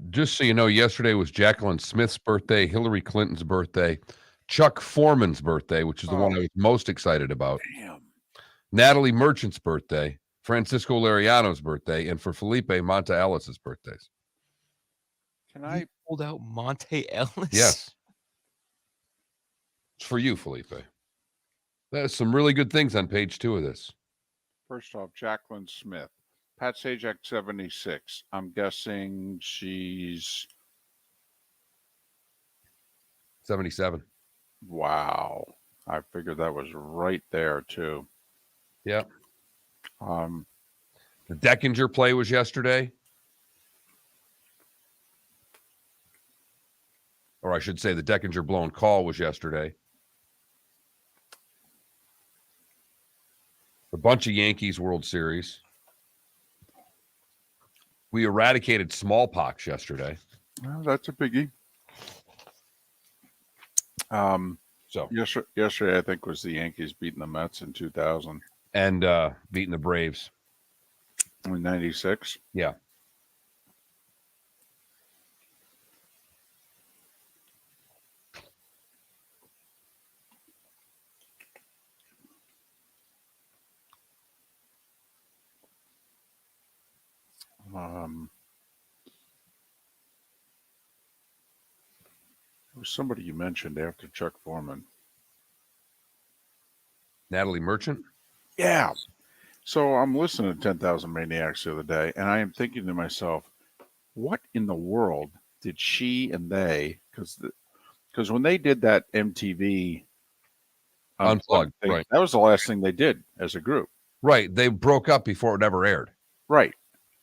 Just so you know, yesterday was Jacqueline Smith's birthday, Hillary Clinton's birthday, Chuck Foreman's birthday, which is the one I was most excited about, Damn. Natalie Merchant's birthday, Francisco Lariano's birthday, and for Felipe, Monta Ellis's birthdays. Can I pulled out Monte Ellis? Yes. It's for you, Felipe. There's some really good things on page 2 of this. First off, Jacqueline Smith. Pat Sajak, 76. I'm guessing she's 77. Wow. I figured that was right there too. Yep. Um, The Deckinger play was yesterday. Or I should say the Deckinger blown call was yesterday. A bunch of Yankees World Series. We eradicated smallpox yesterday. well, that's a biggie. So Yesterday, I think, was the Yankees beating the Mets in 2000. And beating the Braves. In 96? Yeah. There was somebody you mentioned after Chuck Foreman. Natalie Merchant? Yeah. So I'm listening to 10,000 Maniacs the other day, and I am thinking to myself, what in the world did she and they, because when they did that MTV Unplugged, thing, right. that was the last thing they did as a group. Right. They broke up before it ever aired. Right.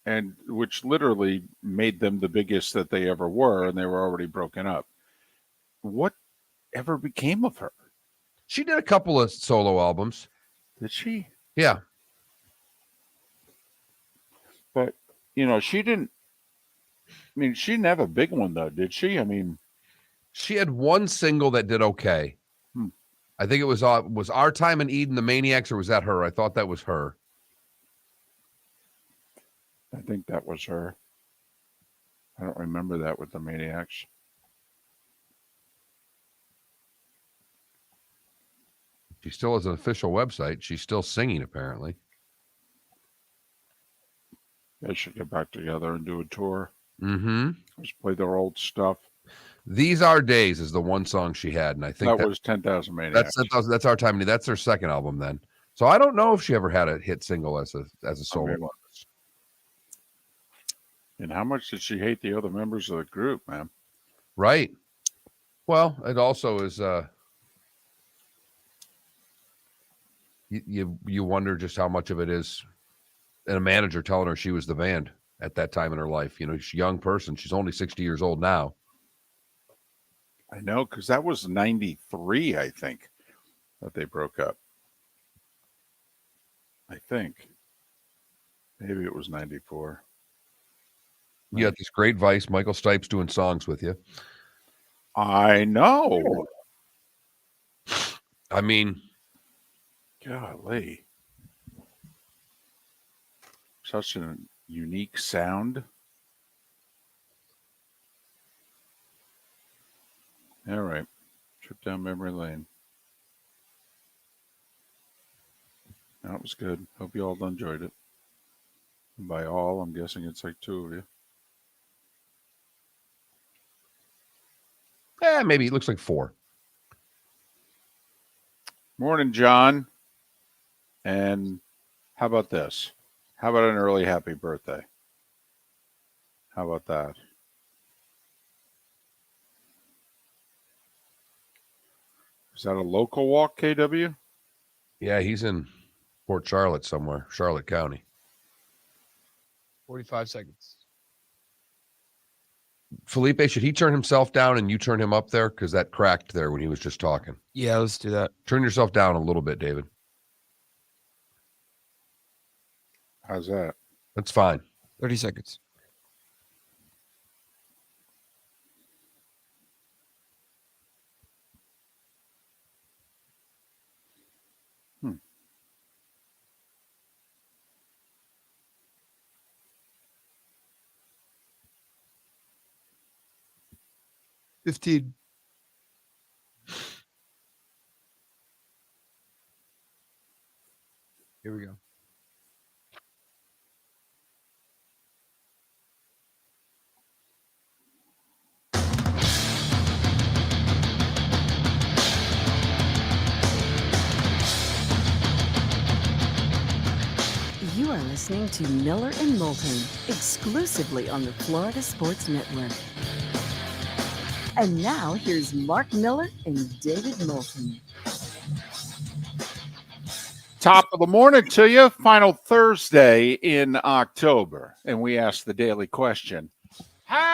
And which literally made them the biggest that they ever were, and they were already broken up. What ever became of her? She did a couple of solo albums. Did she? Yeah. But, she didn't. I mean, she didn't have a big one, though, did she? I mean, she had one single that did okay. I think it was Our Time in Eden, the Maniacs, or was that her? I thought that was her. I think that was her. I don't remember that with the Maniacs. She still has an official website. She's still singing, apparently. They should get back together and do a tour. Mm-hmm. Just play their old stuff. These Are Days is the one song she had, and I think that was 10,000 Maniacs. That's Our Time. That's her second album then. So I don't know if she ever had a hit single as a solo artist. And how much did she hate the other members of the group, man? Right. Well, it also is you wonder just how much of it is and a manager telling her she was the band at that time in her life. She's a young person. She's only 60 years old now. I know, because that was 93, I think, that they broke up. I think. Maybe it was 94. You got this great Vice, Michael Stipe's doing songs with you. I know. I mean, golly. Such a unique sound. All right. Trip down memory lane. That was good. Hope you all enjoyed it. And by all, I'm guessing it's like 2 of you. Maybe it looks like 4. Morning, John. And how about this? How about an early happy birthday? How about that? Is that a local walk, KW? Yeah, he's in Port Charlotte somewhere, Charlotte County. 45 seconds. Felipe, should he turn himself down and you turn him up there? Because that cracked there when he was just talking. Yeah, let's do that. Turn yourself down a little bit, David. How's that? That's fine. 30 seconds. 15. Here we go. You are listening to Miller and Moulton, exclusively on the Florida Sports Network. And now here's Mark Miller and David Moulton. Top of the morning to you. Final Thursday in October. And we ask the daily question. How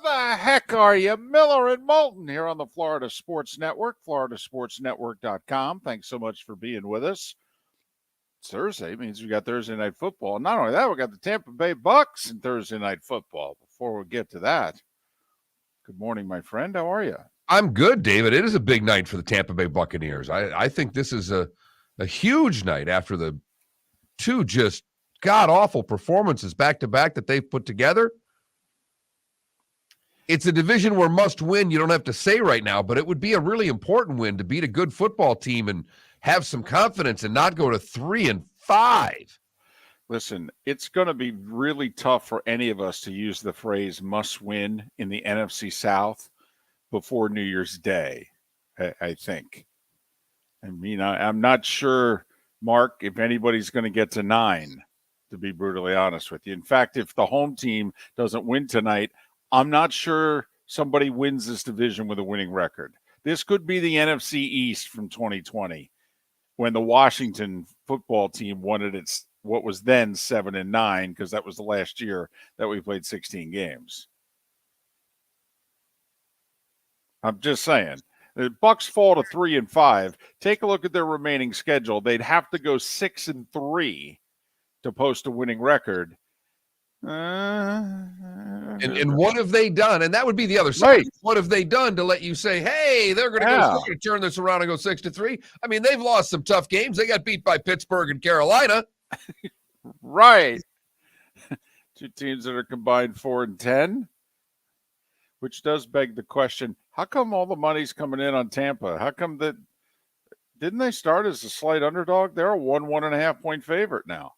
the heck are you? Miller and Moulton here on the Florida Sports Network, floridasportsnetwork.com. Thanks so much for being with us. It's Thursday. It means we got Thursday night football. And not only that, we got the Tampa Bay Bucs in Thursday night football. Before we get to that, good morning, my friend. How are you? I'm good, David. It is a big night for the Tampa Bay Buccaneers. I think this is a huge night after the two just god-awful performances back-to-back that they've put together. It's a division where must win, you don't have to say right now, but it would be a really important win to beat a good football team and have some confidence and not go to 3-5. Listen, it's going to be really tough for any of us to use the phrase must win in the NFC South before New Year's Day, I think. I mean, I'm not sure, Mark, if anybody's going to get to 9, to be brutally honest with you. In fact, if the home team doesn't win tonight, I'm not sure somebody wins this division with a winning record. This could be the NFC East from 2020 when the Washington football team won it. It's what was then 7-9, because that was the last year that we played 16 games. I'm just saying, the Bucs fall to 3-5. Take a look at their remaining schedule. They'd have to go 6-3 to post a winning record. And what have they done? And that would be the other side. Right. What have they done to let you say, hey, they're going to turn this around and go 6-3? I mean, they've lost some tough games. They got beat by Pittsburgh and Carolina. Right. Two teams that are combined 4-10, which does beg the question, how come all the money's coming in on Tampa? How come that didn't they start as a slight underdog? They're a 1.5 point favorite now.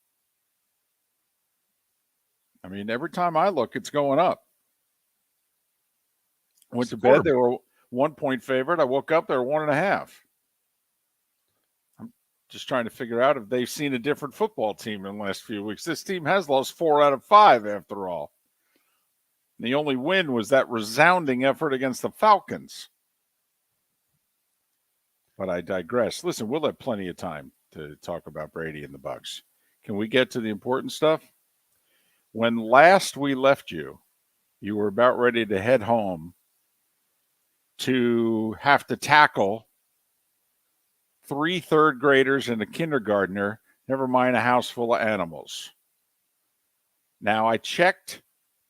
I mean, every time I look, it's going up. Went to bed, they were 1 point favorite. I woke up, they were 1.5. I'm just trying to figure out if they've seen a different football team in the last few weeks. This team has lost 4 out of 5 after all. The only win was that resounding effort against the Falcons. But I digress. Listen, we'll have plenty of time to talk about Brady and the Bucs. Can we get to the important stuff? When last we left you, you were about ready to head home to have to tackle 3 third graders and a kindergartner, never mind a house full of animals. Now, I checked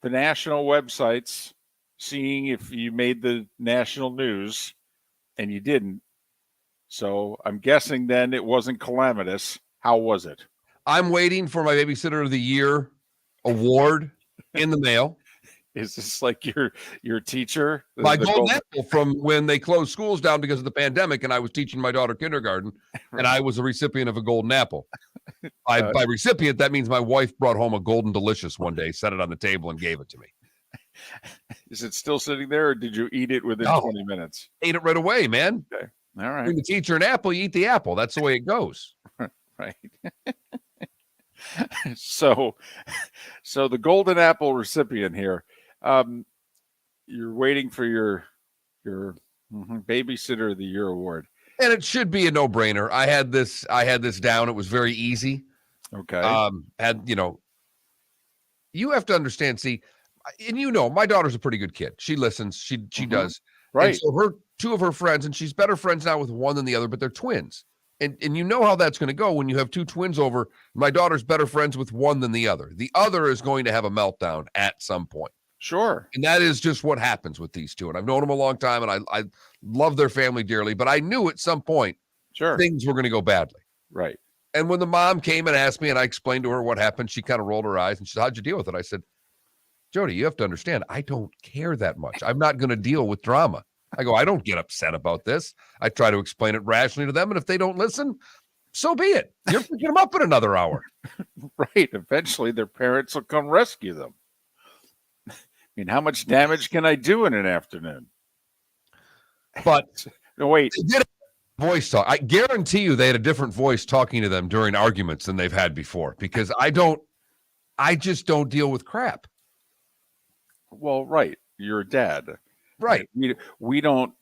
the national websites, seeing if you made the national news, and you didn't. So I'm guessing then it wasn't calamitous. How was it? I'm waiting for my Babysitter of the Year award in the mail. Is this like your teacher? My golden apple from when they closed schools down because of the pandemic, and I was teaching my daughter kindergarten, and I was a recipient of a golden apple. By recipient, that means my wife brought home a Golden Delicious one day, set it on the table, and gave it to me. Is it still sitting there, or did you eat it within 20 minutes? Ate it right away, man. Okay. All right. When you teacher an apple, you eat the apple. That's the way it goes. Right. So the golden apple recipient here, you're waiting for your Babysitter of the Year award. And it should be a no-brainer. I had this down. It was very easy. Okay. You have to understand, see, and my daughter's a pretty good kid. She listens. She does. Right. And so two of her friends, and she's better friends now with one than the other, but they're twins. And you know how that's going to go when you have 2 twins over. My daughter's better friends with one than the other. The other is going to have a meltdown at some point. Sure. And that is just what happens with these two. And I've known them a long time, and I love their family dearly. But I knew at some point things were going to go badly. Right. And when the mom came and asked me, and I explained to her what happened, she kind of rolled her eyes and she said, how'd you deal with it? I said, Jody, you have to understand, I don't care that much. I'm not going to deal with drama. I go, I don't get upset about this. I try to explain it rationally to them, and if they don't listen, so be it. You're picking them up in another hour. Right. Eventually, their parents will come rescue them. I mean, how much damage can I do in an afternoon? But no, wait. they did a voice talk. I guarantee you they had a different voice talking to them during arguments than they've had before, because I just don't deal with crap. Well, right. You're a dad. Right. We don't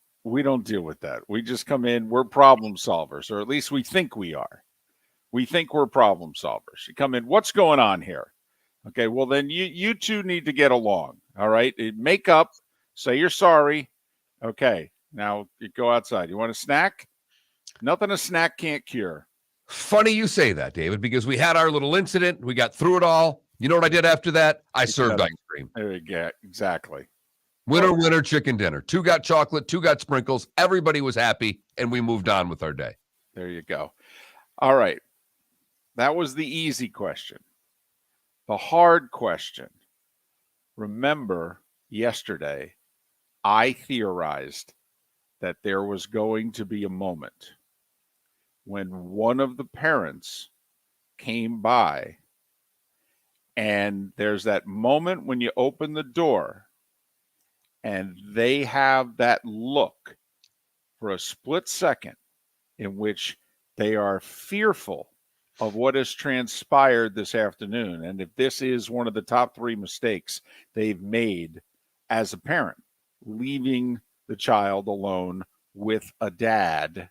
deal with that. We just come in, we're problem solvers, or at least we think we are. We think we're problem solvers. You come in, what's going on here? Okay, well then you two need to get along. All right. Make up, say you're sorry. Okay. Now you go outside. You want a snack? Nothing a snack can't cure. Funny you say that, David, because we had our little incident. We got through it all. You know what I did after that? I served ice cream. There you go. Exactly. Winner, chicken dinner. 2 got chocolate, 2 got sprinkles. Everybody was happy, and we moved on with our day. There you go. All right. That was the easy question. The hard question. Remember, yesterday, I theorized that there was going to be a moment when one of the parents came by, and there's that moment when you open the door and they have that look for a split second in which they are fearful of what has transpired this afternoon. And if this is one of the top 3 mistakes they've made as a parent, leaving the child alone with a dad,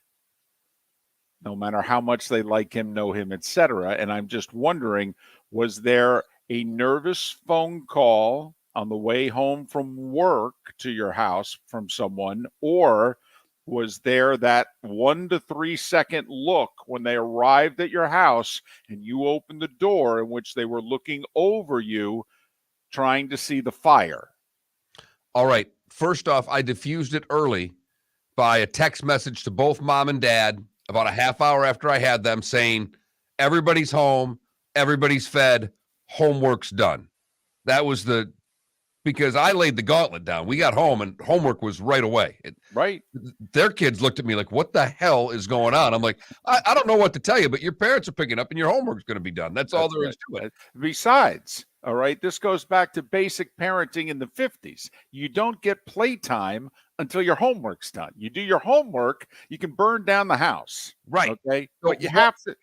no matter how much they like him, know him, etc. And I'm just wondering, was there a nervous phone call on the way home from work to your house from someone, or was there that 1 to 3 second look when they arrived at your house and you opened the door in which they were looking over you trying to see the fire? All right. First off, I diffused it early by a text message to both mom and dad about a half hour after I had them saying, everybody's home, everybody's fed, homework's done. That was because I laid the gauntlet down. We got home and homework was right away. Right. Their kids looked at me like, what the hell is going on? I'm like, I don't know what to tell you, but your parents are picking up and your homework's going to be done. That's all there is to it. Besides, all right, this goes back to basic parenting in the 50s. You don't get playtime until your homework's done. You do your homework, you can burn down the house. Right. Okay. But you have to.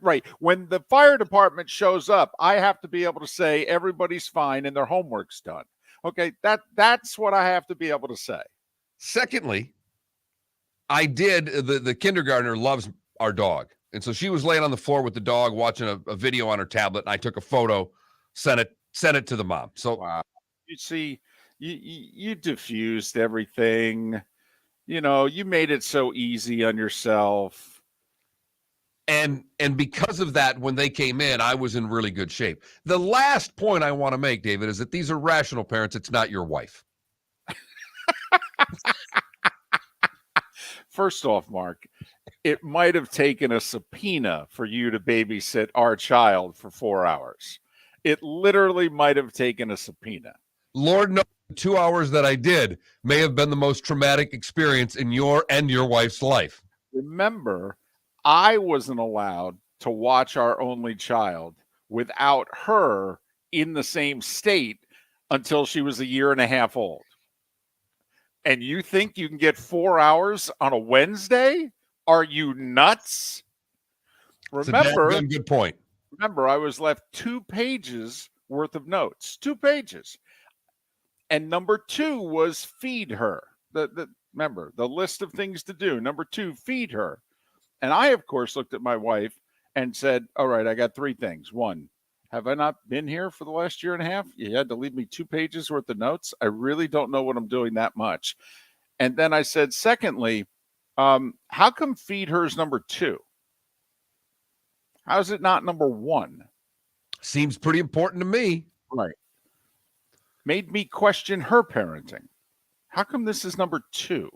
Right. When the fire department shows up, I have to be able to say everybody's fine and their homework's done. Okay, that's what I have to be able to say. Secondly, I did, the kindergartner loves our dog. And so she was laying on the floor with the dog watching a video on her tablet, and I took a photo, sent it to the mom. So wow. You see, you diffused everything. You know, you made it so easy on yourself. And because of that, when they came in, I was in really good shape. The last point I want to make, David, is that these are rational parents. It's not your wife. First off, Mark, it might have taken a subpoena for you to babysit our child for 4 hours. It literally might have taken a subpoena. Lord knows the 2 hours that I did may have been the most traumatic experience in your and your wife's life. Remember, I wasn't allowed to watch our only child without her in the same state until she was 1.5 years old. And you think you can get 4 hours on a Wednesday? Are you nuts? Remember, that's a good point. Remember, I was left 2 pages worth of notes, 2 pages. And number 2 was feed her. Remember, the list of things to do. Number 2, feed her. And I, of course, looked at my wife and said, all right, I got 3 things. 1, have I not been here for the last 1.5 years? You had to leave me 2 pages worth of notes. I really don't know what I'm doing that much. And then I said, secondly, how come feed her is number 2? How is it not number 1? Seems pretty important to me. Right. Made me question her parenting. How come this is number 2?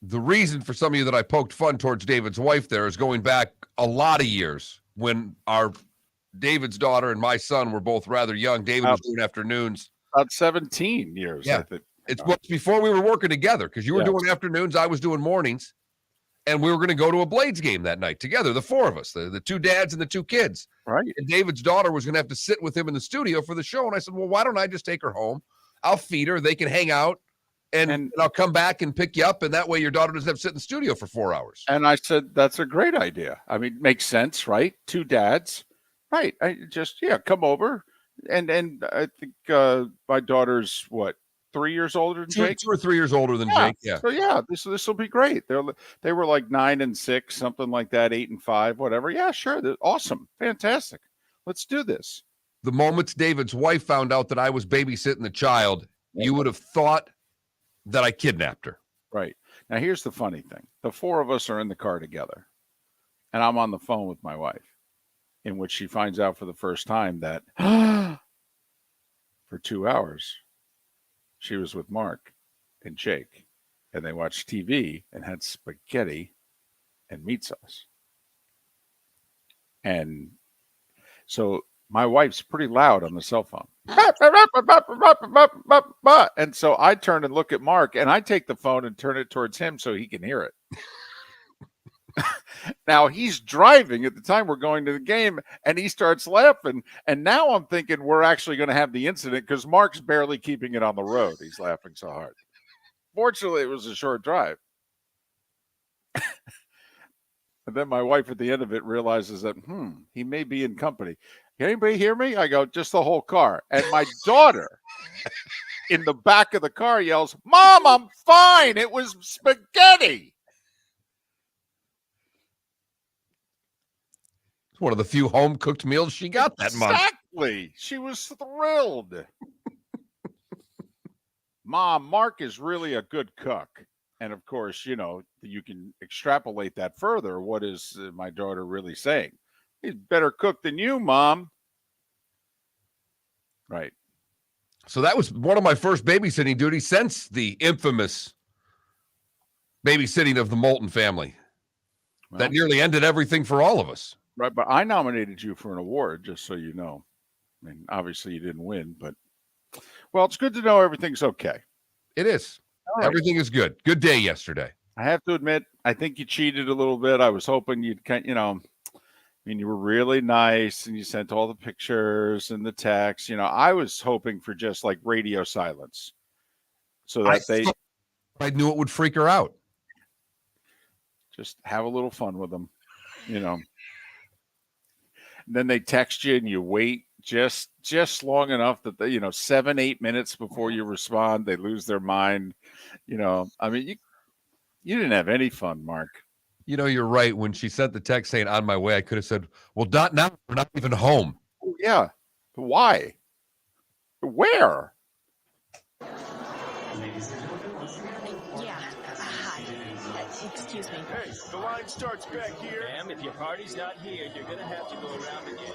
The reason for some of you that I poked fun towards David's wife there is going back a lot of years when our David's daughter and my son were both rather young. David was doing afternoons. About 17 years, Yeah. I think. It's before we were working together because you were doing afternoons, I was doing mornings, and we were going to go to a Blades game that night together, the four of us, the two dads and the two kids. Right. And David's daughter was going to have to sit with him in the studio for the show. And I said, well, why don't I just take her home? I'll feed her. They can hang out, and I'll come back and pick you up. And that way your daughter doesn't have to sit in the studio for 4 hours. And I said, that's a great idea. I mean, makes sense, right? Two dads. Right. I just, come over. And I think my daughter's, 3 years older than Jake? 2 or 3 years older than Jake, yeah. So, this will be great. They were like 9 and 6, something like that, 8 and 5, whatever. Yeah, sure. Awesome. Fantastic. Let's do this. The moment David's wife found out that I was babysitting the child, you would have thought that I kidnapped her. Right. Now, here's the funny thing. The four of us are in the car together, and I'm on the phone with my wife, in which she finds out for the first time that for 2 hours, she was with Mark and Jake, and they watched TV and had spaghetti and meat sauce. And so my wife's pretty loud on the cell phone. And so I turn and look at Mark, and I take the phone and turn it towards him so he can hear it. Now he's driving at the time we're going to the game, and he starts laughing. And now I'm thinking we're actually going to have the incident because Mark's barely keeping it on the road. He's laughing so hard. Fortunately, it was a short drive. And then my wife at the end of it realizes that, he may be in company. Anybody hear me? I go, just the whole car. And my daughter in the back of the car yells, Mom, I'm fine. It was spaghetti. One of the few home-cooked meals she got that month. Exactly. She was thrilled. Mom, Mark is really a good cook. And, of course, you can extrapolate that further. What is my daughter really saying? He's better cook than you, Mom. Right. So that was one of my first babysitting duties since the infamous babysitting of the Moulton family. Well, that nearly ended everything for all of us. Right, but I nominated you for an award, just so you know. I mean, obviously you didn't win, but, well, it's good to know everything's okay. It is. Right. Everything is good. Good day yesterday. I have to admit, I think you cheated a little bit. I was hoping you'd you were really nice, and you sent all the pictures and the text. I was hoping for just like radio silence, so that I knew it would freak her out. Just have a little fun with them, And then they text you, and you wait just long enough that they, 7-8 minutes before you respond, they lose their mind. I mean, you didn't have any fun, Mark. You're right. When she sent the text saying on my way, I could have said, well, not now. We're not even home. Yeah. Why? Where? Yeah. Hi. Excuse me. Hey, the line starts back here. Ma'am, if your party's not here, you're going to have to go around again.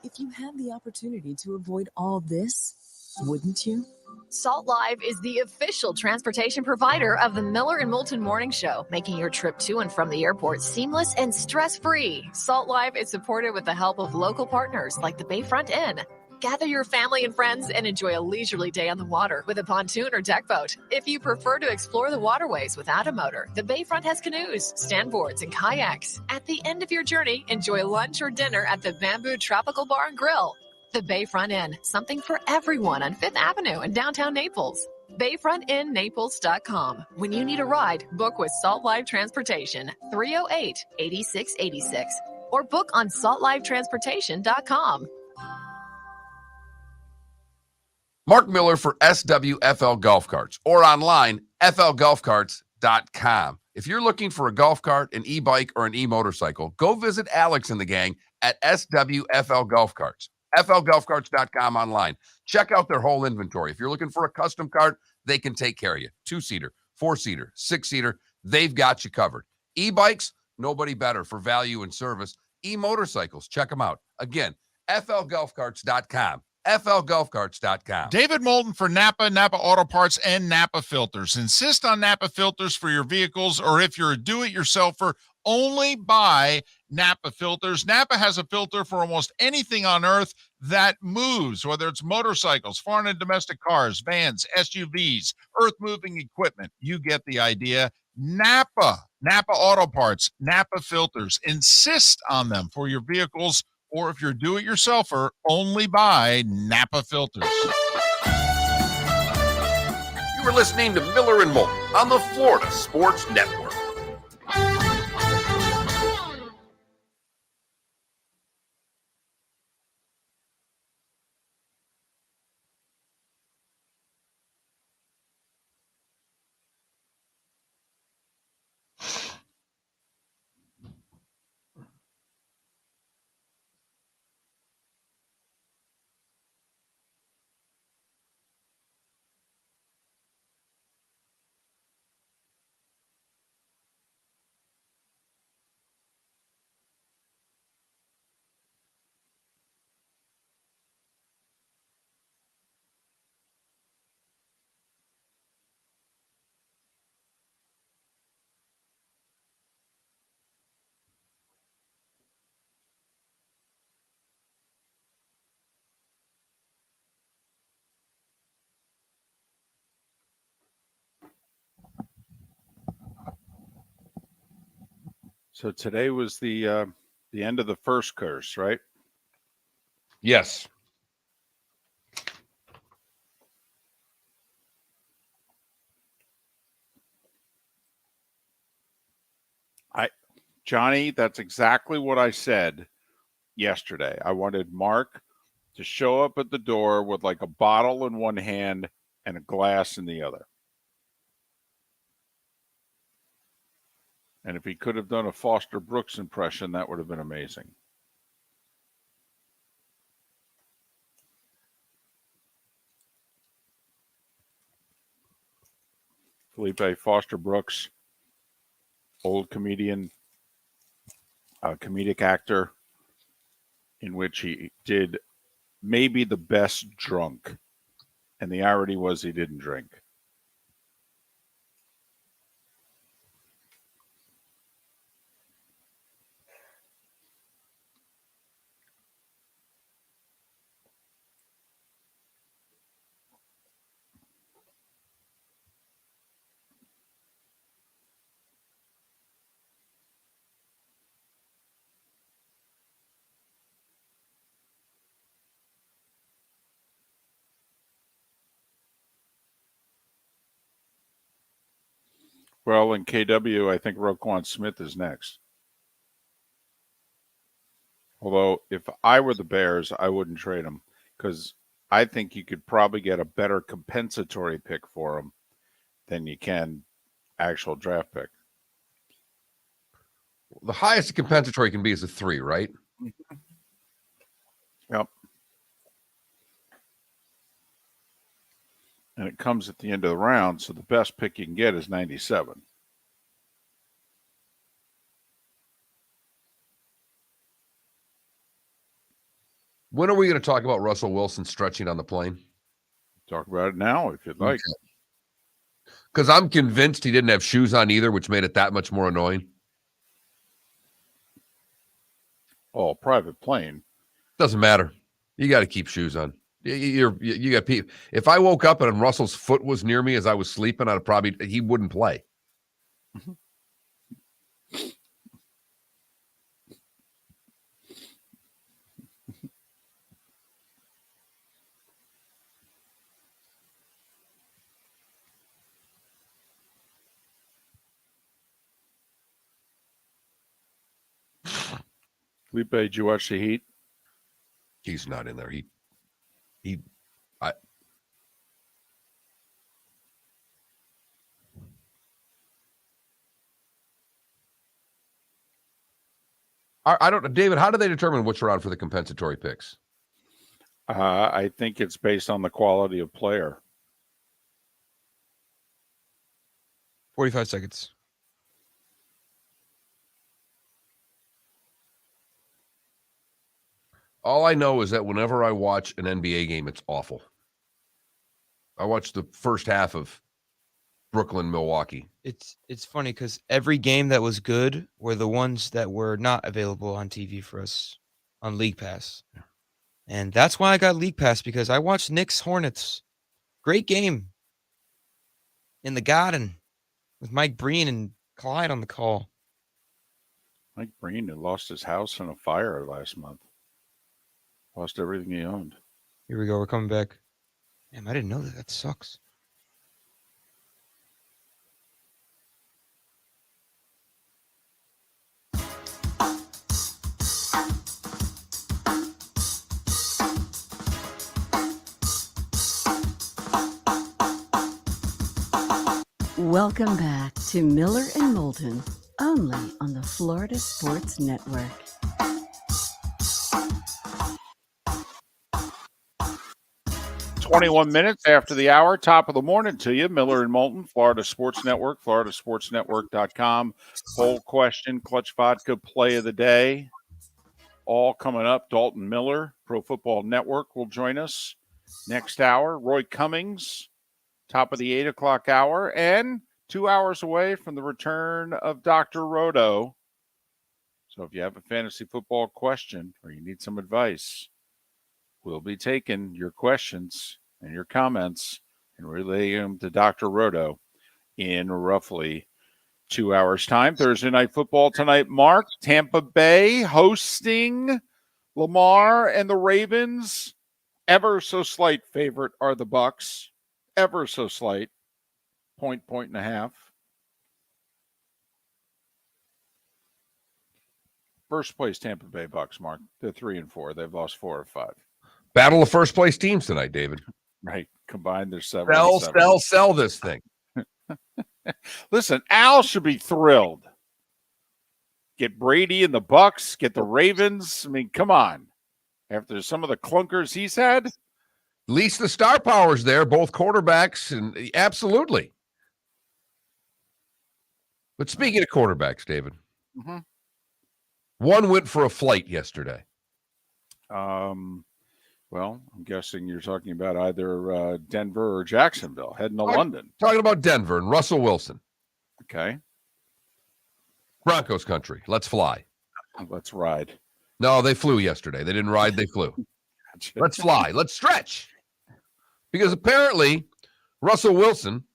If you had the opportunity to avoid all this, wouldn't you? Salt Live is the official transportation provider of the Miller and Moulton Morning Show, making your trip to and from the airport seamless and stress-free. Salt Live is supported with the help of local partners like the Bayfront Inn. Gather your family and friends and enjoy a leisurely day on the water with a pontoon or deck boat. If you prefer to explore the waterways without a motor, the Bayfront has canoes, standboards, and kayaks. At the end of your journey, enjoy lunch or dinner at the Bamboo Tropical Bar and Grill. The Bayfront Inn, something for everyone on 5th Avenue in downtown Naples. BayfrontInNaples.com. When you need a ride, book with Salt Live Transportation, 308-8686, or book on saltlivetransportation.com. Mark Miller for SWFL Golf Carts, or online, flgolfcarts.com. If you're looking for a golf cart, an e-bike, or an e-motorcycle, go visit Alex and the gang at SWFL Golf Carts. flgolfcarts.com online. Check out their whole inventory. If you're looking for a custom cart, they can take care of you. 2-seater, 4-seater, 6-seater, they've got you covered. E-bikes, nobody better for value and service. E-motorcycles, check them out. Again, flgolfcarts.com. flgolfcarts.com. David Moulton for Napa Auto Parts, and Napa Filters. Insist on Napa Filters for your vehicles, or if you're a do-it-yourselfer, Only buy Napa filters. Napa has a filter for almost anything on earth that moves, whether it's motorcycles, foreign and domestic cars, vans, SUVs, earth-moving equipment. You get the idea. Napa Auto Parts, Napa filters. Insist on them for your vehicles, or if you're do-it-yourselfer, only buy Napa filters. You were listening to Miller and Moulton on the Florida Sports Network. So today was the end of the first curse, right? Yes. Johnny, that's exactly what I said yesterday. I wanted Mark to show up at the door with like a bottle in one hand and a glass in the other. And if he could have done a Foster Brooks impression, that would have been amazing. Felipe Foster Brooks, old comedian, comedic actor, in which he did maybe the best drunk. And the irony was he didn't drink. Well, in KW, I think Roquan Smith is next. Although, if I were the Bears, I wouldn't trade him because I think you could probably get a better compensatory pick for him than you can actual draft pick. The highest compensatory can be is a 3, right? Yep. And it comes at the end of the round, so the best pick you can get is 97. When are we going to talk about Russell Wilson stretching on the plane? Talk about it now if you'd like. Because I'm convinced he didn't have shoes on either, which made it that much more annoying. Oh, private plane. Doesn't matter. You got to keep shoes on. You got people. If I woke up and Russell's foot was near me as I was sleeping, he wouldn't play. Mm-hmm. Felipe, did you watch the Heat? He's not in there. I don't, David, how do they determine which are on for the compensatory picks? I think it's based on the quality of player. 45 seconds. All I know is that whenever I watch an NBA game, it's awful. I watched the first half of Brooklyn, Milwaukee. It's funny because every game that was good were the ones that were not available on TV for us on League Pass. And that's why I got League Pass, because I watched Knicks Hornets. Great game in the Garden with Mike Breen and Clyde on the call. Mike Breen had lost his house in a fire last month. Lost everything he owned. Here we go. We're coming back. Damn, I didn't know that. That sucks. Welcome back to Miller and Moulton, only on the Florida Sports Network. "21 minutes after the hour, top of the morning to you. Miller and Moulton, Florida Sports Network, floridasportsnetwork.com. Poll question, clutch vodka play of the day. All coming up. Dalton Miller, Pro Football Network, will join us next hour. Roy Cummings, top of the 8 o'clock hour, and 2 hours away from the return of Dr. Roto. So if you have a fantasy football question or you need some advice, we'll be taking your questions and your comments and relay them to Dr. Roto in roughly 2 hours' time. Thursday Night Football tonight, Mark. Tampa Bay hosting Lamar and the Ravens. Ever so slight favorite are the Bucs. Ever so slight. Point and a half. First place Tampa Bay Bucs, Mark. They're 3-4. They've lost 4 or 5. Battle of first place teams tonight, David. Right. Combined, they're 7-7. Sell this thing. Listen, Al should be thrilled. Get Brady and the Bucs, get the Ravens. I mean, come on. After some of the clunkers he's had. At least the star power's there, both quarterbacks, and absolutely. But speaking of quarterbacks, David, one went for a flight yesterday. Well, I'm guessing you're talking about either Denver or Jacksonville, heading to London. Talking about Denver and Russell Wilson. Okay. Broncos country. Let's fly. Let's ride. No, they flew yesterday. They didn't ride, they flew. Let's fly. Let's stretch. Because apparently Russell Wilson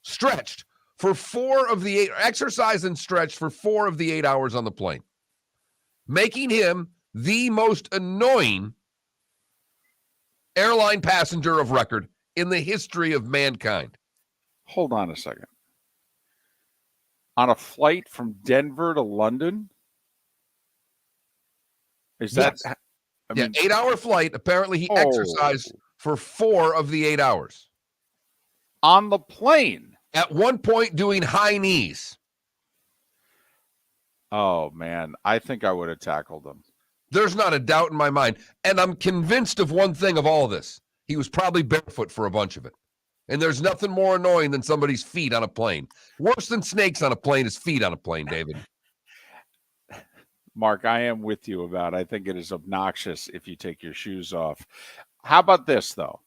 stretched for 4 of the 8, exercise and stretched for 4 of the 8 hours on the plane, making him the most annoying airline passenger of record in the history of mankind. Hold on a second. On a flight from Denver to London? Is that? Yes. I mean, 8-hour flight. Apparently he exercised for 4 of the 8 hours. On the plane? At one point doing high knees. Oh, man. I think I would have tackled him. There's not a doubt in my mind. And I'm convinced of one thing of all this. He was probably barefoot for a bunch of it. And there's nothing more annoying than somebody's feet on a plane. Worse than snakes on a plane is feet on a plane, David. Mark, I am with you about, I think it is obnoxious if you take your shoes off. How about this, though?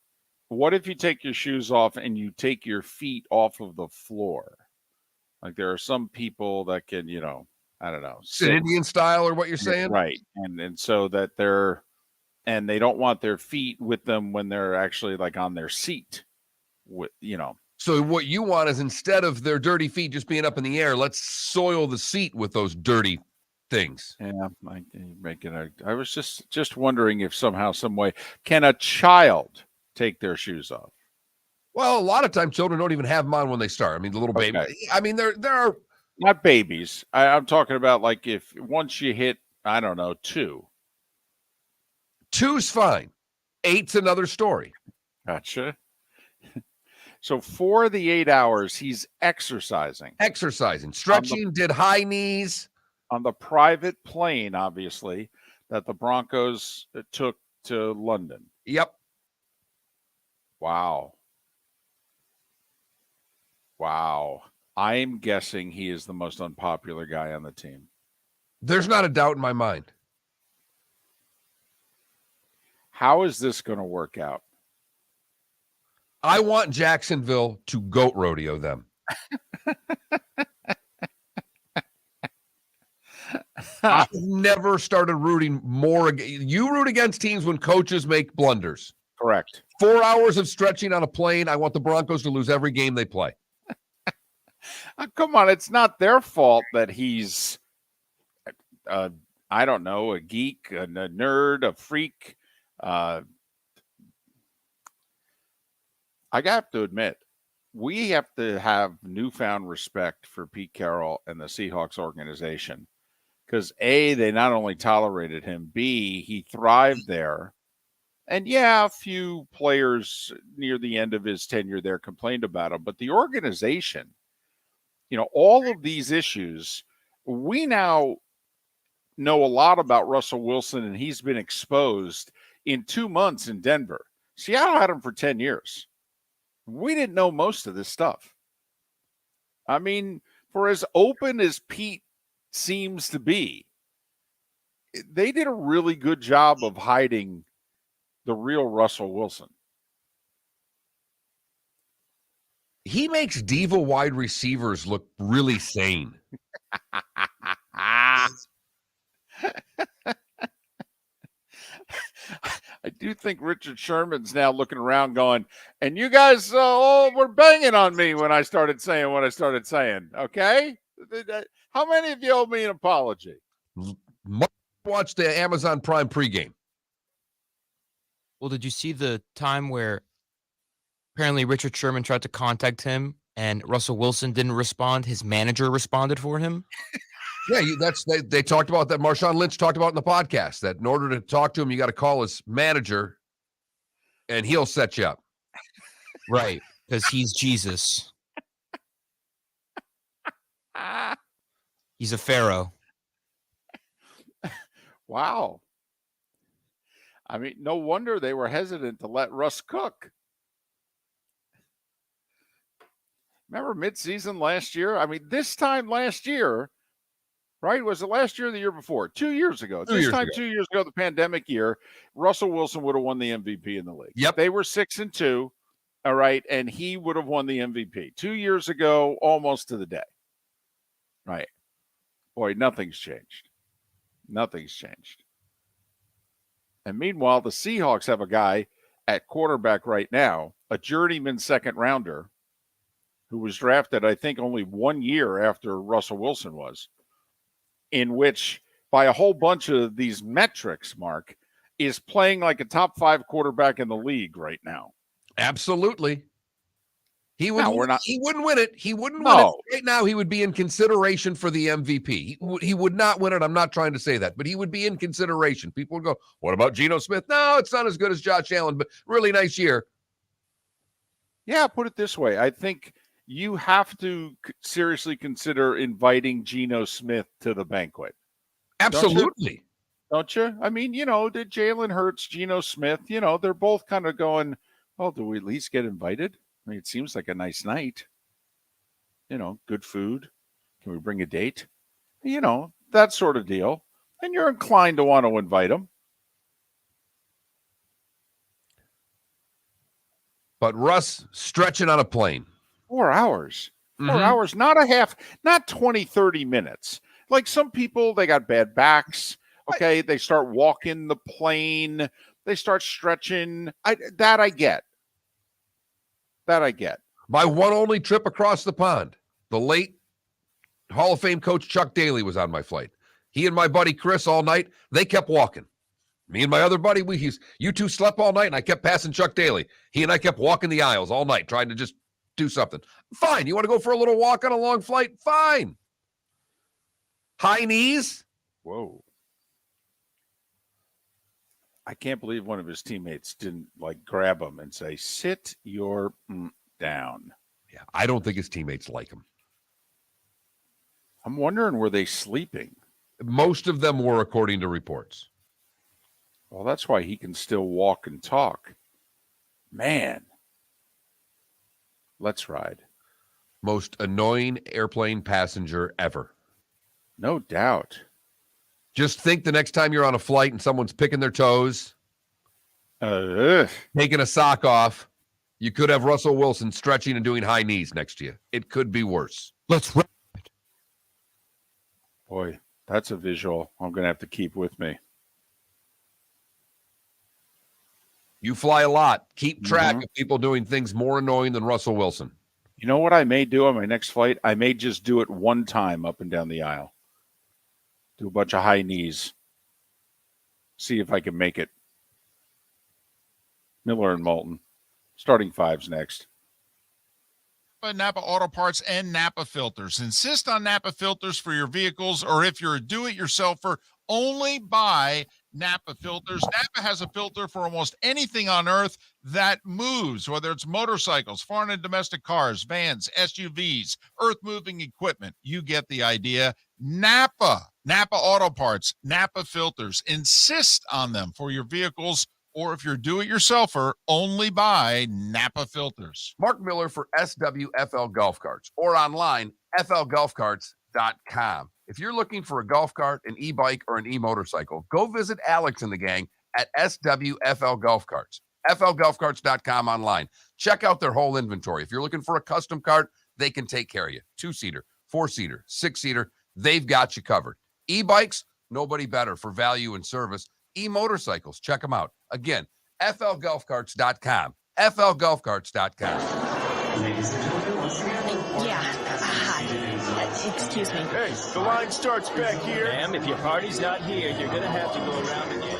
What if you take your shoes off and you take your feet off of the floor? Like there are some people that can, I don't know. Sit Indian style or what you're saying? Right. And so that they don't want their feet with them when they're actually like on their seat. So what you want is instead of their dirty feet just being up in the air, let's soil the seat with those dirty things. Yeah, I was just wondering if somehow, some way, can a child take their shoes off? Well, a lot of times children don't even have them on when they start. I mean, the little baby. I mean, there are not babies. I'm talking about like if once you hit, I don't know, 2. 2's fine. 8's another story. Gotcha. So 4 of the 8 hours, he's exercising, stretching, did high knees. On the private plane, obviously, that the Broncos took to London. Yep. Wow. I'm guessing he is the most unpopular guy on the team. There's not a doubt in my mind. How is this going to work out? I want Jacksonville to goat rodeo them. I've never started rooting more. You root against teams when coaches make blunders. Correct. 4 hours of stretching on a plane. I want the Broncos to lose every game they play. Come on, it's not their fault that he's, I don't know, a geek, a nerd, a freak. I have to admit, we have to have newfound respect for Pete Carroll and the Seahawks organization because A, they not only tolerated him, B, he thrived there. And yeah, a few players near the end of his tenure there complained about him, but the organization, all of these issues, we now know a lot about Russell Wilson, and he's been exposed in 2 months in Denver. Seattle had him for 10 years. We didn't know most of this stuff. I mean, for as open as Pete seems to be, they did a really good job of hiding the real Russell Wilson. He makes diva wide receivers look really sane. I do think Richard Sherman's now looking around going, and you guys were banging on me when I started saying what I started saying, okay? How many of you owe me an apology? Watch the Amazon Prime pregame. Well, did you see the time where apparently Richard Sherman tried to contact him and Russell Wilson didn't respond? His manager responded for him. Yeah, they talked about that. Marshawn Lynch talked about in the podcast that in order to talk to him, you got to call his manager, and he'll set you up. Right, because he's Jesus. He's a pharaoh. Wow. I mean, no wonder they were hesitant to let Russ cook. Remember midseason last year? I mean, this time last year, right? Was it last year or the year before? 2 years ago. 2 years ago, the pandemic year, Russell Wilson would have won the MVP in the league. Yep. They were 6-2, all right, and he would have won the MVP. 2 years ago, almost to the day. Right. Boy, nothing's changed. Nothing's changed. And meanwhile, the Seahawks have a guy at quarterback right now, a journeyman second rounder, who was drafted, I think, only 1 year after Russell Wilson was, in which, by a whole bunch of these metrics, Mark, is playing like a top 5 quarterback in the league right now. Absolutely. He would. No, he wouldn't win it. He wouldn't No. win it. Right now, he would be in consideration for the MVP. He would not win it. I'm not trying to say that, but he would be in consideration. People would go, what about Geno Smith? No, it's not as good as Josh Allen, but really nice year. Yeah, put it this way. I think you have to seriously consider inviting Geno Smith to the banquet. Absolutely. Don't you? I mean, the Jalen Hurts, Geno Smith, they're both kind of going, oh, do we at least get invited? I mean, it seems like a nice night. Good food. Can we bring a date? That sort of deal. And you're inclined to want to invite them. But Russ stretching on a plane. 4 hours. 4 hours, not a half, not 20, 30 minutes. Like some people, they got bad backs. Okay, they start walking the plane. They start stretching. I get. That I get. My one only trip across the pond, the late Hall of Fame coach Chuck Daly was on my flight. He and my buddy Chris all night, they kept walking. Me and my other buddy, you two slept all night, and I kept passing Chuck Daly. He and I kept walking the aisles all night, trying to just do something. Fine. You want to go for a little walk on a long flight? Fine. High knees? Whoa. I can't believe one of his teammates didn't grab him and say, sit your down. Yeah, I don't think his teammates like him. I'm wondering, were they sleeping? Most of them were, according to reports. Well, that's why he can still walk and talk. Man. Let's ride. Most annoying airplane passenger ever. No doubt. Just think the next time you're on a flight and someone's picking their toes, taking a sock off, You could have Russell Wilson stretching and doing high knees next to you. It could be worse. Let's ride. Boy, that's a visual I'm going to have to keep with me. You fly a lot. Keep track of people doing things more annoying than Russell Wilson. You know what I may do on my next flight? I may just do it one time up and down the aisle. Do a bunch of high knees. See if I can make it. Miller and Moulton. Starting fives next. Napa Auto Parts and Napa Filters. Insist on Napa Filters for your vehicles, or if you're a do-it-yourselfer, only buy Napa Filters. Napa has a filter for almost anything on earth that moves, whether it's motorcycles, foreign and domestic cars, vans, SUVs, earth-moving equipment. You get the idea. Napa Auto Parts, Napa Filters. Insist on them for your vehicles, or if you're do-it-yourselfer, only buy Napa Filters. Mark Miller for SWFL Golf Carts, or online, flgolfcarts.com. If you're looking for a golf cart, an e-bike, or an e-motorcycle, go visit Alex and the gang at SWFL Golf Carts. flgolfcarts.com online. Check out their whole inventory. If you're looking for a custom cart, they can take care of you. 2-seater, 4-seater, 6-seater, they've got you covered. E-bikes, nobody better for value and service. E-motorcycles, check them out. Again, flgolfcarts.com. flgolfcarts.com. Yeah. Hi. Excuse me. Hey, the line starts back here. Ma'am, if your party's not here, you're going to have to go around again.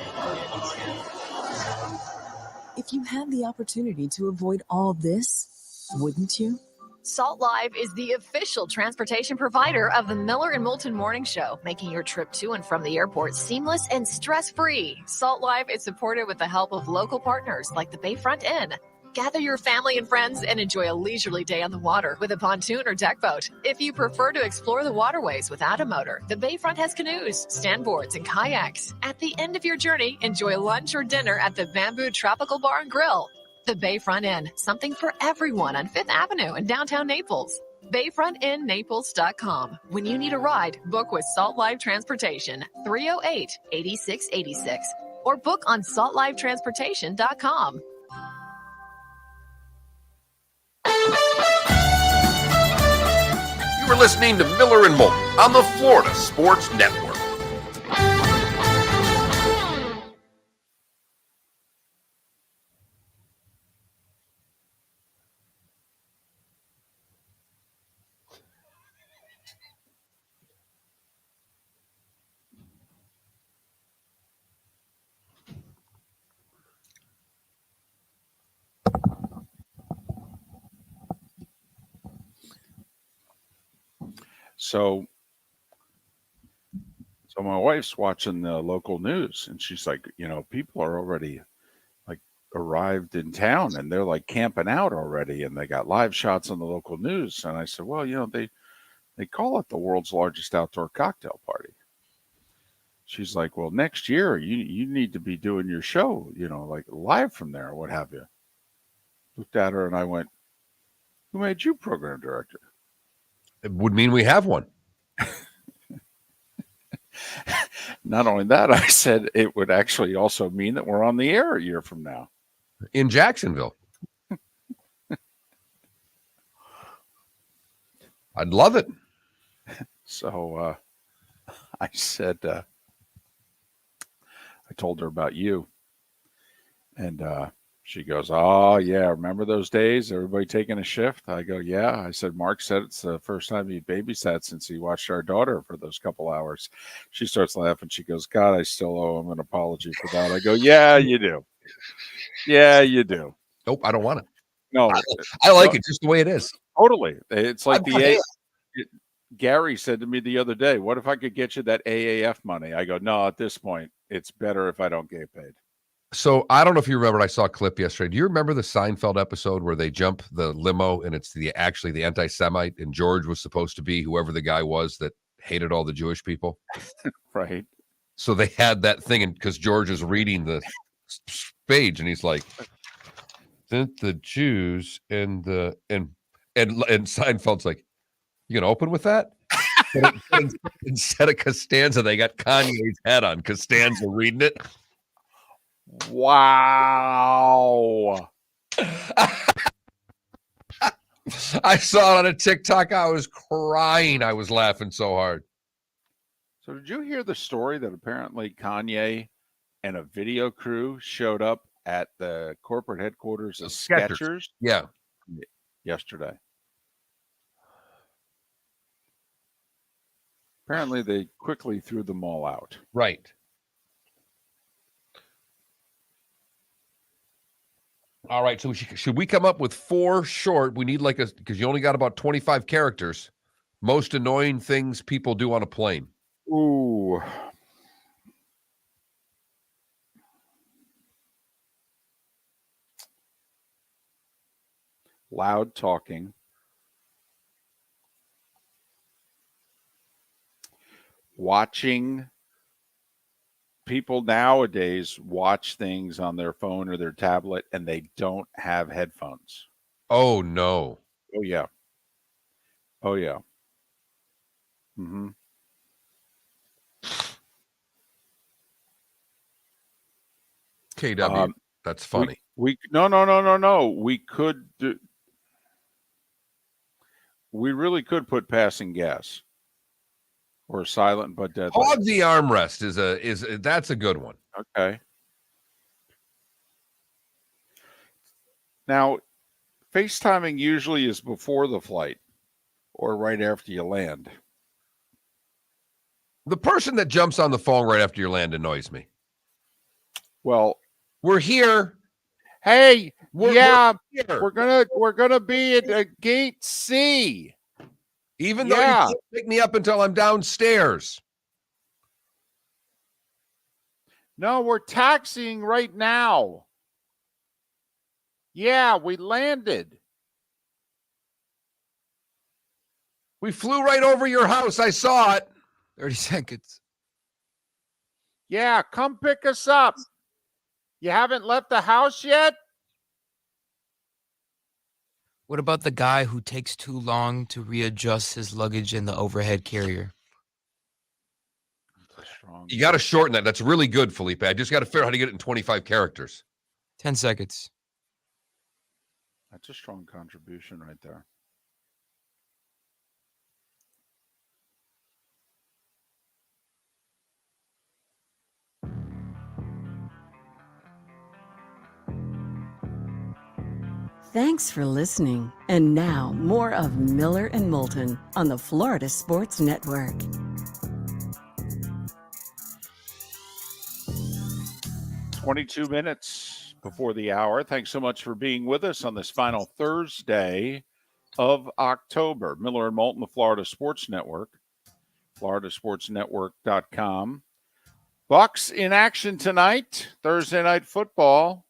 If you had the opportunity to avoid all this, wouldn't you? Salt Live is the official transportation provider of the Miller and Moulton Morning Show, making your trip to and from the airport seamless and stress-free. Salt Live is supported with the help of local partners like the Bayfront Inn. Gather your family and friends and enjoy a leisurely day on the water with a pontoon or deck boat. If you prefer to explore the waterways without a motor, the Bayfront has canoes, standboards, and kayaks. At the end of your journey, enjoy lunch or dinner at the Bamboo Tropical Bar and Grill. The Bayfront Inn, something for everyone on 5th Avenue in downtown Naples. BayfrontInNaples.com. When you need a ride, book with Salt Live Transportation, 308-8686, or book on saltlivetransportation.com. You were listening to Miller and Moulton on the Florida Sports Network. So my wife's watching the local news, and she's like, people are already like arrived in town, and they're like camping out already, and they got live shots on the local news. And I said, well, they call it the world's largest outdoor cocktail party. She's like, well, next year you need to be doing your show, like live from there or what have you. Looked at her and I went, who made you program director? It would mean we have one. Not only that, I said it would actually also mean that we're on the air a year from now. In Jacksonville. I'd love it. So I said, I told her about you. And she goes, oh, yeah, remember those days? Everybody taking a shift? I go, yeah. I said, Mark said it's the first time he babysat since he watched our daughter for those couple hours. She starts laughing. She goes, God, I still owe him an apology for that. I go, yeah, you do. Yeah, you do. Nope, I don't want it. No. I like it just the way it is. Totally. It's like Gary said to me the other day, what if I could get you that AAF money? I go, no, at this point, it's better if I don't get paid. So I don't know if you remember, I saw a clip yesterday. Do you remember the Seinfeld episode where they jump the limo and it's actually the anti-Semite, and George was supposed to be whoever the guy was that hated all the Jewish people? Right. So they had that thing, and because George is reading the page and he's like, the Jews and Seinfeld's like, you gonna open with that? Instead of Costanza, they got Kanye's head on Costanza reading it. Wow. I saw it on a TikTok. I was crying. I was laughing so hard. So did you hear the story that apparently Kanye and a video crew showed up at the corporate headquarters of Skechers Yeah. yesterday? Apparently they quickly threw them all out. Right. All right. So should we come up with 4 short? We need because you only got about 25 characters. Most annoying things people do on a plane. Ooh. Loud talking. Watching. People nowadays watch things on their phone or their tablet and they don't have headphones. Oh, no. Oh, yeah. Oh, yeah. Mm-hmm. KW. That's funny. No. We really could put passing gas or silent but deadly. Hog the armrest is that's a good one. Okay. Now, FaceTiming usually is before the flight or right after you land. The person that jumps on the phone right after you land annoys me. Well, we're here. Hey, we're here. We're gonna be at gate C. Even though you can't pick me up until I'm downstairs. No, we're taxiing right now. Yeah, we landed. We flew right over your house. I saw it. 30 seconds. Yeah, come pick us up. You haven't left the house yet? What about the guy who takes too long to readjust his luggage in the overhead carrier? You got to shorten that. That's really good, Felipe. I just got to figure out how to get it in 25 characters. 10 seconds. That's a strong contribution right there. Thanks for listening. And now, more of Miller and Moulton on the Florida Sports Network. "22 minutes before the hour. Thanks so much for being with us on this final Thursday of October. Miller and Moulton, the Florida Sports Network, floridasportsnetwork.com. Bucs in action tonight, Thursday Night Football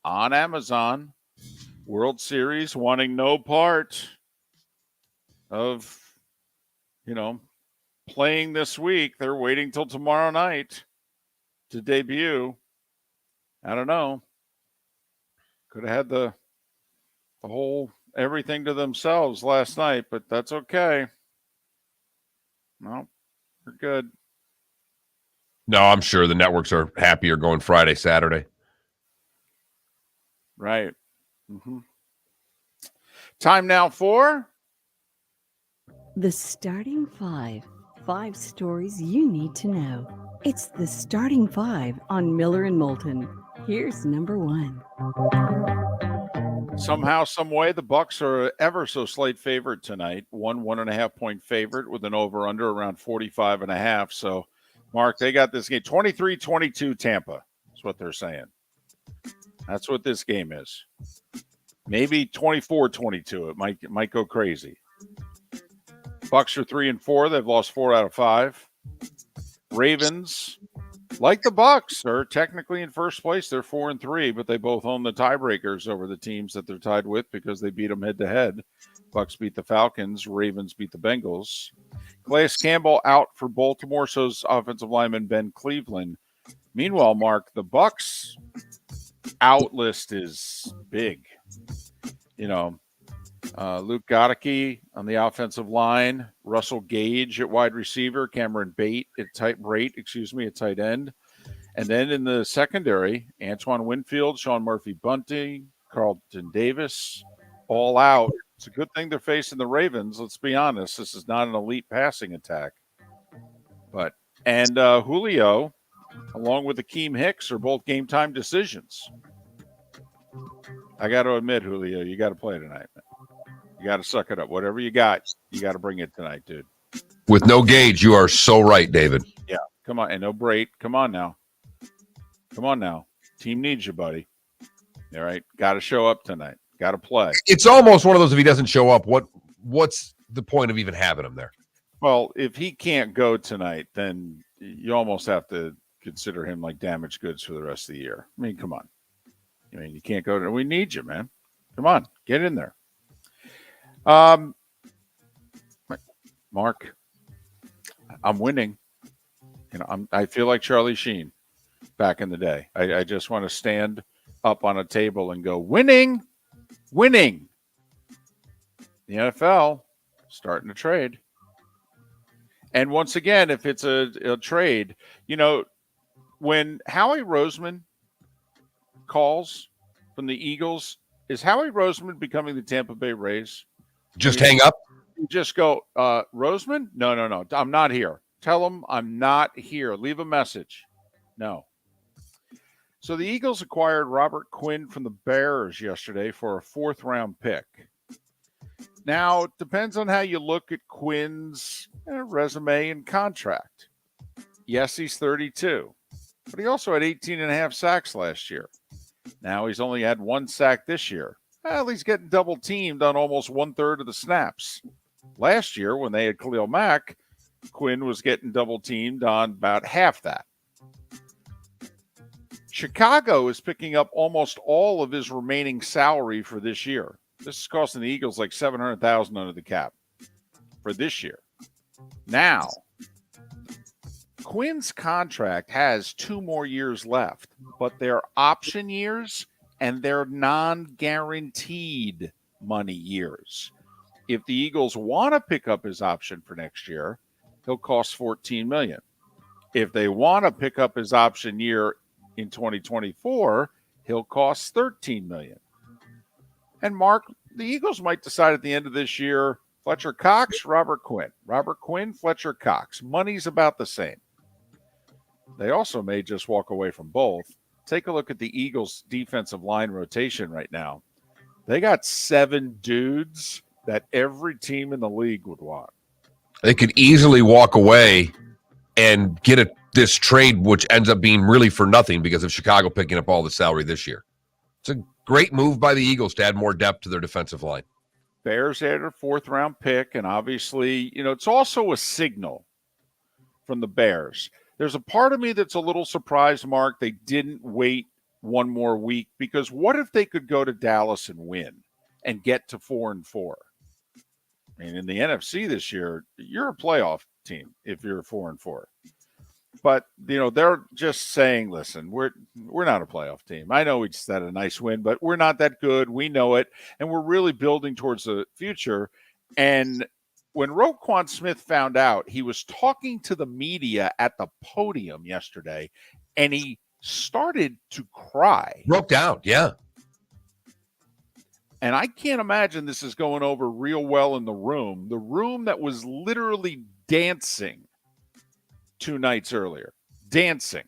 on Amazon. World Series wanting no part of, playing this week. They're waiting till tomorrow night to debut. I don't know. Could have had the whole everything to themselves last night, but that's okay. No, we're good. No, I'm sure the networks are happier going Friday, Saturday. Right. Mm-hmm. Time now for The Starting Five. 5 stories you need to know. It's the Starting Five on Miller and Moulton. Here's number 1. somehow, some way, the Bucs are ever so slight favorite tonight. 1.5 point favorite with an over/under around 45.5. So, Mark, they got this game 23-22 Tampa. That's what they're saying. That's what this game is. Maybe 24-22. It might go crazy. Bucs are 3-4. They've lost 4 out of 5. Ravens, like the Bucs, are technically in first place. They're 4-3, but they both own the tiebreakers over the teams that they're tied with because they beat them head to head. Bucs beat the Falcons. Ravens beat the Bengals. Calais Campbell out for Baltimore. So's offensive lineman Ben Cleveland. Meanwhile, Mark, the Bucs out list is big. Luke Goedeke on the offensive line, Russell Gage at wide receiver, Cameron Brate at tight end. And then in the secondary, Antoine Winfield, Sean Murphy-Bunting, Carlton Davis, all out. It's a good thing they're facing the Ravens. Let's be honest. This is not an elite passing attack. And Julio, along with Akeem Hicks, are both game time decisions. I got to admit, Julio, you got to play tonight, man. You got to suck it up. Whatever you got to bring it tonight, dude. With no Gage, you are so right, David. Yeah, come on. And no Brait. Come on now. Team needs you, buddy. All right. Got to show up tonight. Got to play. It's almost one of those, if he doesn't show up, what's the point of even having him there? Well, if he can't go tonight, then you almost have to consider him like damaged goods for the rest of the year. I mean, come on. I mean, you can't go to. We need you, man. Come on, get in there. Mark, I'm winning. I feel like Charlie Sheen back in the day. I just want to stand up on a table and go, winning. The NFL starting to trade. And once again, if it's a trade, when Howie Roseman calls from the Eagles, is Howie Roseman becoming the Tampa Bay Rays? Just hang up? You just go, Roseman? No. I'm not here. Tell him I'm not here. Leave a message. No. So the Eagles acquired Robert Quinn from the Bears yesterday for a 4th-round pick. Now, it depends on how you look at Quinn's resume and contract. Yes, he's 32, but he also had 18.5 sacks last year. Now he's only had 1 sack this year. Well, he's getting double teamed on almost 1/3 of the snaps. Last year, when they had Khalil Mack, Quinn was getting double teamed on about half that. Chicago is picking up almost all of his remaining salary for this year. This is costing the Eagles like $700,000 under the cap for this year. Now, Quinn's contract has 2 more years left, but they're option years and they're non-guaranteed money years. If the Eagles want to pick up his option for next year, he'll cost $14 million. If they want to pick up his option year in 2024, he'll cost $13 million. And Mark, the Eagles might decide at the end of this year, Fletcher Cox, Robert Quinn. Robert Quinn, Fletcher Cox. Money's about the same. They also may just walk away from both. Take a look at the Eagles' defensive line rotation right now. They got 7 dudes that every team in the league would want. They could easily walk away and get this trade, which ends up being really for nothing because of Chicago picking up all the salary this year. It's a great move by the Eagles to add more depth to their defensive line. Bears added a 4th-round pick, and obviously, it's also a signal from the Bears. There's a part of me that's a little surprised, Mark, they didn't wait 1 more week, because what if they could go to Dallas and win and get to 4-4? I mean, in the NFC this year, you're a playoff team if you're 4-4. But, they're just saying, listen, we're not a playoff team. I know we just had a nice win, but we're not that good. We know it. And we're really building towards the future. And when Roquan Smith found out, he was talking to the media at the podium yesterday, and he started to cry. Broke down, yeah. And I can't imagine this is going over real well in the room that was literally dancing 2 nights earlier. Dancing.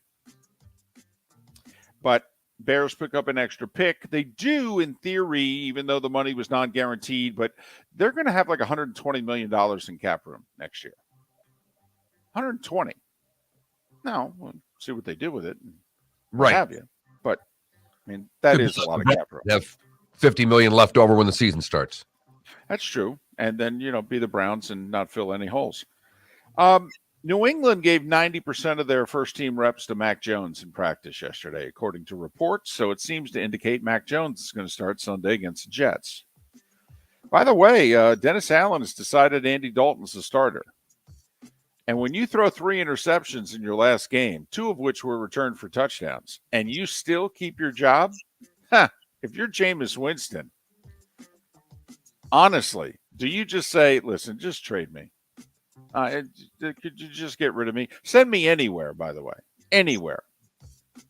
But Bears pick up an extra pick. They do, in theory, even though the money was non-guaranteed, but they're going to have like $120 million in cap room next year. 120. Now, we'll see what they do with it. Right. Have you? But, I mean, that is a lot of cap room. They have $50 million left over when the season starts. That's true. And then, be the Browns and not fill any holes. New England gave 90% of their first-team reps to Mac Jones in practice yesterday, according to reports. So it seems to indicate Mac Jones is going to start Sunday against the Jets. By the way, Dennis Allen has decided Andy Dalton's the starter. And when you throw 3 interceptions in your last game, 2 of which were returned for touchdowns, and you still keep your job, if you're Jameis Winston, honestly, do you just say, listen, just trade me? Could you just get rid of me? Send me anywhere, by the way. Anywhere.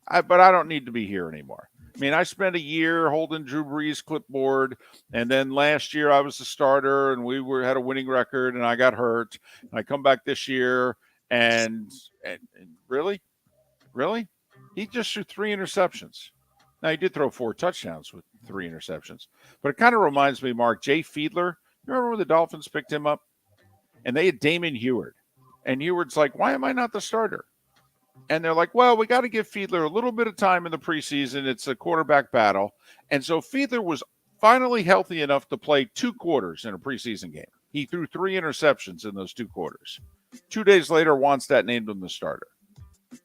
But I don't need to be here anymore. I mean, I spent a year holding Drew Brees' clipboard, and then last year I was the starter, and we had a winning record, and I got hurt. And I come back this year, and really, he just threw 3 interceptions. Now he did throw 4 touchdowns with 3 interceptions, but it kind of reminds me, Mark, Jay Fiedler. You remember when the Dolphins picked him up, and they had Damon Heward, and Heward's like, "Why am I not the starter?" And they're like, well, we got to give Fiedler a little bit of time in the preseason. It's a quarterback battle. And so Fiedler was finally healthy enough to play 2 quarters in a preseason game. He threw 3 interceptions in those 2 quarters. 2 days later, Wannstedt named him the starter. I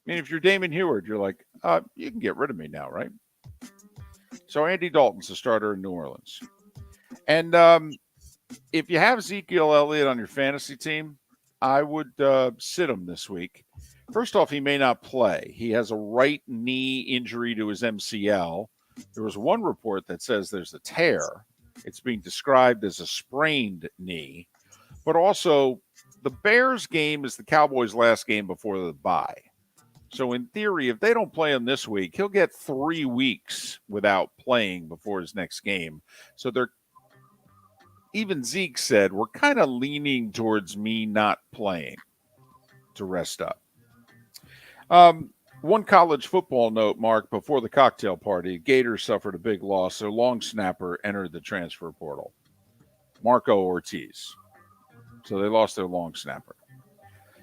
mean, if you're Damon Heward, you're like, you can get rid of me now, right? So Andy Dalton's the starter in New Orleans. And if you have Ezekiel Elliott on your fantasy team, I would sit him this week. First off, he may not play. He has a right knee injury to his MCL. There was one report that says there's a tear. It's being described as a sprained knee. But also, the Bears game is the Cowboys' last game before the bye. So in theory, if they don't play him this week, he'll get 3 weeks without playing before his next game. So even Zeke said, we're kind of leaning towards me not playing to rest up. One college football note, Mark, before the cocktail party, Gators suffered a big loss. Their long snapper entered the transfer portal, Marco Ortiz. So they lost their long snapper.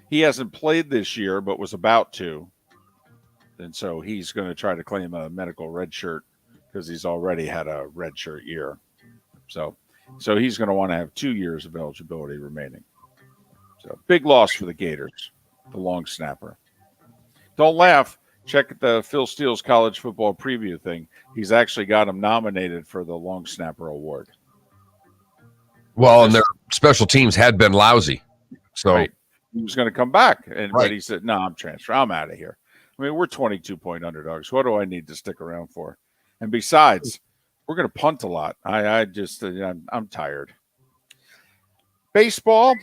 He hasn't played this year, but was about to. And so he's going to try to claim a medical red shirt because he's already had a red shirt year. So he's going to want to have 2 years of eligibility remaining. So big loss for the Gators, the long snapper. Don't laugh. Check the Phil Steele's college football preview thing. He's actually got him nominated for the long snapper award. Well, and their special teams had been lousy. So right. He was going to come back. But he said, no, I'm transferring. I'm out of here. I mean, we're 22-point underdogs. What do I need to stick around for? And besides, we're going to punt a lot. I'm tired. Baseball,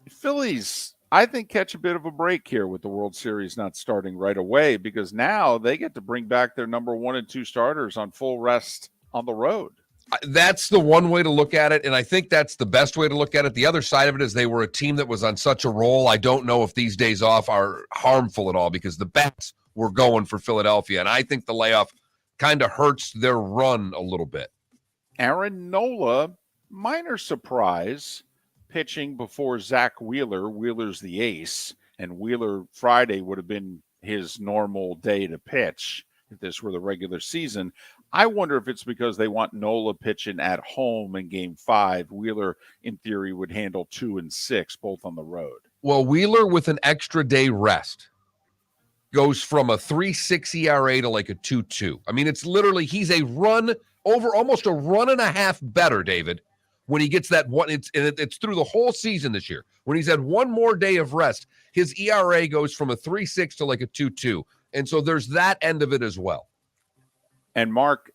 Phillies, I think, catch a bit of a break here with the World Series not starting right away because now they get to bring back their number 1 and 2 starters on full rest on the road. That's the one way to look at it, and I think that's the best way to look at it. The other side of it is they were a team that was on such a roll. I don't know if these days off are harmful at all because the bats were going for Philadelphia, and I think the layoff kind of hurts their run a little bit. Aaron Nola, minor surprise, pitching before Zach Wheeler. Wheeler's the ace, and Wheeler Friday would have been his normal day to pitch if this were the regular season. I wonder if it's because they want Nola pitching at home in Game 5. Wheeler, in theory, would handle 2 and 6, both on the road. Well, Wheeler with an extra day rest goes from a 3.6 ERA to like a 2.2. I mean, it's literally he's a run over almost a run and a half better, David, when he gets that one. It's through the whole season this year. When he's had one more day of rest, his ERA goes from a 3.6 to like a 2.2. And so there's that end of it as well. And Mark,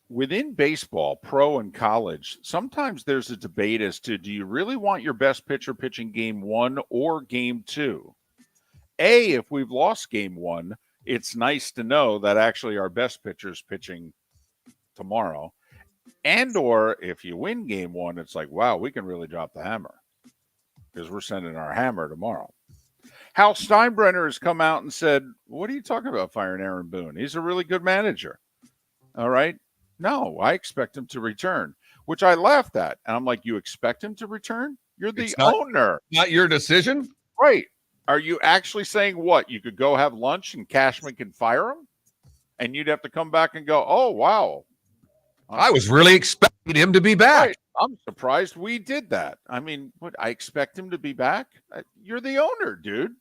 within baseball, pro and college, sometimes there's a debate as to do you really want your best pitcher pitching Game 1 or Game 2? If we've lost Game 1, it's nice to know that actually our best pitcher's pitching tomorrow. And or if you win Game 1, it's like, wow, we can really drop the hammer because we're sending our hammer tomorrow. Hal Steinbrenner has come out and said, what are you talking about firing Aaron Boone? He's a really good manager. All right. No, I expect him to return, which I laughed at. And I'm like, you expect him to return? You're the owner. Not your decision? Right. Are you actually saying what? You could go have lunch and Cashman can fire him? And you'd have to come back and go, oh, wow. I was really expecting him to be back. Right. I'm surprised we did that. I mean, what? I expect him to be back? You're the owner, dude.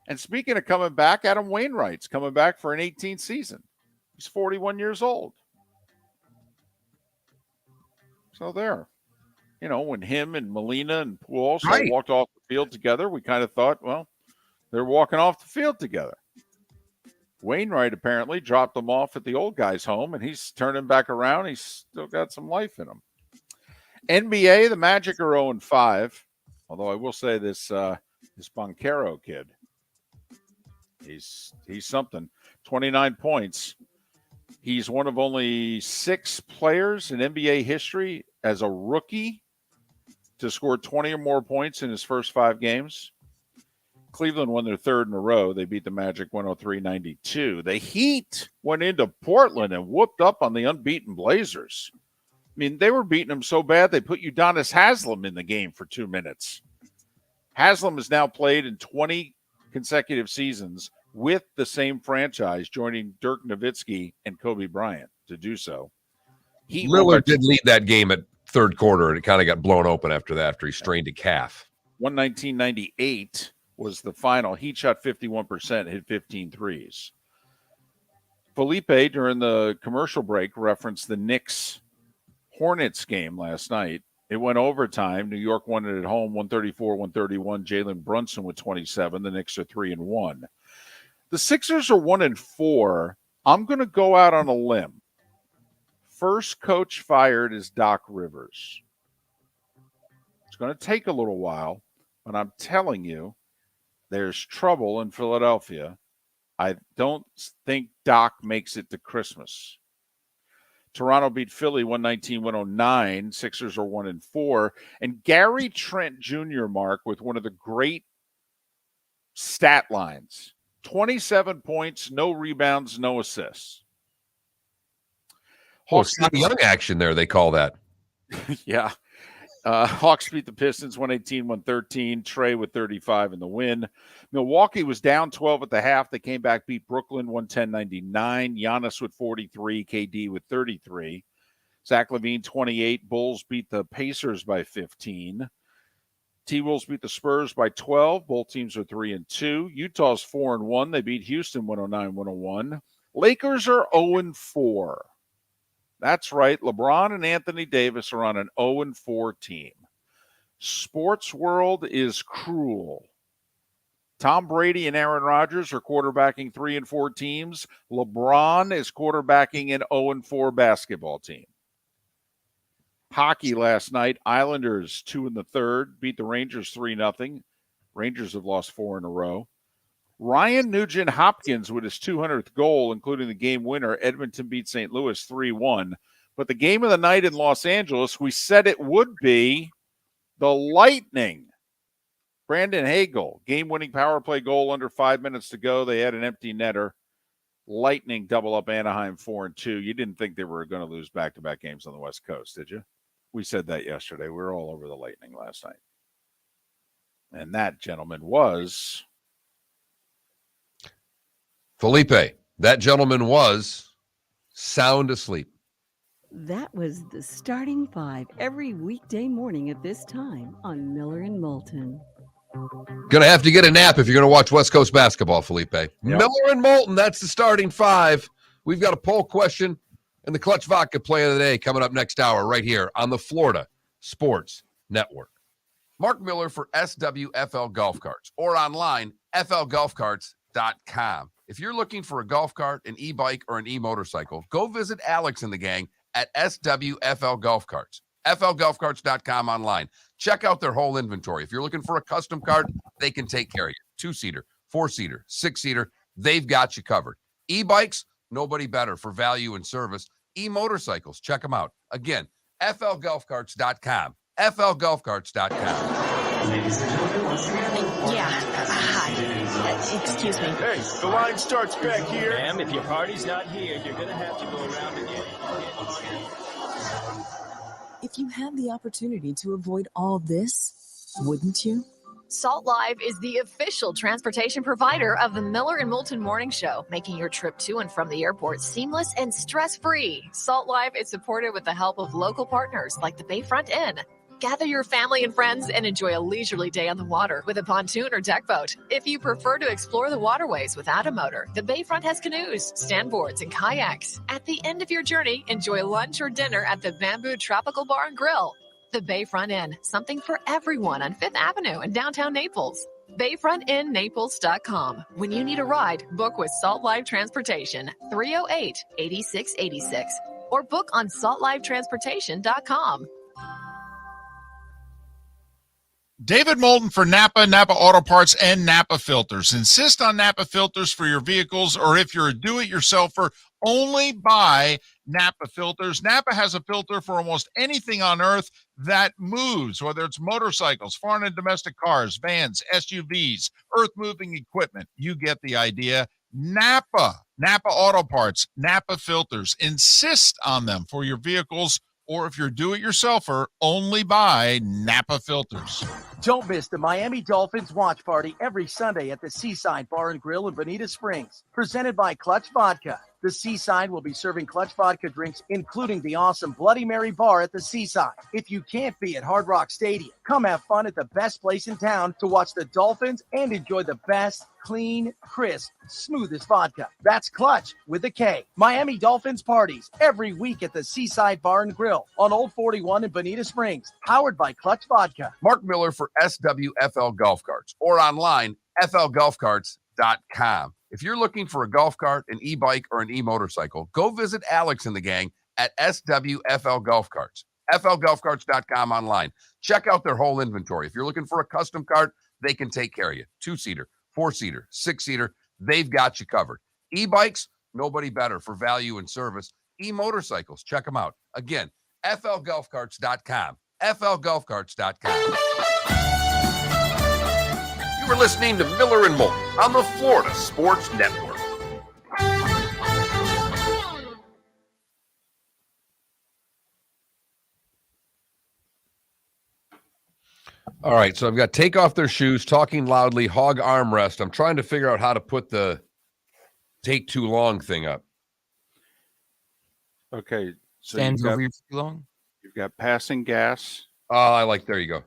And speaking of coming back, Adam Wainwright's coming back for an 18th season. He's 41 years old. So there. You know, when him and Molina and Pujols walked off the field together, we kind of thought, well, they're walking off the field together. Wainwright apparently dropped them off at the old guy's home, and he's turning back around. He's still got some life in him. NBA, the Magic are 0-5, although I will say this Banchero kid He's something. 29 points. He's one of only 6 players in NBA history as a rookie to score 20 or more points in his first 5 games. Cleveland won their 3rd in a row. They beat the Magic 103-92. The Heat went into Portland and whooped up on the unbeaten Blazers. I mean, they were beating them so bad they put Udonis Haslem in the game for 2 minutes. Haslem has now played in 20 consecutive seasons with the same franchise, joining Dirk Nowitzki and Kobe Bryant to do so. Lillard did lead that game at third quarter, and it kind of got blown open after that after he strained a calf. 119-98 was the final. He shot 51%, hit 15 threes. Felipe, during the commercial break, referenced the Knicks-Hornets game last night. It went overtime. New York won it at home, 134-131. Jalen Brunson with 27. The Knicks are 3-1. The Sixers are 1-4. I'm going to go out on a limb. First coach fired is Doc Rivers. It's going to take a little while, but I'm telling you, there's trouble in Philadelphia. I don't think Doc makes it to Christmas. Toronto beat Philly 119-109. Sixers are 1-4. And Gary Trent Jr., Mark, with one of the great stat lines. 27 points, no rebounds, no assists. Hawks young action there, they call that. Yeah. Hawks beat the Pistons 118-113. Trey with 35 in the win. Milwaukee was down 12 at the half. They came back, beat Brooklyn 110-99. Giannis with 43. KD with 33. Zach LaVine 28. Bulls beat the Pacers by 15. T-Wolves beat the Spurs by 12. Both teams are 3-2. Utah's 4-1. They beat Houston 109-101. Lakers are 0-4. That's right. LeBron and Anthony Davis are on an 0-4 team. Sports world is cruel. Tom Brady and Aaron Rodgers are quarterbacking 3-4 teams. LeBron is quarterbacking an 0-4 basketball team. Hockey last night. Islanders 2 in the third. Beat the Rangers 3-0. Rangers have lost 4 in a row. Ryan Nugent-Hopkins with his 200th goal, including the game winner. Edmonton beat St. Louis 3-1. But the game of the night in Los Angeles, we said it would be the Lightning. Brandon Hagel, game-winning power play goal under 5 minutes to go. They had an empty netter. Lightning double up Anaheim 4-2. You didn't think they were going to lose back-to-back games on the West Coast, did you? We said that yesterday. We were all over the Lightning last night. And that, gentleman, was... Felipe, that gentleman was sound asleep. That was the starting 5 every weekday morning at this time on Miller and Moulton. Going to have to get a nap if you're going to watch West Coast basketball, Felipe. Yep. Miller and Moulton, that's the starting 5. We've got a poll question and the Clutch Vodka play of the day coming up next hour right here on the Florida Sports Network. Mark Miller for SWFL Golf Carts or online, flgolfcarts.com. If you're looking for a golf cart, an e-bike, or an e-motorcycle, go visit Alex and the gang at SWFL Golf Carts. flgolfcarts.com online. Check out their whole inventory. If you're looking for a custom cart, they can take care of you. 2-seater, 4-seater, 6-seater, they've got you covered. E-bikes, nobody better for value and service. E-motorcycles, check them out. Again, flgolfcarts.com. flgolfcarts.com. Ladies and gentlemen, once again. Yeah. Hi. Excuse me. Hey, the line starts back here. Ma'am, if your party's not here, you're going to have to go around again. If you had the opportunity to avoid all this, wouldn't you? Salt Live is the official transportation provider of the Miller and Moulton Morning Show, making your trip to and from the airport seamless and stress-free. Salt Live is supported with the help of local partners like the Bayfront Inn. Gather your family and friends and enjoy a leisurely day on the water with a pontoon or deck boat. If you prefer to explore the waterways without a motor, the Bayfront has canoes, standboards, and kayaks. At the end of your journey, enjoy lunch or dinner at the Bamboo Tropical Bar and Grill. The Bayfront Inn, something for everyone on 5th Avenue in downtown Naples. BayfrontInNaples.com. When you need a ride, book with Salt Live Transportation, 308-8686, or book on saltlivetransportation.com. David Moulton for Napa, Napa Auto Parts, and Napa Filters. Insist on Napa Filters for your vehicles, or if you're a do-it-yourselfer, only buy Napa Filters. Napa has a filter for almost anything on earth that moves, whether it's motorcycles, foreign and domestic cars, vans, SUVs, earth-moving equipment. You get the idea. Napa Auto Parts, Napa Filters. Insist on them for your vehicles, or if you're do-it-yourselfer, only buy Napa Filters. Don't miss the Miami Dolphins watch party every Sunday at the Seaside Bar and Grill in Bonita Springs, presented by Clutch Vodka. The Seaside will be serving Clutch Vodka drinks, including the awesome Bloody Mary bar at the Seaside. If you can't be at Hard Rock Stadium, come have fun at the best place in town to watch the Dolphins and enjoy the best, clean, crisp, smoothest vodka. That's Clutch with a K. Miami Dolphins parties every week at the Seaside Bar and Grill on Old 41 in Bonita Springs, powered by Clutch Vodka. Mark Miller for SWFL Golf Carts, or online, flgolfcarts.com. If you're looking for a golf cart, an e-bike, or an e-motorcycle, go visit Alex and the gang at SWFL Golf Carts. flgolfcarts.com online. Check out their whole inventory. If you're looking for a custom cart, they can take care of you. 2-seater, 4-seater, 6-seater, they've got you covered. E-bikes, nobody better for value and service. E-motorcycles, check them out. Again, flgolfcarts.com. flgolfcarts.com. You were listening to Miller and Moulton on the Florida Sports Network. All right, so I've got take off their shoes, talking loudly, hog armrest. I'm trying to figure out how to put the take too long thing up. Okay. So Stands over you for too long. You've got passing gas. Oh, I like, there you go.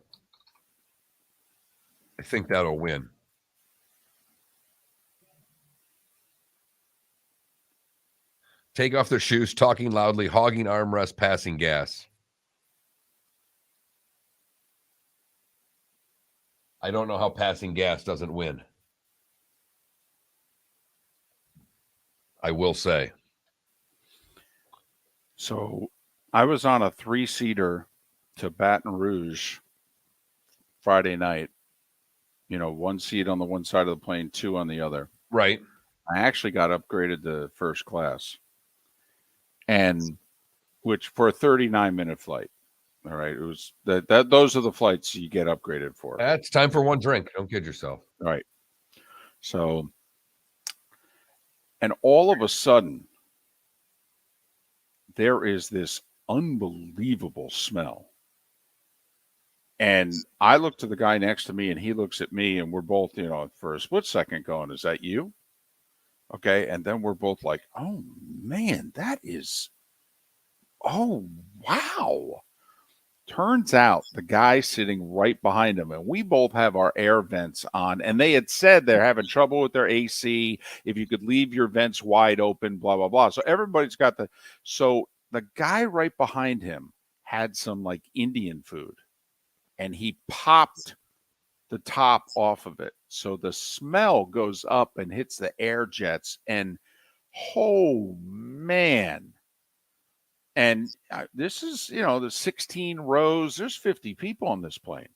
I think that'll win. Take off their shoes, talking loudly, hogging armrest, passing gas. I don't know how passing gas doesn't win. I will say. So I was on a 3-seater to Baton Rouge Friday night. You know, 1 seat on the one side of the plane, 2 on the other. Right. I actually got upgraded to first class. And which for a 39-minute flight. All right. It was that those are the flights you get upgraded for. It's time for one drink. Don't kid yourself. All right. So, and all of a sudden, there is this unbelievable smell. And I look to the guy next to me and he looks at me, and we're both, you know, for a split second going, is that you? Okay. And then we're both like, oh man, that is, oh, wow. Turns out the guy sitting right behind him, and we both have our air vents on, and they had said they're having trouble with their AC. If you could leave your vents wide open, blah, blah, blah. So everybody's got so the guy right behind him had some like Indian food, and he popped the top off of it. So the smell goes up and hits the air jets, and oh man. And this is, you know, the 16 rows, there's 50 people on this plane.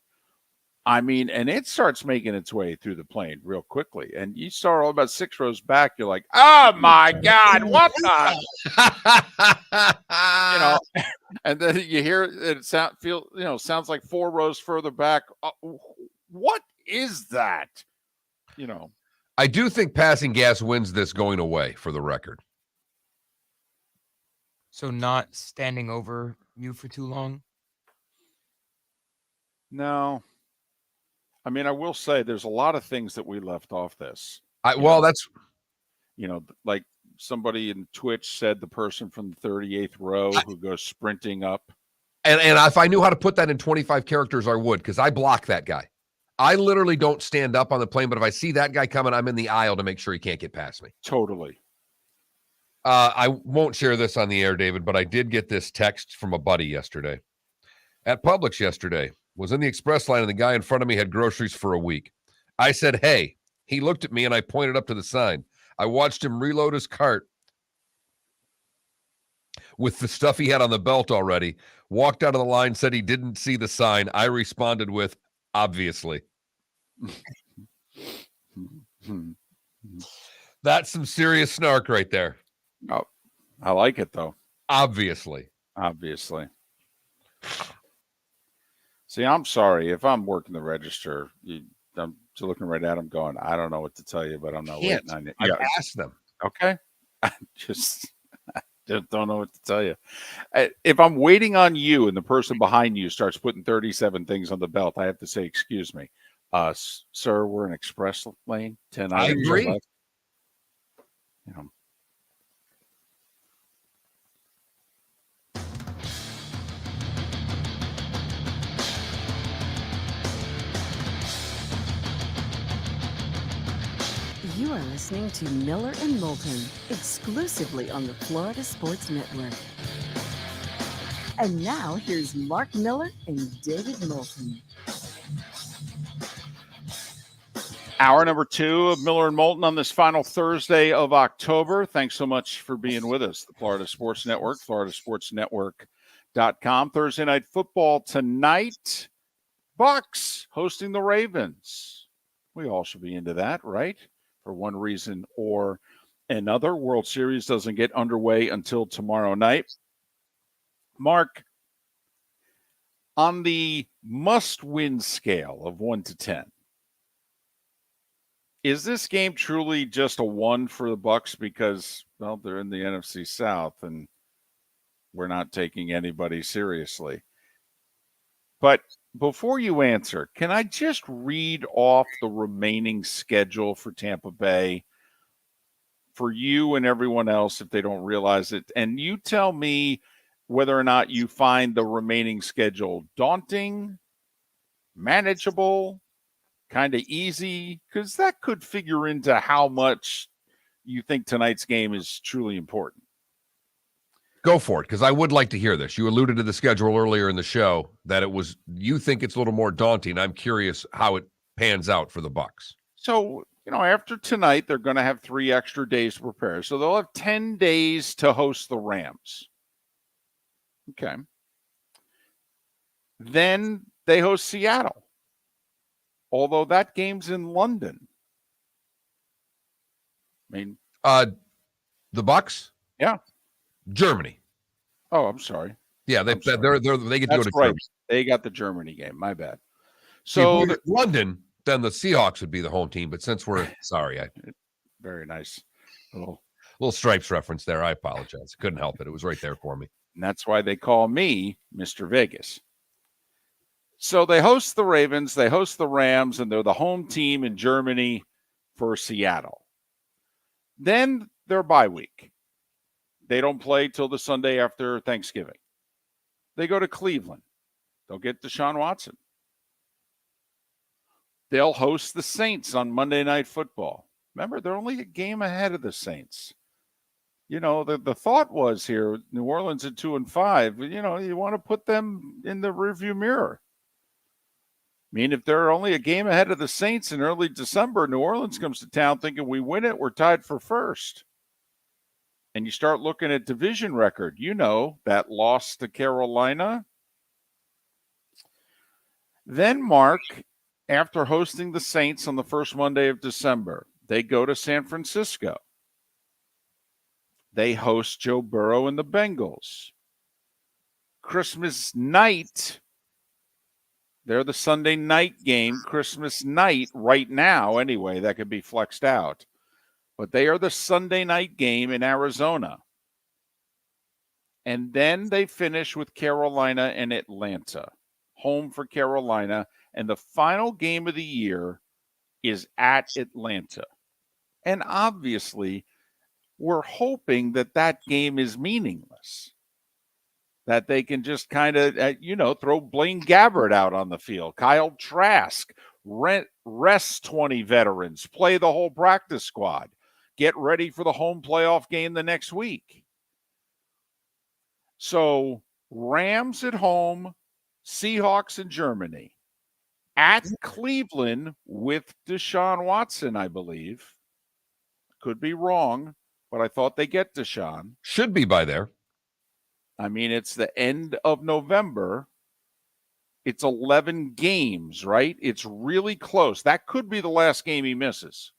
I mean, and it starts making its way through the plane real quickly. And you start all about 6 rows back, you're like, oh my God, what the? You know, and then you hear it sounds like 4 rows further back. What is that? You know, I do think passing gas wins this going away, for the record. So not standing over you for too long? No. I mean, I will say there's a lot of things that we left off this. That's, you know, like somebody in Twitch said the person from the 38th row who goes sprinting up. And if I knew how to put that in 25 characters, I would, because I block that guy. I literally don't stand up on the plane, but if I see that guy coming, I'm in the aisle to make sure he can't get past me. Totally. I won't share this on the air, David, but I did get this text from a buddy yesterday. At Publix yesterday, was in the express line, and the guy in front of me had groceries for a week. I said, hey. He looked at me, and I pointed up to the sign. I watched him reload his cart with the stuff he had on the belt already, walked out of the line, said he didn't see the sign. I responded with, Obviously. That's some serious snark right there. Oh, I like it, though. Obviously. See, I'm sorry. If I'm working the register, I'm just looking right at them going, I don't know what to tell you, but I'm not waiting on it. I've asked them. Okay. I just don't know what to tell you. If I'm waiting on you and the person behind you starts putting 37 things on the belt, I have to say, excuse me. Sir, we're an express lane. 10 I items agree. left. You know. You are listening to Miller and Moulton, exclusively on the Florida Sports Network. And now, here's Mark Miller and David Moulton. Hour number 2 of Miller and Moulton on this final Thursday of October. Thanks so much for being with us. The Florida Sports Network, floridasportsnetwork.com. Thursday night football tonight. Bucs hosting the Ravens. We all should be into that, right? For one reason or another. World Series doesn't get underway until tomorrow night. Mark, on the must-win scale of 1 to 10, is this game truly just a 1 for the Bucs because, well, they're in the NFC South and we're not taking anybody seriously? But before you answer, can I just read off the remaining schedule for Tampa Bay for you and everyone else if they don't realize it? And you tell me whether or not you find the remaining schedule daunting, manageable, kind of easy, because that could figure into how much you think tonight's game is truly important. Go for it, because I would like to hear this. You alluded to the schedule earlier in the show that you think it's a little more daunting. I'm curious how it pans out for the Bucs. So, after tonight, they're going to have 3 extra days to prepare. So they'll have 10 days to host the Rams. Okay. Then they host Seattle. Although that game's in London. I mean, the Bucs? Yeah. Germany. Oh, I'm sorry. Yeah, they get to go to right. Germany. They got the Germany game. My bad. So if London, then the Seahawks would be the home team. But since we're sorry, very nice little Stripes reference there. I apologize. Couldn't help it. It was right there for me. And that's why they call me Mr. Vegas. So they host the Ravens, they host the Rams, and they're the home team in Germany for Seattle. Then their bye week. They don't play till the Sunday after Thanksgiving. They go to Cleveland. They'll get Deshaun Watson. They'll host the Saints on Monday Night Football. Remember, they're only a game ahead of the Saints. The thought was here, New Orleans at 2-5, you want to put them in the rearview mirror. I mean, if they're only a game ahead of the Saints in early December, New Orleans comes to town thinking we win it, we're tied for first. And you start looking at division record, that loss to Carolina. Then, Mark, after hosting the Saints on the first Monday of December, they go to San Francisco. They host Joe Burrow and the Bengals. Christmas night, they're the Sunday night game. Christmas night right now, anyway, that could be flexed out. But they are the Sunday night game in Arizona. And then they finish with Carolina and Atlanta. Home for Carolina. And the final game of the year is at Atlanta. And obviously, we're hoping that game is meaningless. That they can just kind of, throw Blaine Gabbert out on the field. Kyle Trask, rest 20 veterans, play the whole practice squad. Get ready for the home playoff game the next week. So, Rams at home, Seahawks in Germany. At Cleveland with Deshaun Watson, I believe. Could be wrong, but I thought they get Deshaun. Should be by there. I mean, it's the end of November, It's 11 games, right? It's really close. That could be the last game he misses.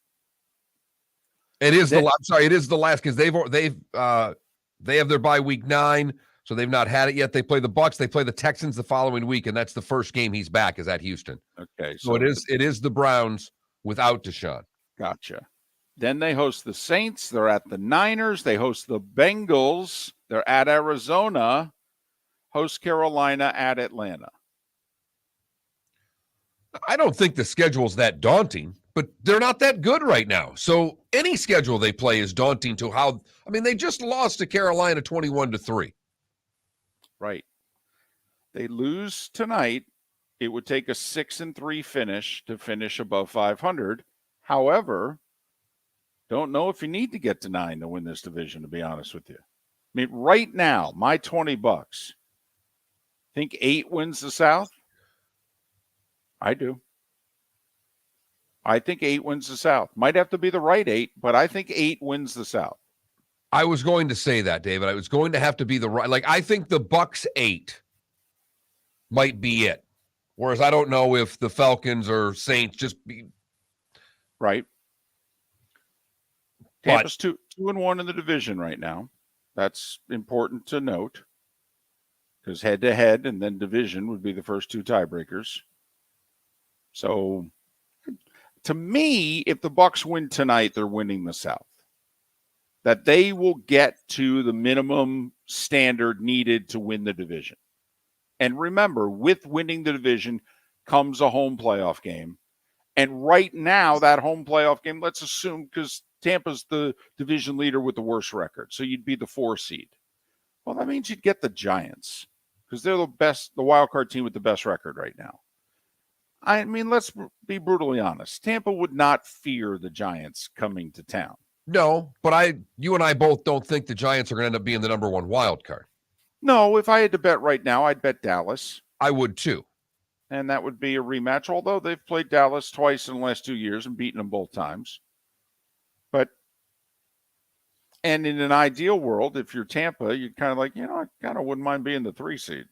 It is the last because they have their bye week 9, so they've not had it yet. They play the Bucs, they play the Texans the following week, and that's the first game he's back is at Houston. Okay, so it is the Browns without Deshaun. Gotcha. Then they host the Saints. They're at the Niners. They host the Bengals. They're at Arizona. Host Carolina at Atlanta. I don't think the schedule's that daunting, but they're not that good right now. So any schedule they play is daunting to how. I mean, they just lost to Carolina 21-3. Right. They lose tonight. It would take a 6-3 finish to finish above 500. However, don't know if you need to get to 9 to win this division, to be honest with you. I mean, right now, my $20. Think 8 wins the South? I do. I think 8 wins the South. Might have to be the right 8, but I think 8 wins the South. I was going to say that, David. I was going to have to be the right. Like, I think the Bucs 8 might be it. Whereas I don't know if the Falcons or Saints just be right. Tampa's 2-1 in the division right now. That's important to note because head-to-head and then division would be the first 2 tiebreakers. So, to me, if the Bucs win tonight, they're winning the South. That they will get to the minimum standard needed to win the division. And remember, with winning the division comes a home playoff game. And right now, that home playoff game, let's assume, because Tampa's the division leader with the worst record, so you'd be the 4 seed. Well, that means you'd get the Giants because they're the wild card team with the best record right now. I mean, let's be brutally honest. Tampa would not fear the Giants coming to town. No, but you and I both don't think the Giants are going to end up being the number 1 wild card. No, if I had to bet right now, I'd bet Dallas. I would too. And that would be a rematch, although they've played Dallas twice in the last 2 years and beaten them both times. And in an ideal world, if you're Tampa, you're kind of like, I kind of wouldn't mind being the 3 seed.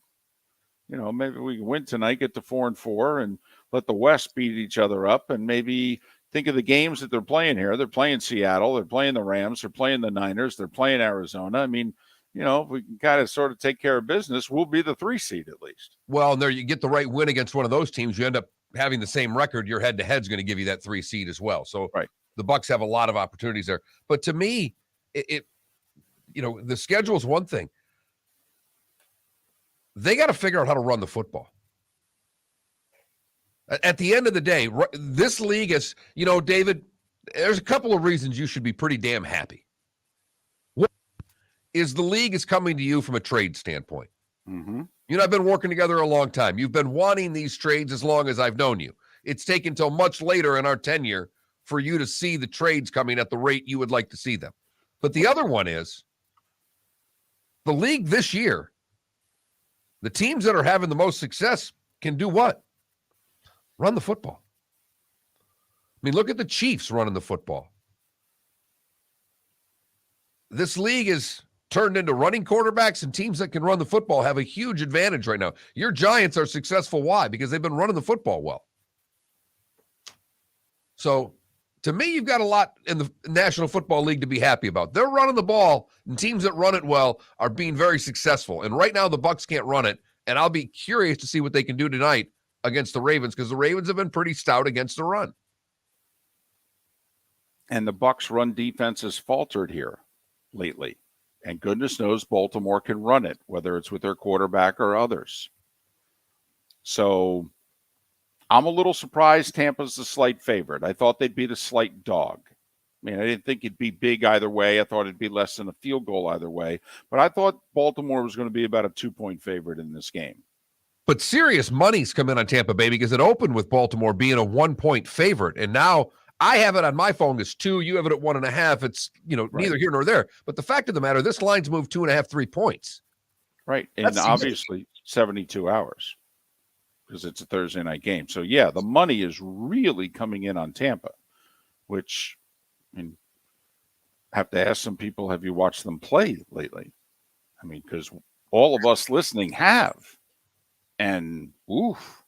Maybe we can win tonight, get to 4-4, and let the West beat each other up, and maybe think of the games that they're playing here. They're playing Seattle, they're playing the Rams, they're playing the Niners, they're playing Arizona. I mean, if we can kind of sort of take care of business, we'll be the 3 seed at least. Well, and there you get the right win against one of those teams, you end up having the same record. Your head-to-head is going to give you that 3 seed as well. So right. The Bucs have a lot of opportunities there. But to me, the schedule is one thing. They got to figure out how to run the football. At the end of the day, this league is, David, there's a couple of reasons you should be pretty damn happy. One is the league is coming to you from a trade standpoint. Mm-hmm. You and I've been working together a long time. You've been wanting these trades as long as I've known you. It's taken till much later in our tenure for you to see the trades coming at the rate you would like to see them. But the other one is the league this year, the teams that are having the most success can do what? Run the football. I mean, look at the Chiefs running the football. This league is turned into running quarterbacks, and teams that can run the football have a huge advantage right now. Your Giants are successful. Why? Because they've been running the football well. So, to me, you've got a lot in the National Football League to be happy about. They're running the ball, and teams that run it well are being very successful. And right now, the Bucs can't run it, and I'll be curious to see what they can do tonight against the Ravens, because the Ravens have been pretty stout against the run. And the Bucs' run defense has faltered here lately. And goodness knows Baltimore can run it, whether it's with their quarterback or others. So I'm a little surprised Tampa's the slight favorite. I thought they'd be the slight dog. I mean, I didn't think it'd be big either way. I thought it'd be less than a field goal either way. But I thought Baltimore was going to be about a 2-point favorite in this game. But serious money's come in on Tampa Bay because it opened with Baltimore being a 1-point favorite. And now I have it on my phone as 2. You have it at 1.5. It's, neither here nor there. But the fact of the matter, this line's moved 2.5, 3 points. Right. And obviously 72 hours because it's a Thursday night game. So, yeah, the money is really coming in on Tampa, which, I mean, I have to ask some people, have you watched them play lately? I mean, because all of us listening have. And, oof,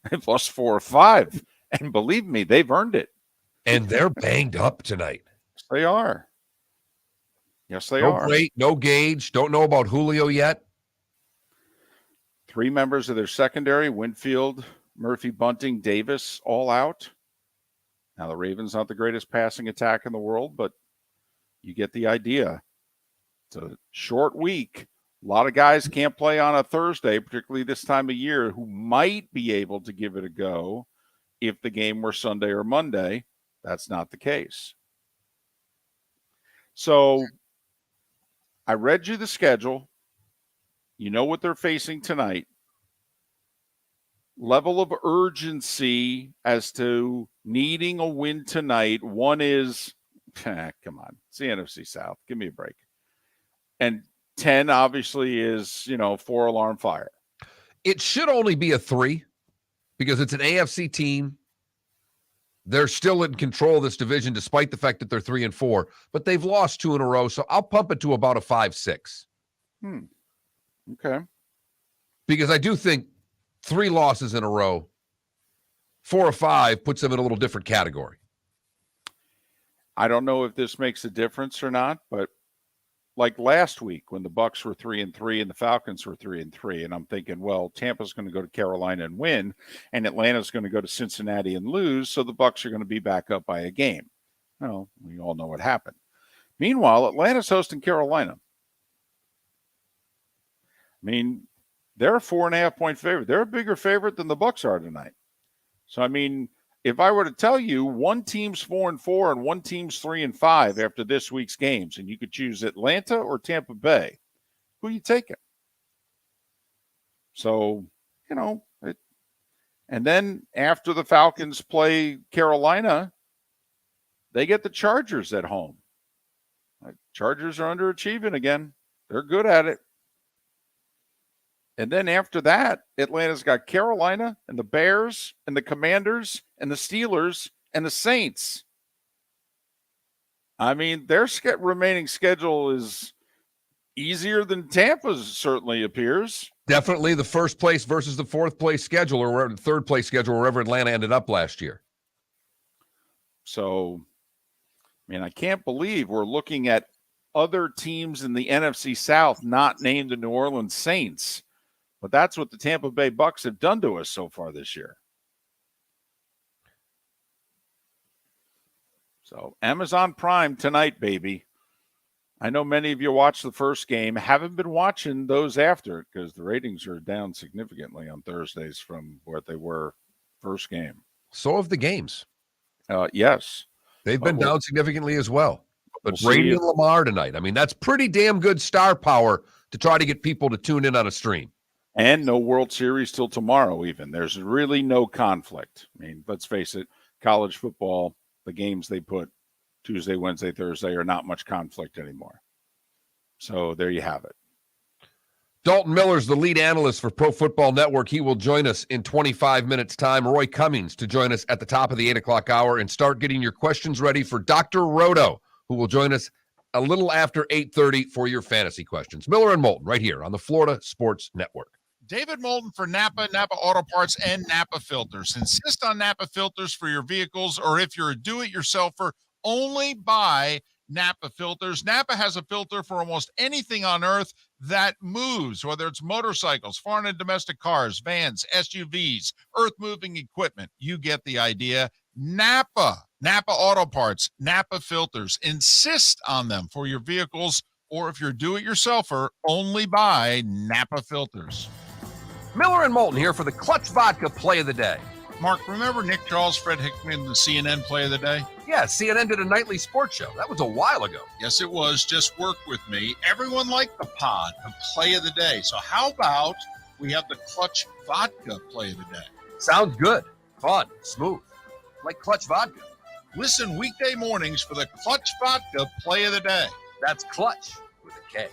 they've lost 4 or 5. And believe me, they've earned it. And they're banged up tonight. Yes, they are. Yes, they No are. Great, no Gage. Don't know about Julio yet. 3 members of their secondary, Winfield, Murphy, Bunting, Davis, all out. Now, the Ravens not the greatest passing attack in the world, but you get the idea. It's a short week. A lot of guys can't play on a Thursday, particularly this time of year, who might be able to give it a go if the game were Sunday or Monday. That's not the case. So I read you the schedule. You know what they're facing tonight. Level of urgency as to needing a win tonight. One is, come on, it's the NFC South. Give me a break. And 10 obviously is, 4-alarm fire. It should only be a 3 because it's an AFC team. They're still in control of this division despite the fact that they're 3-4, but they've lost 2 in a row. So I'll pump it to about a 5-6. Okay. Because I do think 3 losses in a row, 4 or 5 puts them in a little different category. I don't know if this makes a difference or not, but like last week when the Bucs were 3-3 and the Falcons were 3-3, and I'm thinking, well, Tampa's going to go to Carolina and win, and Atlanta's going to go to Cincinnati and lose, so the Bucs are going to be back up by a game. Well, we all know what happened. Meanwhile, Atlanta's hosting Carolina. I mean, they're a 4.5-point favorite. They're a bigger favorite than the Bucs are tonight. So, I mean, if I were to tell you one team's 4-4 and one team's 3-5 after this week's games, and you could choose Atlanta or Tampa Bay, who are you taking? So, and then after the Falcons play Carolina, they get the Chargers at home. Chargers are underachieving again. They're good at it. And then after that, Atlanta's got Carolina and the Bears and the Commanders and the Steelers and the Saints. I mean, their remaining schedule is easier than Tampa's, certainly appears. Definitely the first place versus the fourth place schedule or third place schedule, wherever Atlanta ended up last year. So, I mean, I can't believe we're looking at other teams in the NFC South not named the New Orleans Saints. But that's what the Tampa Bay Bucs have done to us so far this year. So Amazon Prime tonight, baby. I know many of you watched the first game, haven't been watching those after because the ratings are down significantly on Thursdays from what they were first game. So have the games. Yes. They've been down significantly as well. But We'll Brady and Lamar tonight, I mean, that's pretty damn good star power to try to get people to tune in on a stream. And no World Series till tomorrow even. There's really no conflict. I mean, let's face it, college football, the games they put Tuesday, Wednesday, Thursday are not much conflict anymore. So there you have it. Dalton Miller's the lead analyst for Pro Football Network. He will join us in 25 minutes' time. Roy Cummings to join us at the top of the 8 o'clock hour and start getting your questions ready for Dr. Roto, who will join us a little after 8:30 for your fantasy questions. Miller and Moulton right here on the Florida Sports Network. David Moulton for Napa, Napa Auto Parts, and Napa Filters. Insist on Napa filters for your vehicles, or if you're a do-it-yourselfer, only buy Napa filters. Napa has a filter for almost anything on earth that moves, whether it's motorcycles, foreign and domestic cars, vans, SUVs, earth-moving equipment. You get the idea. Napa Auto Parts, Napa filters. Insist on them for your vehicles, or if you're a do-it-yourselfer, only buy Napa filters. Miller and Moulton here for the Clutch Vodka Play of the Day. Mark, remember Nick Charles, Fred Hickman, the CNN Play of the Day? Yeah, CNN did a nightly sports show. That was a while ago. Yes, it was. Just work with me. Everyone liked the pod, the Play of the Day. So how about we have the Clutch Vodka Play of the Day? Sounds good. Fun. Smooth. Like Clutch Vodka. Listen weekday mornings for the Clutch Vodka Play of the Day. That's Clutch with a K.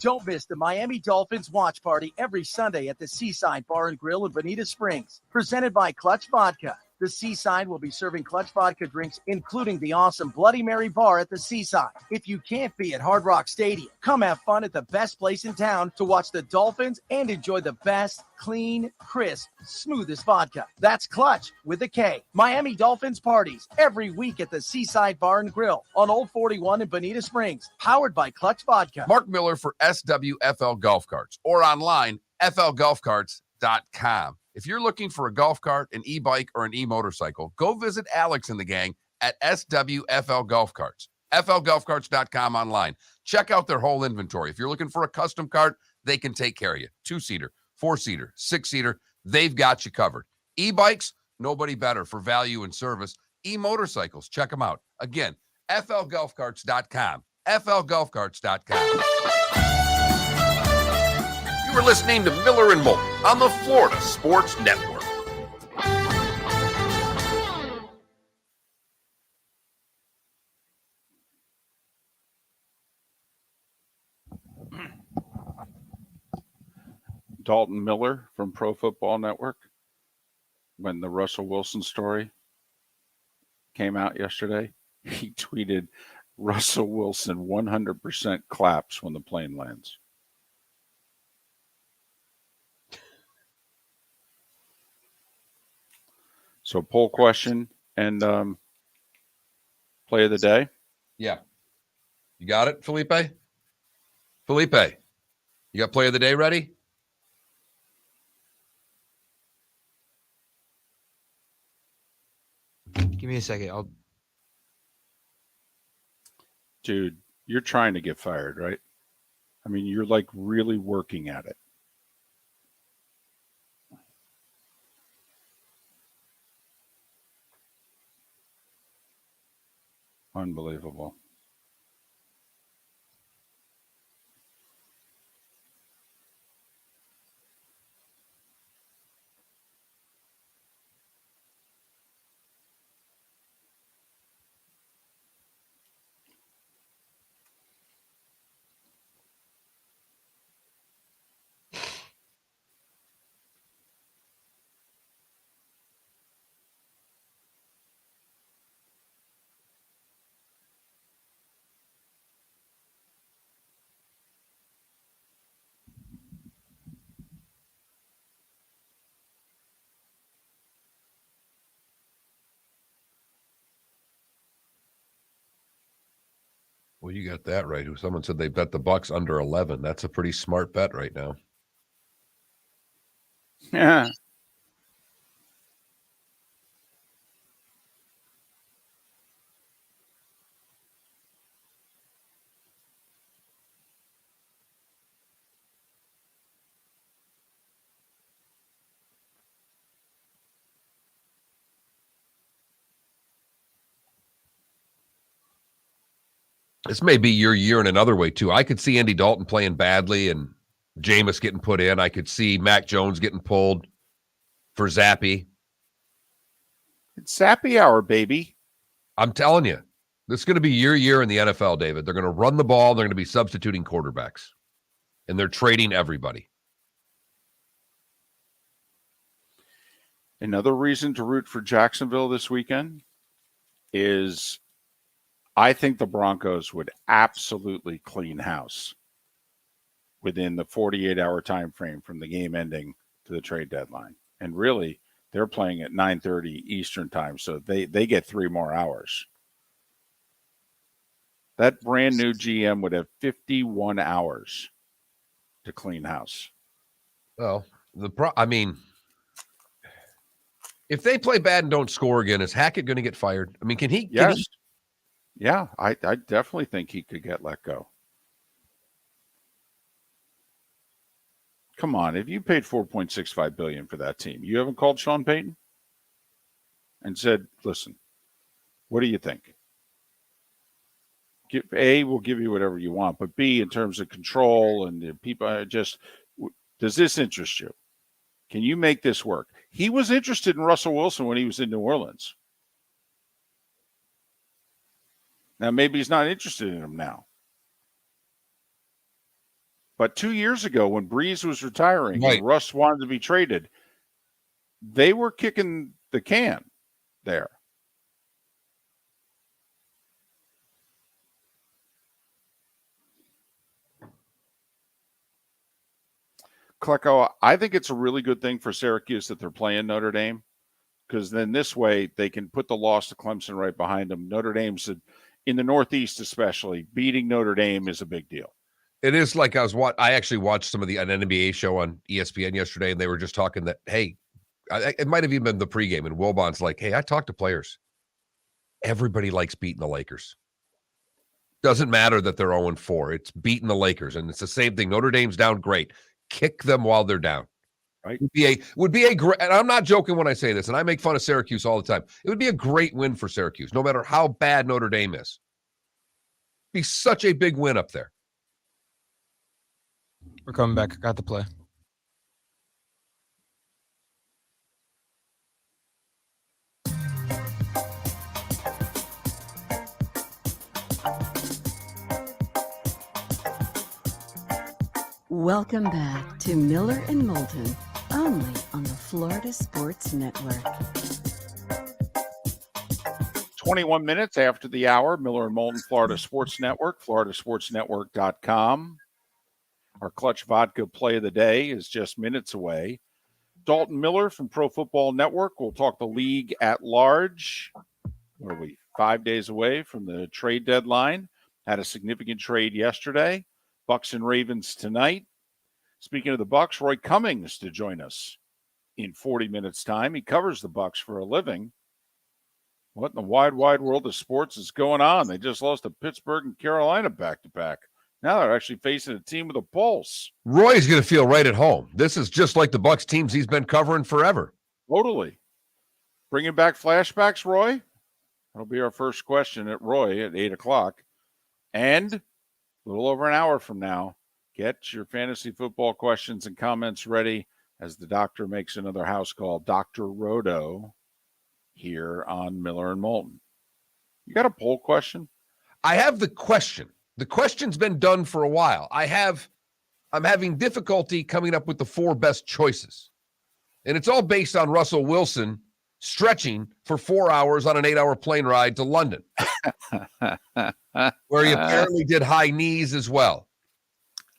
Don't miss the Miami Dolphins watch party every Sunday at the Seaside Bar and Grill in Bonita Springs. Presented by Clutch Vodka, The Seaside will be serving Clutch Vodka drinks, including the awesome Bloody Mary bar at the Seaside. If you can't be at Hard Rock Stadium, come have fun at the best place in town to watch the Dolphins and enjoy the best, clean, crisp, smoothest vodka. That's Clutch with a K. Miami Dolphins parties every week at the Seaside Bar and Grill on Old 41 in Bonita Springs, powered by Clutch Vodka. Mark Miller for SWFL Golf Carts, or online, flgolfcarts.com. If you're looking for a golf cart, an e-bike, or an e-motorcycle, go visit Alex and the gang at SWFL Golf Carts. flgolfcarts.com online. Check out their whole inventory. If you're looking for a custom cart, they can take care of you. 2-seater, 4-seater, 6-seater, they've got you covered. E-bikes, nobody better for value and service. E-motorcycles, check them out. Again, flgolfcarts.com. flgolfcarts.com. You are listening to Miller and Moulton on the Florida Sports Network. Dalton Miller from Pro Football Network, when the Russell Wilson story came out yesterday, he tweeted, Russell Wilson 100% claps when the plane lands. So poll question and play of the day. Yeah. You got it, Felipe? Felipe, you got play of the day ready? Give me a second. Dude, you're trying to get fired, right? I mean, you're like really working at it. Unbelievable. Well, you got that right. Someone said they bet the Bucs under 11. That's a pretty smart bet right now. Yeah. This may be your year in another way, too. I could see Andy Dalton playing badly and Jameis getting put in. I could see Mac Jones getting pulled for Zappy. It's Zappy hour, baby. I'm telling you, this is going to be your year in the NFL, David. They're going to run the ball. They're going to be substituting quarterbacks. And they're trading everybody. Another reason to root for Jacksonville this weekend is I think the Broncos would absolutely clean house within the 48-hour time frame from the game ending to the trade deadline. And really, they're playing at 9:30 Eastern time, so they get 3 more hours. That brand new GM would have 51 hours to clean house. Well, if they play bad and don't score again, is Hackett going to get fired? I mean, can he? Yes. Yeah, I definitely think he could get let go. Come on, if you paid $4.65 billion for that team, you haven't called Sean Payton and said, "Listen, what do you think? A, we'll give you whatever you want, but B, in terms of control and the people, does this interest you? Can you make this work?" He was interested in Russell Wilson when he was in New Orleans. Now, maybe he's not interested in him now. But 2 years ago, when Breeze was retiring and Russ wanted to be traded, they were kicking the can. there. Klecko, I think it's a really good thing for Syracuse that they're playing Notre Dame, because then this way they can put the loss to Clemson right behind them. Notre Dame's in the Northeast, especially beating Notre Dame is a big deal. It is like I actually watched some of an NBA show on ESPN yesterday, and they were just talking that, hey, it might have even been the pregame, and Wilbon's like, hey, I talked to players. Everybody likes beating the Lakers. Doesn't matter that they're 0-4. It's beating the Lakers, and it's the same thing. Notre Dame's down, great. Kick them while they're down. Right? Would be a great, and I'm not joking when I say this, and I make fun of Syracuse all the time. It would be a great win for Syracuse, no matter how bad Notre Dame is. Be such a big win up there. We're coming back. Got the play. Welcome back to Miller and Moulton, only on the Florida Sports Network. 21 minutes after the hour, Miller and Moulton, Florida Sports Network, floridasportsnetwork.com. Our Clutch Vodka play of the day is just minutes away. Dalton Miller from Pro Football Network will talk the league at large. What are we, 5 days away from the trade deadline? Had a significant trade yesterday. Bucs and Ravens tonight. Speaking of the Bucs, Roy Cummings to join us in 40 minutes' time. He covers the Bucs for a living. What in the wide world of sports is going on? They just lost to Pittsburgh and Carolina back-to-back. Now they're actually facing a team with a pulse. Roy's going to feel right at home. This is just like the Bucs teams he's been covering forever. Totally. Bringing back flashbacks, Roy? That'll be our first question at Roy at 8 o'clock. And a little over an hour from now, get your fantasy football questions and comments ready as the doctor makes another house call. Dr. Roto here on Miller and Moulton. You got a poll question? I have the question. The question's been done for a while. I'm having difficulty coming up with the 4 best choices. And it's all based on Russell Wilson stretching for 4 hours on an 8-hour plane ride to London, where he apparently did high knees as well.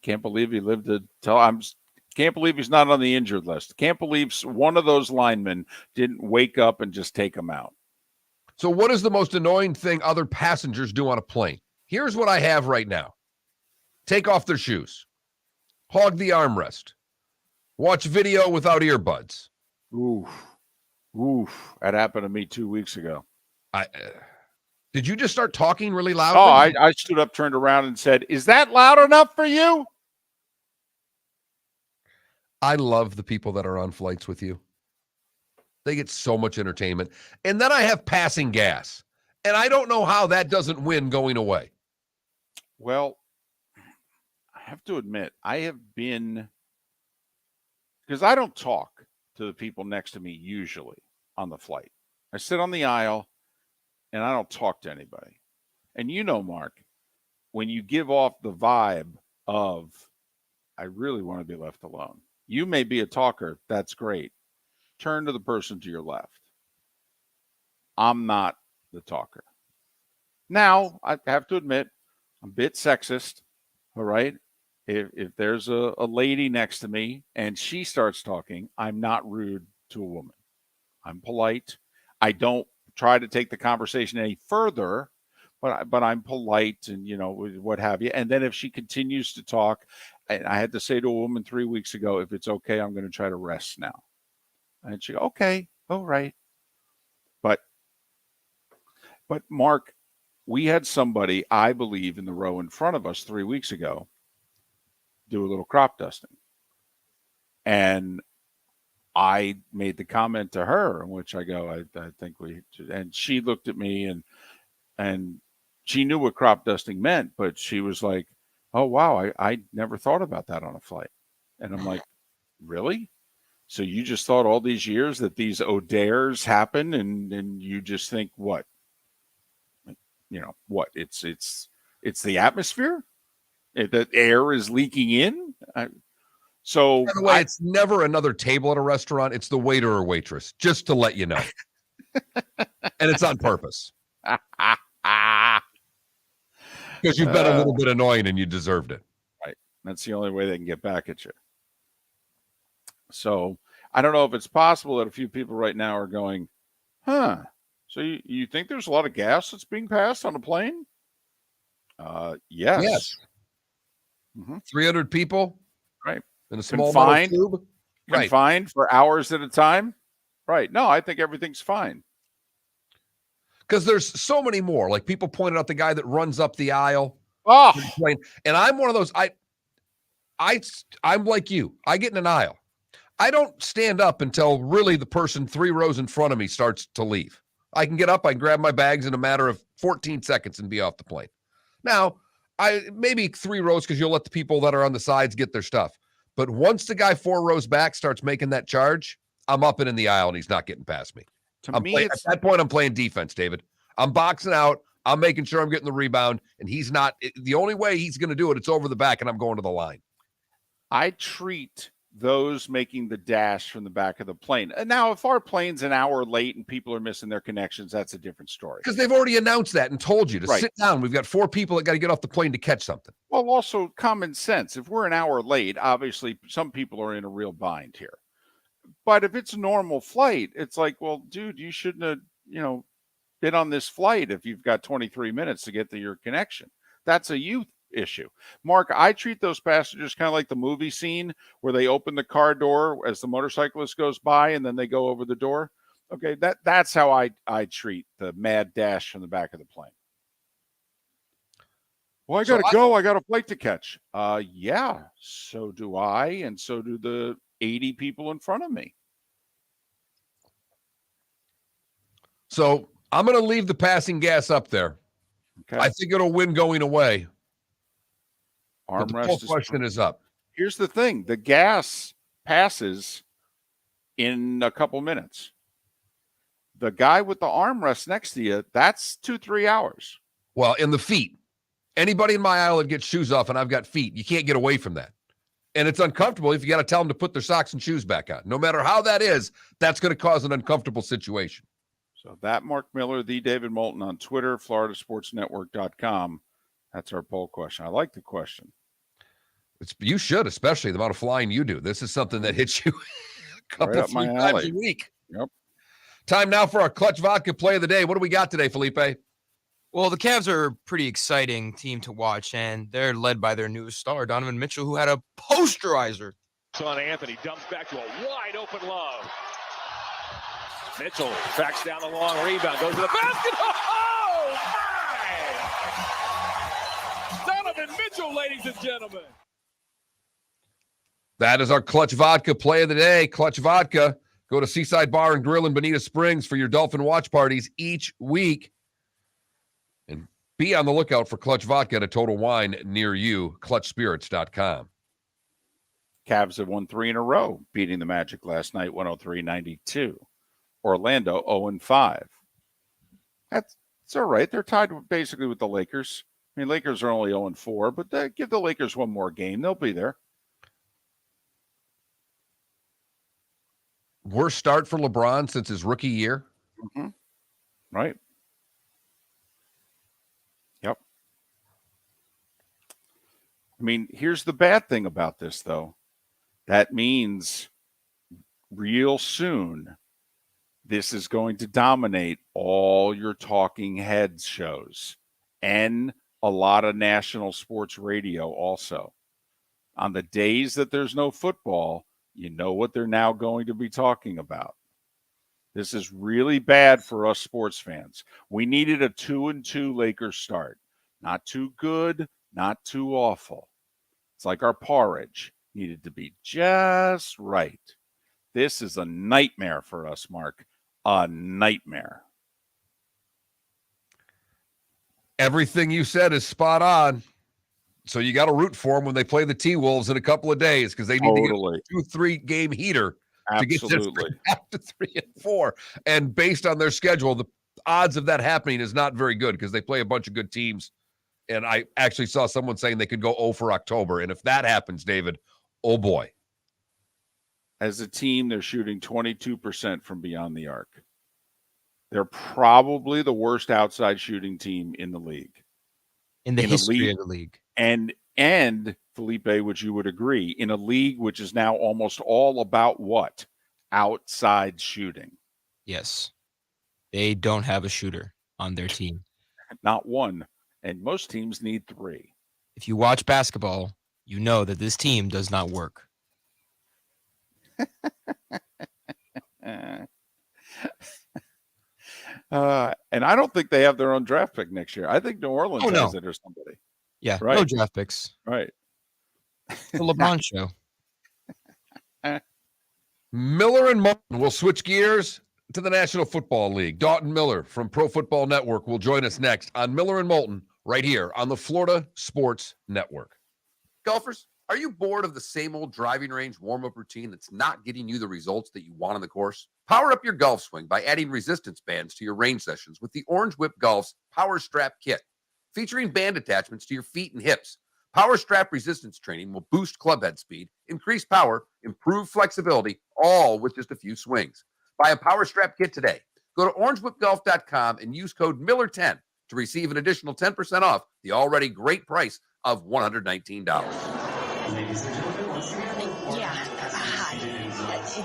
Can't believe he lived to tell. Can't believe he's not on the injured list. Can't believe one of those linemen didn't wake up and just take him out. So what is the most annoying thing other passengers do on a plane? Here's what I have right now. Take off their shoes. Hog the armrest. Watch video without earbuds. Oof. That happened to me 2 weeks ago. Did you just start talking really loudly? Oh, I stood up, turned around, and said, "Is that loud enough for you?" I love the people that are on flights with you. They get so much entertainment. And then I have passing gas. And I don't know how that doesn't win going away. Well, I have to admit, I have been, because I don't talk to the people next to me usually on the flight. I sit on the aisle and I don't talk to anybody. And you know, Mark, when you give off the vibe of, I really want to be left alone. You may be a talker. That's great. Turn to the person to your left. I'm not the talker. Now, I have to admit, I'm a bit sexist, all right? If there's a lady next to me and she starts talking, I'm not rude to a woman. I'm polite. I don't try to take the conversation any further, but I'm polite and, you know, what have you. And then if she continues to talk, and I had to say to a woman 3 weeks ago, if it's okay, I'm going to try to rest now. And she, okay, all right. But Mark, we had somebody, I believe, in the row in front of us 3 weeks ago do a little crop dusting. And I made the comment to her in which I go, I think and she looked at me and she knew what crop dusting meant, but she was like, oh, wow, I never thought about that on a flight. And I'm like, really? So you just thought all these years that these O'Dares happen and you just think what? You know, what? It's the atmosphere? The air is leaking in? So by the way, it's never another table at a restaurant. It's the waiter or waitress, just to let you know. And it's on purpose. Because you've been a little bit annoying and you deserved it. Right. That's the only way they can get back at you. So I don't know if it's possible that a few people right now are going, so you think there's a lot of gas that's being passed on a plane? Yes. Mm-hmm. 300 people? Right. In a small metal tube? Right. Confined for hours at a time? Right. No, I think everything's fine. Because there's so many more. Like people pointed out the guy that runs up the aisle. Oh. And I'm one of those. I'm like you. I get in an aisle. I don't stand up until really the person 3 rows in front of me starts to leave. I can get up, I can grab my bags in a matter of 14 seconds and be off the plane. Now, maybe 3 rows because you'll let the people that are on the sides get their stuff. But once the guy 4 rows back starts making that charge, I'm up and in the aisle and he's not getting past me. At that point, I'm playing defense, David. I'm boxing out. I'm making sure I'm getting the rebound, and he's not. The only way he's going to do it, it's over the back, and I'm going to the line. I treat those making the dash from the back of the plane. And now, if our plane's an hour late and people are missing their connections, that's a different story. Because they've already announced that and told you to sit down. We've got 4 people that got to get off the plane to catch something. Well, also common sense. If we're an hour late, obviously some people are in a real bind here. But if it's a normal flight, it's like, well, dude, you shouldn't have, been on this flight if you've got 23 minutes to get to your connection. That's a youth issue. Mark, I treat those passengers kind of like the movie scene where they open the car door as the motorcyclist goes by and then they go over the door. Okay, that's how I treat the mad dash from the back of the plane. Well, I got to go. I got a flight to catch. Yeah, so do I, and so do the 80 people in front of me. So I'm going to leave the passing gas up there. Okay. I think it'll win going away. Armrest question is up. Here's the thing. The gas passes in a couple minutes. The guy with the armrest next to you, that's 2-3 hours. Well, in the feet. Anybody in my aisle that gets shoes off and I've got feet, you can't get away from that. And it's uncomfortable if you got to tell them to put their socks and shoes back on. No matter how that is, that's going to cause an uncomfortable situation. So that Mark Miller, the David Moulton on Twitter, floridasportsnetwork.com. That's our poll question. I like the question. You should, especially the amount of flying you do. This is something that hits you a couple of times a week. Yep. Time now for our Clutch Vodka play of the day. What do we got today, Felipe? Well, the Cavs are a pretty exciting team to watch, and they're led by their newest star, Donovan Mitchell, who had a posterizer. Son Anthony dumps back to a wide open Love. Mitchell tracks down the long rebound, goes to the basket. Oh, my! Donovan Mitchell, ladies and gentlemen. That is our Clutch Vodka play of the day. Clutch Vodka. Go to Seaside Bar and Grill in Bonita Springs for your Dolphin watch parties each week. And be on the lookout for Clutch Vodka at a Total Wine near you, clutchspirits.com. Cavs have won 3 in a row, beating the Magic last night, 103-92. Orlando 0-5. That's all right. They're tied basically with the Lakers. I mean, Lakers are only 0-4, but give the Lakers one more game. They'll be there. Worst start for LeBron since his rookie year. Mm-hmm. Right. Yep. I mean, here's the bad thing about this, though. That means real soon this is going to dominate all your talking heads shows and a lot of national sports radio also. On the days that there's no football, you know what they're now going to be talking about. This is really bad for us sports fans. We needed a 2-2 Lakers start. Not too good, not too awful. It's like our porridge. Needed to be just right. This is a nightmare for us, Mark. A nightmare. Everything you said is spot on. So you got to root for them when they play the T-Wolves in a couple of days because they need to get a 2-3 game heater to get this back to 3-4. And based on their schedule, the odds of that happening is not very good because they play a bunch of good teams. And I actually saw someone saying they could go 0 for October. And if that happens, David, oh boy. As a team, they're shooting 22% from beyond the arc. They're probably the worst outside shooting team in the league. In the history of the league. And Felipe, which you would agree, in a league which is now almost all about what? Outside shooting. Yes. They don't have a shooter on their team. Not one. And most teams need 3. If you watch basketball, you know that this team does not work. And I don't think they have their own draft pick next year. I think New Orleans has it or somebody. Yeah, right. No draft picks. Right. The LeBron show. Miller and Moulton will switch gears to the National Football League. Dalton Miller from Pro Football Network will join us next on Miller and Moulton right here on the Florida Sports Network. Golfers, are you bored of the same old driving range warm-up routine that's not getting you the results that you want on the course? Power up your golf swing by adding resistance bands to your range sessions with the Orange Whip Golf's Power Strap Kit. Featuring band attachments to your feet and hips, Power Strap resistance training will boost club head speed, increase power, improve flexibility, all with just a few swings. Buy a Power Strap Kit today. Go to orangewhipgolf.com and use code Miller10 to receive an additional 10% off the already great price of $119. Yeah, hi.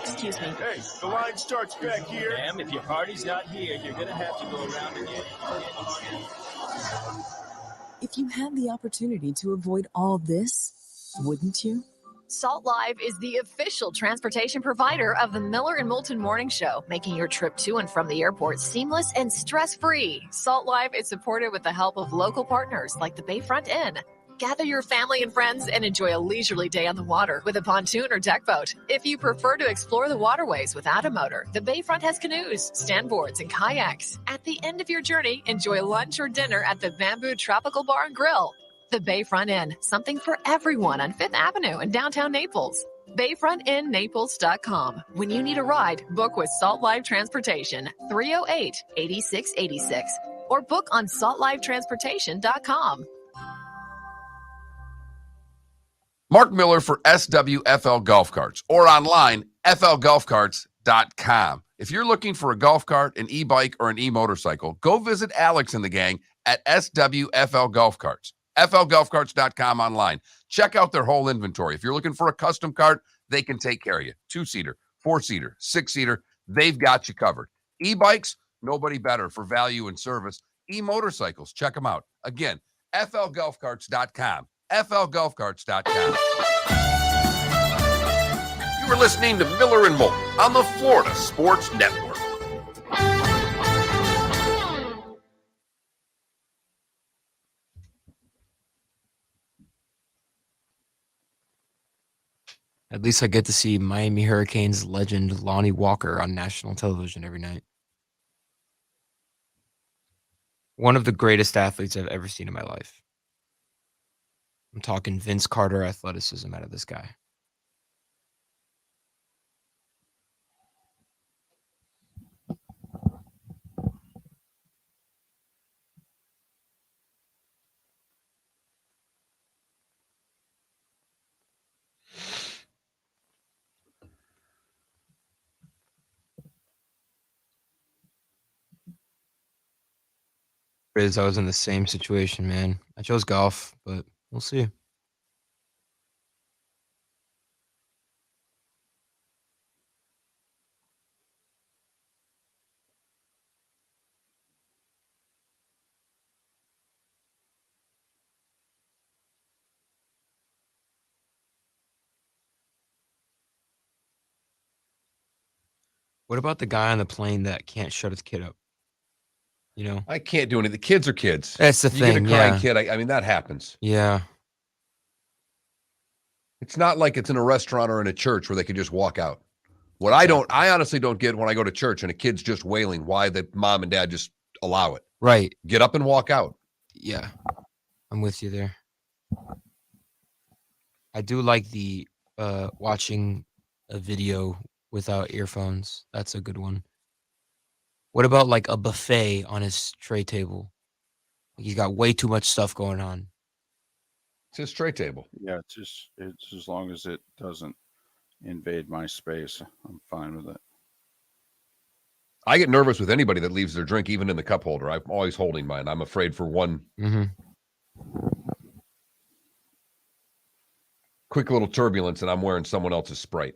Excuse me. Hey, the line starts back here. Ma'am, if your party's not here, you're going to have to go around again. If you had the opportunity to avoid all this, wouldn't you? Salt Live is the official transportation provider of the Miller and Moulton Morning Show, making your trip to and from the airport seamless and stress-free. Salt Live is supported with the help of local partners like the Bayfront Inn. Gather your family and friends and enjoy a leisurely day on the water with a pontoon or deck boat. If you prefer to explore the waterways without a motor, the Bayfront has canoes, standboards, and kayaks. At the end of your journey, enjoy lunch or dinner at the Bamboo Tropical Bar and Grill. The Bayfront Inn, something for everyone on 5th Avenue in downtown Naples. BayfrontInNaples.com. When you need a ride, book with Salt Live Transportation, 308-8686, or book on saltlivetransportation.com. Mark Miller for SWFL Golf Carts or online, flgolfcarts.com. If you're looking for a golf cart, an e-bike, or an e-motorcycle, go visit Alex and the gang at SWFL Golf Carts. flgolfcarts.com online. Check out their whole inventory. If you're looking for a custom cart, they can take care of you. 2-seater, 4-seater, 6-seater, they've got you covered. E-bikes, nobody better for value and service. E-motorcycles, check them out. Again, flgolfcarts.com. flgolfcarts.com. You are listening to Miller and Moulton on the Florida Sports Network. At least I get to see Miami Hurricanes legend Lonnie Walker on national television every night. One of the greatest athletes I've ever seen in my life. I'm talking Vince Carter athleticism out of this guy. Riz, I was in the same situation, man. I chose golf, but we'll see. What about the guy on the plane that can't shut his kid up? You know, I can't do anything. The kids are kids. That's the you thing. You get a crying yeah. kid. I mean, that happens. Yeah. It's not like it's in a restaurant or in a church where they can just walk out. What I honestly don't get when I go to church and a kid's just wailing, why the mom and dad just allow it. Right. Get up and walk out. Yeah. I'm with you there. I do like the watching a video without earphones. That's a good one. What about like a buffet on his tray table? He's got way too much stuff going on. It's his tray table. Yeah, it's as long as it doesn't invade my space, I'm fine with it. I get nervous with anybody that leaves their drink even in the cup holder. I'm always holding mine. I'm afraid for one quick little turbulence and I'm wearing someone else's Sprite.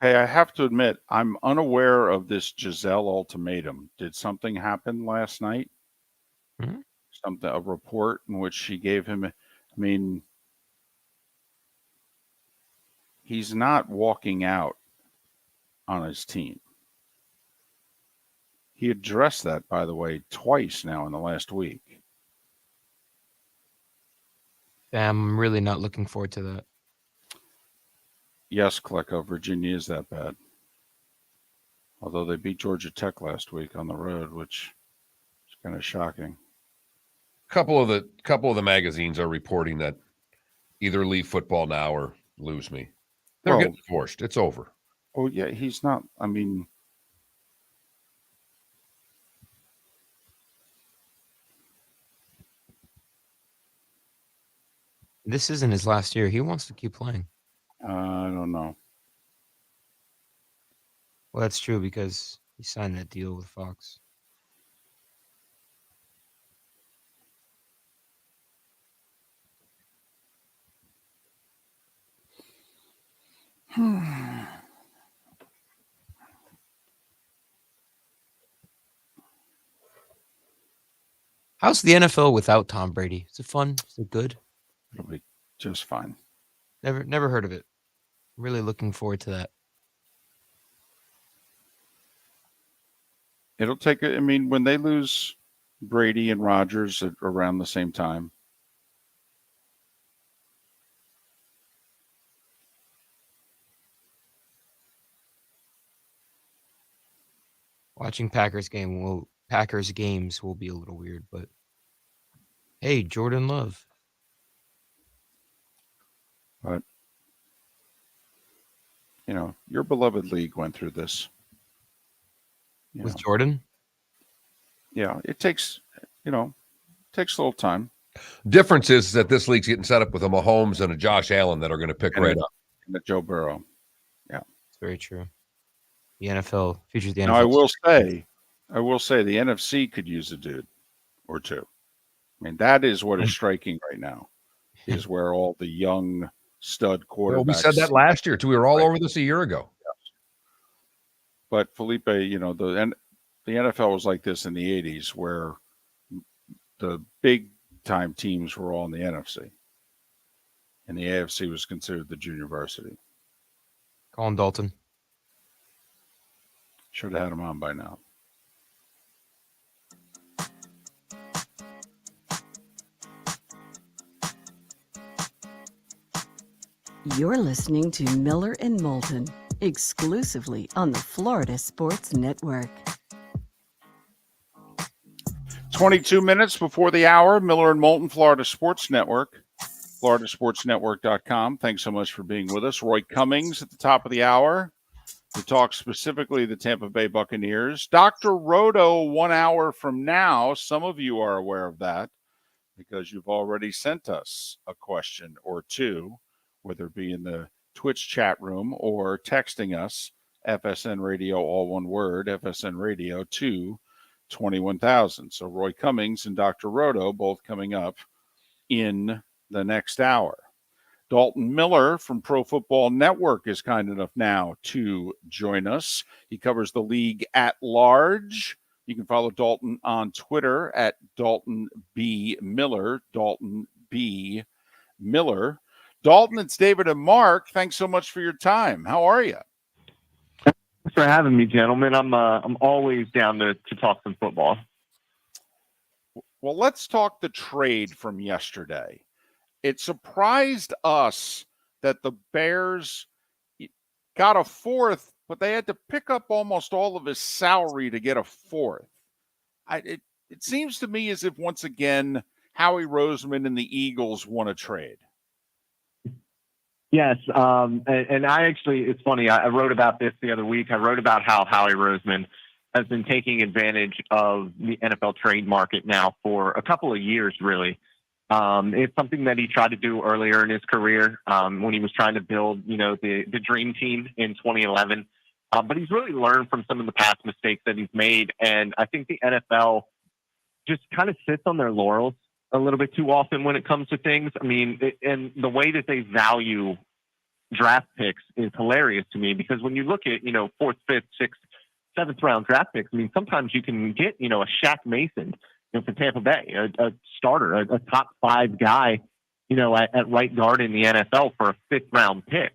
Hey, I have to admit, I'm unaware of this Giselle ultimatum. Did something happen last night? A report in which she gave him, I mean, he's not walking out on his team. He addressed that, by the way, twice now in the last week. I'm really not looking forward to that. Yes, Klecko, Virginia is that bad. Although they beat Georgia Tech last week on the road, which is kind of shocking. Couple of the magazines are reporting that either leave football now or lose me. They're getting forced. It's over. Oh, yeah, he's not. I mean, this isn't his last year. He wants to keep playing. I don't know. Well, that's true because he signed that deal with Fox. How's the NFL without Tom Brady? Is it fun? Is it good? It'll be just fine. Never heard of it. Really looking forward to that. It'll take, I mean, when they lose Brady and Rodgers at around the same time. Watching Packers games will be a little weird, but hey, Jordan Love. But, you know, your beloved league went through this. With Jordan? Yeah, it takes a little time. Difference is that this league's getting set up with a Mahomes and a Josh Allen that are going to pick right up. And the Joe Burrow. Yeah. It's very true. The NFL features the NFL. Now, I will say the NFC could use a dude or two. I mean, that is what is striking right now, is where all the young stud quarterbacks. Well, we said that last year, too. We were all over this a year ago. Yes. But, Felipe, you know, the NFL was like this in the 80s, where the big-time teams were all in the NFC. And the AFC was considered the junior varsity. Call him Dalton. Should have had him on by now. You're listening to Miller and Moulton, exclusively on the Florida Sports Network. 22 minutes before the hour, Miller and Moulton, Florida Sports Network, floridasportsnetwork.com. Thanks so much for being with us. Roy Cummings at the top of the hour to talk specifically the Tampa Bay Buccaneers. Dr. Roto 1 hour from now. Some of you are aware of that because you've already sent us a question or two, whether it be in the Twitch chat room or texting us, FSN Radio, all one word, FSN Radio to 21,000. So Roy Cummings and Dr. Roto both coming up in the next hour. Dalton Miller from Pro Football Network is kind enough now to join us. He covers the league at large. You can follow Dalton on Twitter at Dalton B. Miller. Dalton B. Miller. Dalton, it's David and Mark. Thanks so much for your time. How are you? Thanks for having me, gentlemen. I'm always down to talk some football. Well, let's talk the trade from yesterday. It surprised us that the Bears got a fourth, but they had to pick up almost all of his salary to get a fourth. It seems to me as if, once again, Howie Roseman and the Eagles won a trade. Yes, and I actually, it's funny, I wrote about this the other week. I wrote about how Howie Roseman has been taking advantage of the NFL trade market now for a couple of years, really. It's something that he tried to do earlier in his career when he was trying to build, the dream team in 2011. But he's really learned from some of the past mistakes that he's made. And I think the NFL just kind of sits on their laurels a little bit too often when it comes to things. I mean, and the way that they value draft picks is hilarious to me, because when you look at, 4th, 5th, 6th, 7th round draft picks, I mean, sometimes you can get, a Shaq Mason, for Tampa Bay, a starter, a top 5 guy, at right guard in the NFL for a 5th round pick.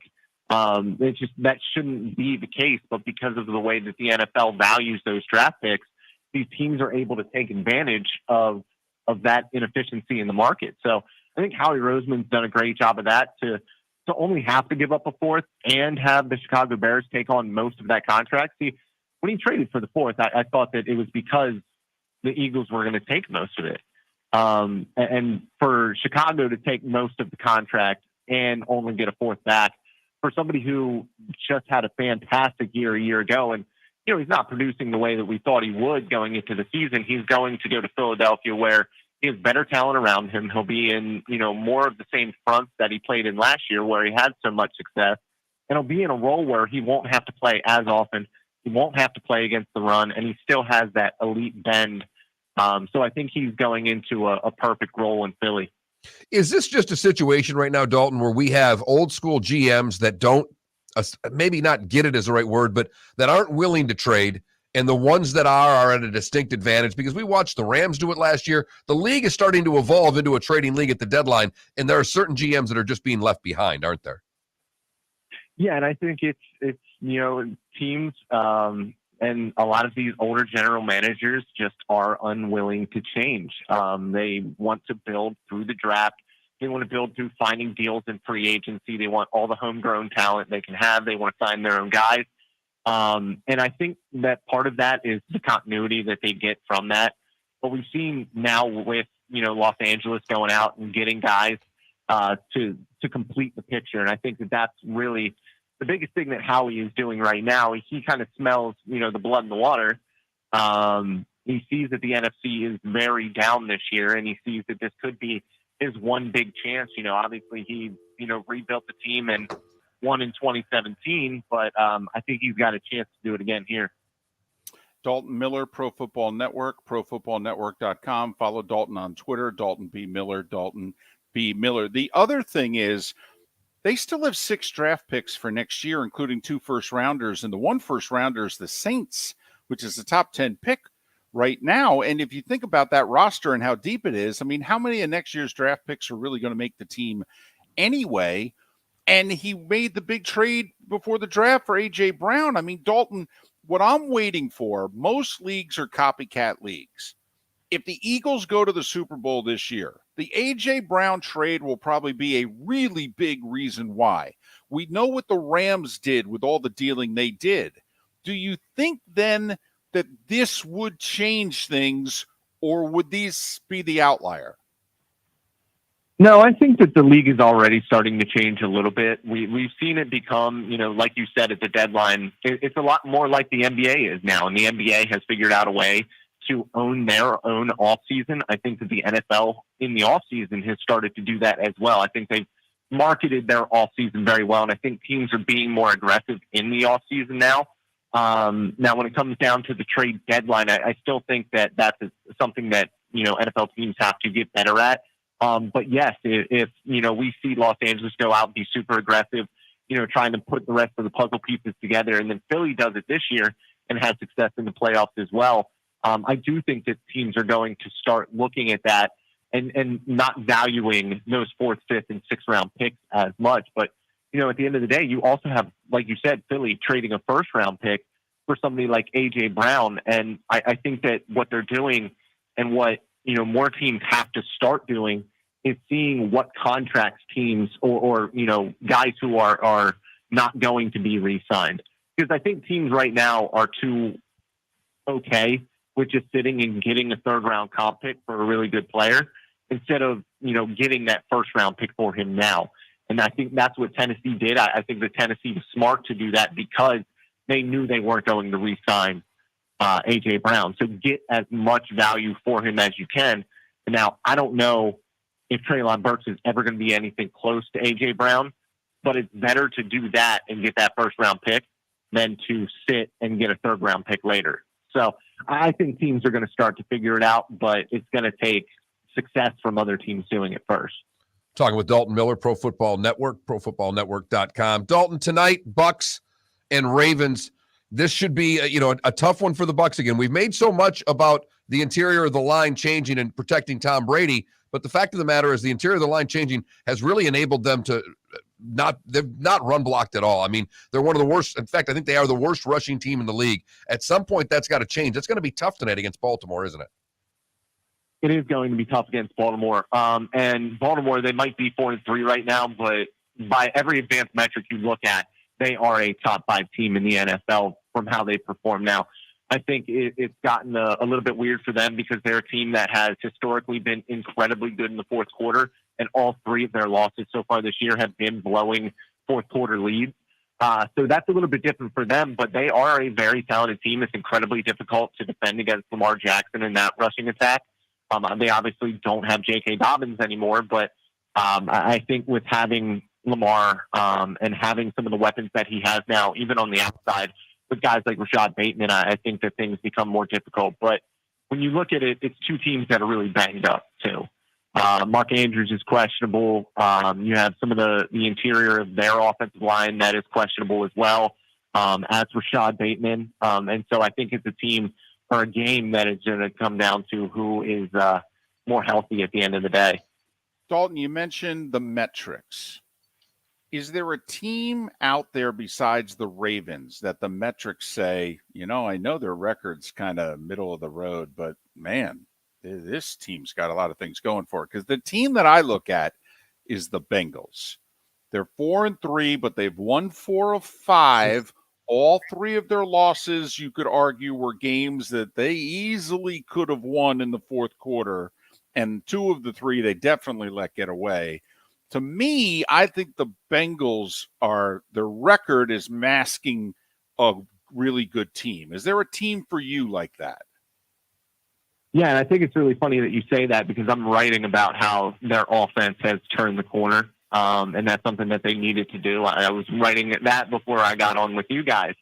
It's just, that shouldn't be the case, but because of the way that the NFL values those draft picks, these teams are able to take advantage of that inefficiency in the market. So I think Howie Roseman's done a great job of that, to only have to give up a 4th and have the Chicago Bears take on most of that contract. See, when he traded for the 4th, I thought that it was because the Eagles were going to take most of it. And for Chicago to take most of the contract and only get a 4th back, for somebody who just had a fantastic year a year ago, and he's not producing the way that we thought he would going into the season. He's going to go to Philadelphia, where he has better talent around him. He'll be in, more of the same fronts that he played in last year, where he had so much success. And he'll be in a role where he won't have to play as often. He won't have to play against the run, and he still has that elite bend. So I think he's going into a perfect role in Philly. Is this just a situation right now, Dalton, where we have old school GMs that don't, maybe not get it as the right word, but that aren't willing to trade, and the ones that are at a distinct advantage? Because we watched the Rams do it last year. The league is starting to evolve into a trading league at the deadline, and there are certain GMs that are just being left behind, aren't there? Yeah, and I think it's teams and a lot of these older general managers just are unwilling to change. They want to build through the draft. They want to build through finding deals in free agency. They want all the homegrown talent they can have. They want to sign their own guys. And I think that part of that is the continuity that they get from that. But we've seen now with, Los Angeles going out and getting guys to complete the picture. And I think that that's really the biggest thing that Howie is doing right now. He kind of smells, the blood in the water. He sees that the NFC is very down this year, and he sees that this could be his one big chance. Obviously he, rebuilt the team and won in 2017, but I think he's got a chance to do it again here. Dalton Miller, Pro Football Network, profootballnetwork.com. Follow Dalton on Twitter, Dalton B. Miller, Dalton B. Miller. The other thing is, they still have 6 draft picks for next year, including 2 first-rounders. And the 1 first-rounder is the Saints, which is the top 10 pick right now. And if you think about that roster and how deep it is, I mean, how many of next year's draft picks are really going to make the team anyway? And he made the big trade before the draft for A.J. Brown. I mean, Dalton, what I'm waiting for, most leagues are copycat leagues. If the Eagles go to the Super Bowl this year, the A.J. Brown trade will probably be a really big reason why. We know what the Rams did with all the dealing they did. Do you think then that this would change things, or would these be the outlier? No, I think that the league is already starting to change a little bit. We've seen it become, like you said at the deadline, it's a lot more like the NBA is now, and the NBA has figured out a way to own their own offseason. I think that the NFL in the offseason has started to do that as well. I think they've marketed their offseason very well, and I think teams are being more aggressive in the offseason now. Now, when it comes down to the trade deadline, I still think that that's something that, NFL teams have to get better at. But yes, if we see Los Angeles go out and be super aggressive, trying to put the rest of the puzzle pieces together, and then Philly does it this year and has success in the playoffs as well, I do think that teams are going to start looking at that and not valuing those 4th, 5th, and 6th round picks as much. But, at the end of the day, you also have, like you said, Philly trading a 1st round pick for somebody like A.J. Brown. And I think that what they're doing and what, more teams have to start doing is seeing what contracts teams or guys who are not going to be re-signed. Because I think teams right now are too okay with just sitting and getting a 3rd round comp pick for a really good player instead of, getting that 1st round pick for him now. And I think that's what Tennessee did. I think that Tennessee was smart to do that because they knew they weren't going to re-sign A.J. Brown. So get as much value for him as you can. And now, I don't know if Treylon Burks is ever going to be anything close to A.J. Brown, but it's better to do that and get that 1st round pick than to sit and get a third-round pick later. So I think teams are going to start to figure it out, but it's going to take success from other teams doing it first. Talking with Dalton Miller, Pro Football Network, profootballnetwork.com. Dalton, tonight, Bucs and Ravens. This should be a tough one for the Bucs again. We've made so much about the interior of the line changing and protecting Tom Brady, but the fact of the matter is the interior of the line changing has really enabled them to they've not run blocked at all. I mean, they're one of the worst. In fact, I think they are the worst rushing team in the league. At some point, that's got to change. It's going to be tough tonight against Baltimore, isn't it? It is going to be tough against Baltimore. And Baltimore, they might be 4-3 right now, but by every advanced metric you look at, they are a top 5 team in the NFL from how they perform now. I think it's gotten a little bit weird for them because they're a team that has historically been incredibly good in the fourth quarter, and all 3 of their losses so far this year have been blowing fourth quarter leads. So that's a little bit different for them, but they are a very talented team. It's incredibly difficult to defend against Lamar Jackson in that rushing attack. They obviously don't have J.K. Dobbins anymore, but I think with having Lamar and having some of the weapons that he has now, even on the outside, with guys like Rashad Bateman, I think that things become more difficult. But when you look at it, it's 2 teams that are really banged up, too. Mark Andrews is questionable. You have some of the interior of their offensive line that is questionable as well, as Rashad Bateman. And so I think it's a team or a game that is going to come down to who is more healthy at the end of the day. Dalton, you mentioned the metrics. Is there a team out there besides the Ravens that the metrics say, I know their record's kind of middle of the road, but man, this team's got a lot of things going for it? Because the team that I look at is the Bengals. They're 4-3, but they've won 4 of 5. All 3 of their losses, you could argue, were games that they easily could have won in the fourth quarter. And 2 of the 3, they definitely let get away. To me, I think the Bengals their record is masking a really good team. Is there a team for you like that? Yeah, and I think it's really funny that you say that because I'm writing about how their offense has turned the corner, and that's something that they needed to do. I was writing that before I got on with you guys.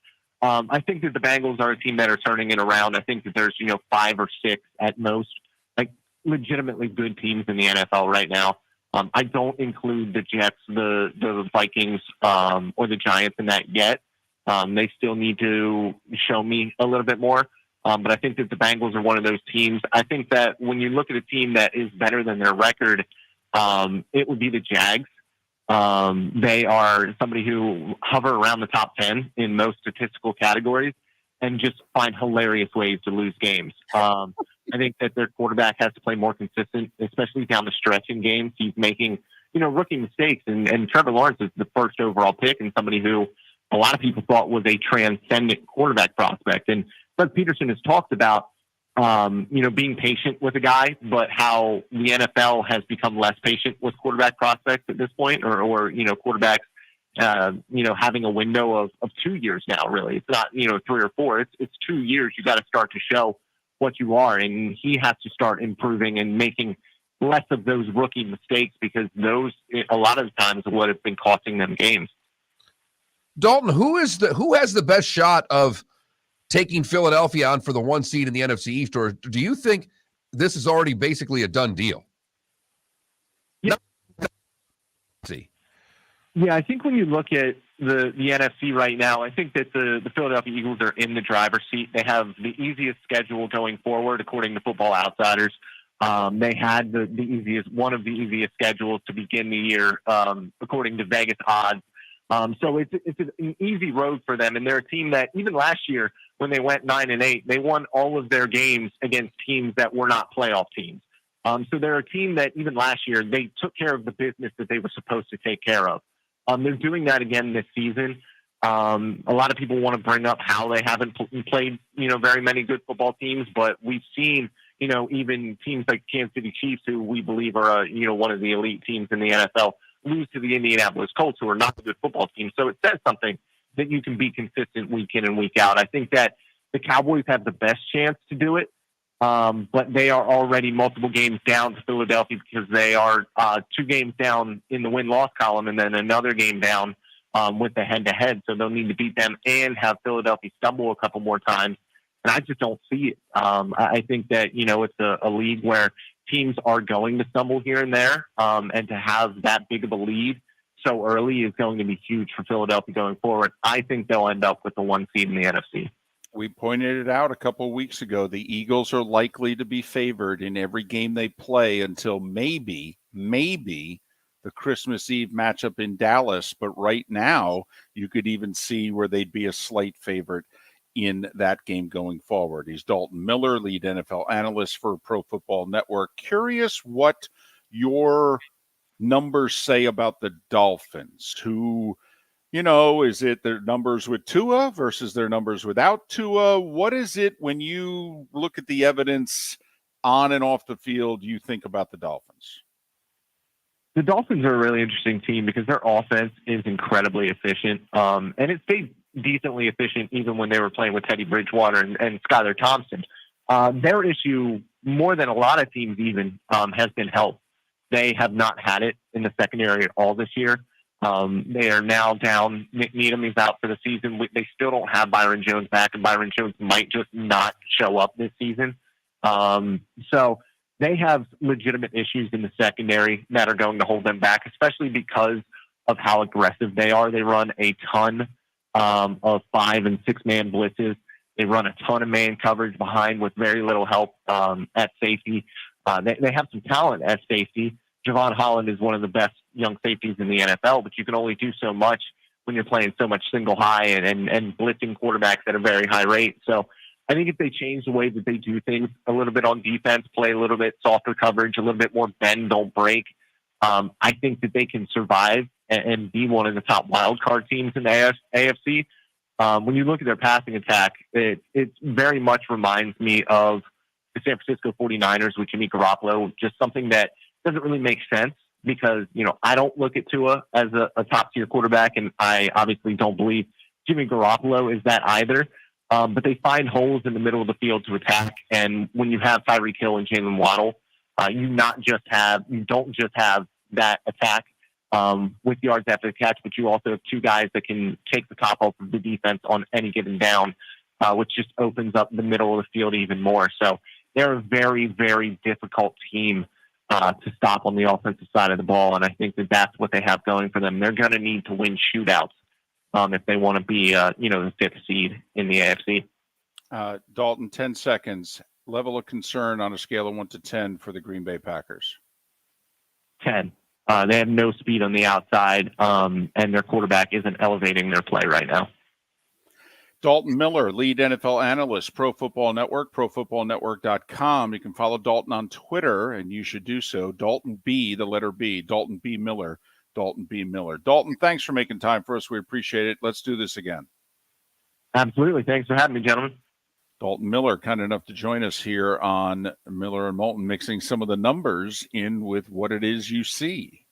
I think that the Bengals are a team that are turning it around. I think that there's 5 or 6 at most, like legitimately good teams in the NFL right now. I don't include the Jets, the Vikings, or the Giants in that yet. They still need to show me a little bit more. But I think that the Bengals are one of those teams. I think that when you look at a team that is better than their record, it would be the Jags. They are somebody who hover around the top 10 in most statistical categories and just find hilarious ways to lose games. I think that their quarterback has to play more consistent, especially down the stretch in games. He's making, rookie mistakes. And Trevor Lawrence is the first overall pick and somebody who a lot of people thought was a transcendent quarterback prospect. And Doug Peterson has talked about, being patient with a guy, but how the NFL has become less patient with quarterback prospects at this point, or quarterbacks, having a window of 2 years now, really. It's not, 3 or 4. It's 2 years. You got to start to show what you are. And he has to start improving and making less of those rookie mistakes because those, a lot of the times, what have been costing them games. Dalton, who has the best shot of taking Philadelphia on for the 1 seed in the NFC East, or do you think this is already basically a done deal? Yeah. Yeah, I think when you look at the NFC right now, I think that the Philadelphia Eagles are in the driver's seat. They have the easiest schedule going forward, according to Football Outsiders. They had one of the easiest schedules to begin the year, according to Vegas odds. So it's an easy road for them. And they're a team that even last year, when they went 9-8, they won all of their games against teams that were not playoff teams. So they're a team that even last year, they took care of the business that they were supposed to take care of. They're doing that again this season. A lot of people want to bring up how they haven't played, very many good football teams, but we've seen, even teams like Kansas City Chiefs, who we believe are, one of the elite teams in the NFL, lose to the Indianapolis Colts, who are not a good football team. So it says something that you can be consistent week in and week out. I think that the Cowboys have the best chance to do it, but they are already multiple games down to Philadelphia because they are 2 games down in the win-loss column and then another game down with the head-to-head, so they'll need to beat them and have Philadelphia stumble a couple more times. And I just don't see it. I think that, it's a league where teams are going to stumble here and there, and to have that big of a lead so early is going to be huge for Philadelphia going forward. I think they'll end up with the 1 seed in the NFC. We pointed it out a couple of weeks ago. The Eagles are likely to be favored in every game they play until maybe the Christmas Eve matchup in Dallas. But right now, you could even see where they'd be a slight favorite in that game going forward. He's Dalton Miller, lead NFL analyst for Pro Football Network. Curious what your numbers say about the Dolphins, who, is it their numbers with Tua versus their numbers without Tua? What is it when you look at the evidence on and off the field you think about the Dolphins? The Dolphins are a really interesting team because their offense is incredibly efficient, and it stayed decently efficient even when they were playing with Teddy Bridgewater and Skylar Thompson. Their issue, more than a lot of teams even, has been health. They have not had it in the secondary at all this year. They are now down. Nick Needham is out for the season. They still don't have Byron Jones back, and Byron Jones might just not show up this season. So they have legitimate issues in the secondary that are going to hold them back, especially because of how aggressive they are. They run a ton of 5 and 6 man blitzes. They run a ton of man coverage behind with very little help at safety. They have some talent at safety. Javon Holland is one of the best young safeties in the NFL, but you can only do so much when you're playing so much single high and blitzing quarterbacks at a very high rate. So I think if they change the way that they do things a little bit on defense, play a little bit softer coverage, a little bit more bend, don't break, I think that they can survive and be one of the top wild card teams in the AFC. When you look at their passing attack, it very much reminds me of the San Francisco 49ers with Jimmy Garoppolo, just something that doesn't really make sense because, I don't look at Tua as a top-tier quarterback, and I obviously don't believe Jimmy Garoppolo is that either. But they find holes in the middle of the field to attack, and when you have Tyreek Hill and Jalen Waddle, you don't just have that attack with yards after the catch, but you also have 2 guys that can take the top off of the defense on any given down, which just opens up the middle of the field even more. So they're a very, very difficult team to stop on the offensive side of the ball, and I think that that's what they have going for them. They're going to need to win shootouts if they want to be, the 5th seed in the AFC. Dalton, 10 seconds. Level of concern on a scale of 1 to 10 for the Green Bay Packers. 10. They have no speed on the outside, and their quarterback isn't elevating their play right now. Dalton Miller, lead NFL analyst, Pro Football Network, profootballnetwork.com. You can follow Dalton on Twitter, and you should do so. Dalton B, the letter B, Dalton B. Miller, Dalton B. Miller. Dalton, thanks for making time for us. We appreciate it. Let's do this again. Absolutely. Thanks for having me, gentlemen. Dalton Miller, kind enough to join us here on Miller and Moulton, mixing some of the numbers in with what it is you see.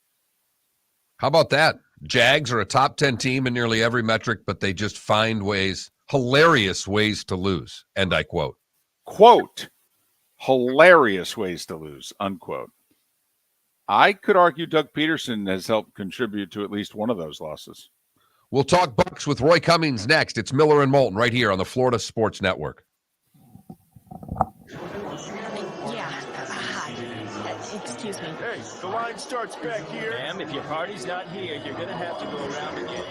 How about that? Jags are a top 10 team in nearly every metric, but they just find ways, hilarious ways to lose. And I quote. Quote, hilarious ways to lose, unquote. I could argue Doug Peterson has helped contribute to at least one of those losses. We'll talk Bucs with Roy Cummings next. It's Miller and Moulton right here on the Florida Sports Network. Yeah. Hi. Excuse me. Hey, the line starts back here. Ma'am, if your party's not here, you're going to have to go around and get it.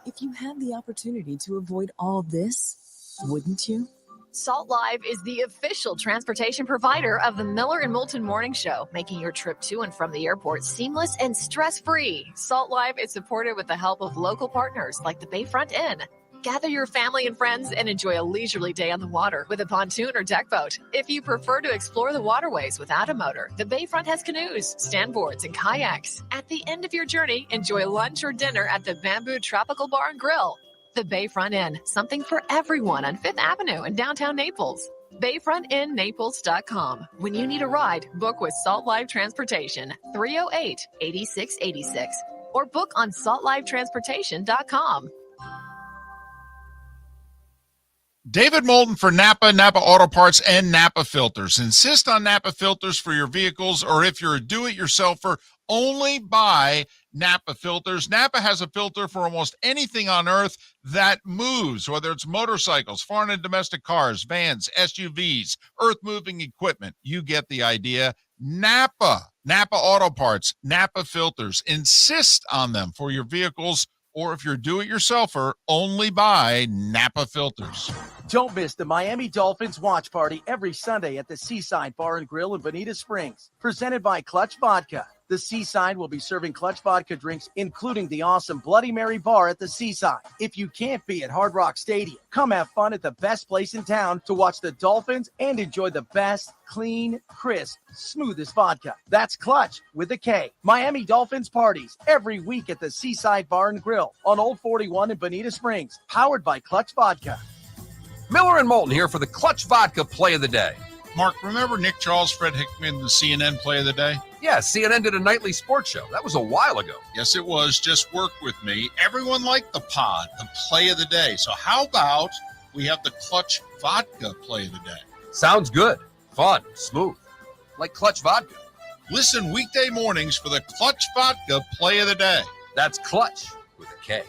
If you had the opportunity to avoid all this, wouldn't you? Salt Live is the official transportation provider of the Miller and Moulton Morning Show, making your trip to and from the airport seamless and stress-free. Salt Live is supported with the help of local partners like the Bayfront Inn. Gather your family and friends and enjoy a leisurely day on the water with a pontoon or deck boat. If you prefer to explore the waterways without a motor, the Bayfront has canoes, standboards, and kayaks. At the end of your journey, enjoy lunch or dinner at the Bamboo Tropical Bar and Grill. The Bayfront Inn, something for everyone on 5th Avenue in downtown Naples. BayfrontInNaples.com. When you need a ride, book with Salt Live Transportation, 308-8686, or book on saltlivetransportation.com. David Moulton for Napa Auto Parts, and Napa Filters. Insist on Napa Filters for your vehicles, or if you're a do-it-yourselfer, only buy Napa filters. Napa has a filter for almost anything on earth that moves, whether it's motorcycles, foreign and domestic cars, vans, SUVs, earth-moving equipment. You get the idea. Napa Auto Parts, Napa filters. Insist on them for your vehicles, or if you're a do-it-yourselfer, only buy Napa filters. Don't miss the Miami Dolphins watch party every Sunday at the Seaside Bar and Grill in Bonita Springs. Presented by Clutch Vodka. The Seaside will be serving Clutch Vodka drinks, including the awesome Bloody Mary bar at the Seaside. If you can't be at Hard Rock Stadium, come have fun at the best place in town to watch the Dolphins and enjoy the best, clean, crisp, smoothest vodka. That's Clutch with a K. Miami Dolphins parties every week at the Seaside Bar and Grill on Old 41 in Bonita Springs. Powered by Clutch Vodka. Miller and Moulton here for the Clutch Vodka Play of the Day. Mark, remember Nick Charles, Fred Hickman, the CNN Play of the Day? Yeah, CNN did a nightly sports show. That was a while ago. Yes, it was. Just work with me. Everyone liked the pod, the Play of the Day. So how about we have the Clutch Vodka Play of the Day? Sounds good. Fun. Smooth. Like Clutch Vodka. Listen weekday mornings for the Clutch Vodka Play of the Day. That's Clutch with a K.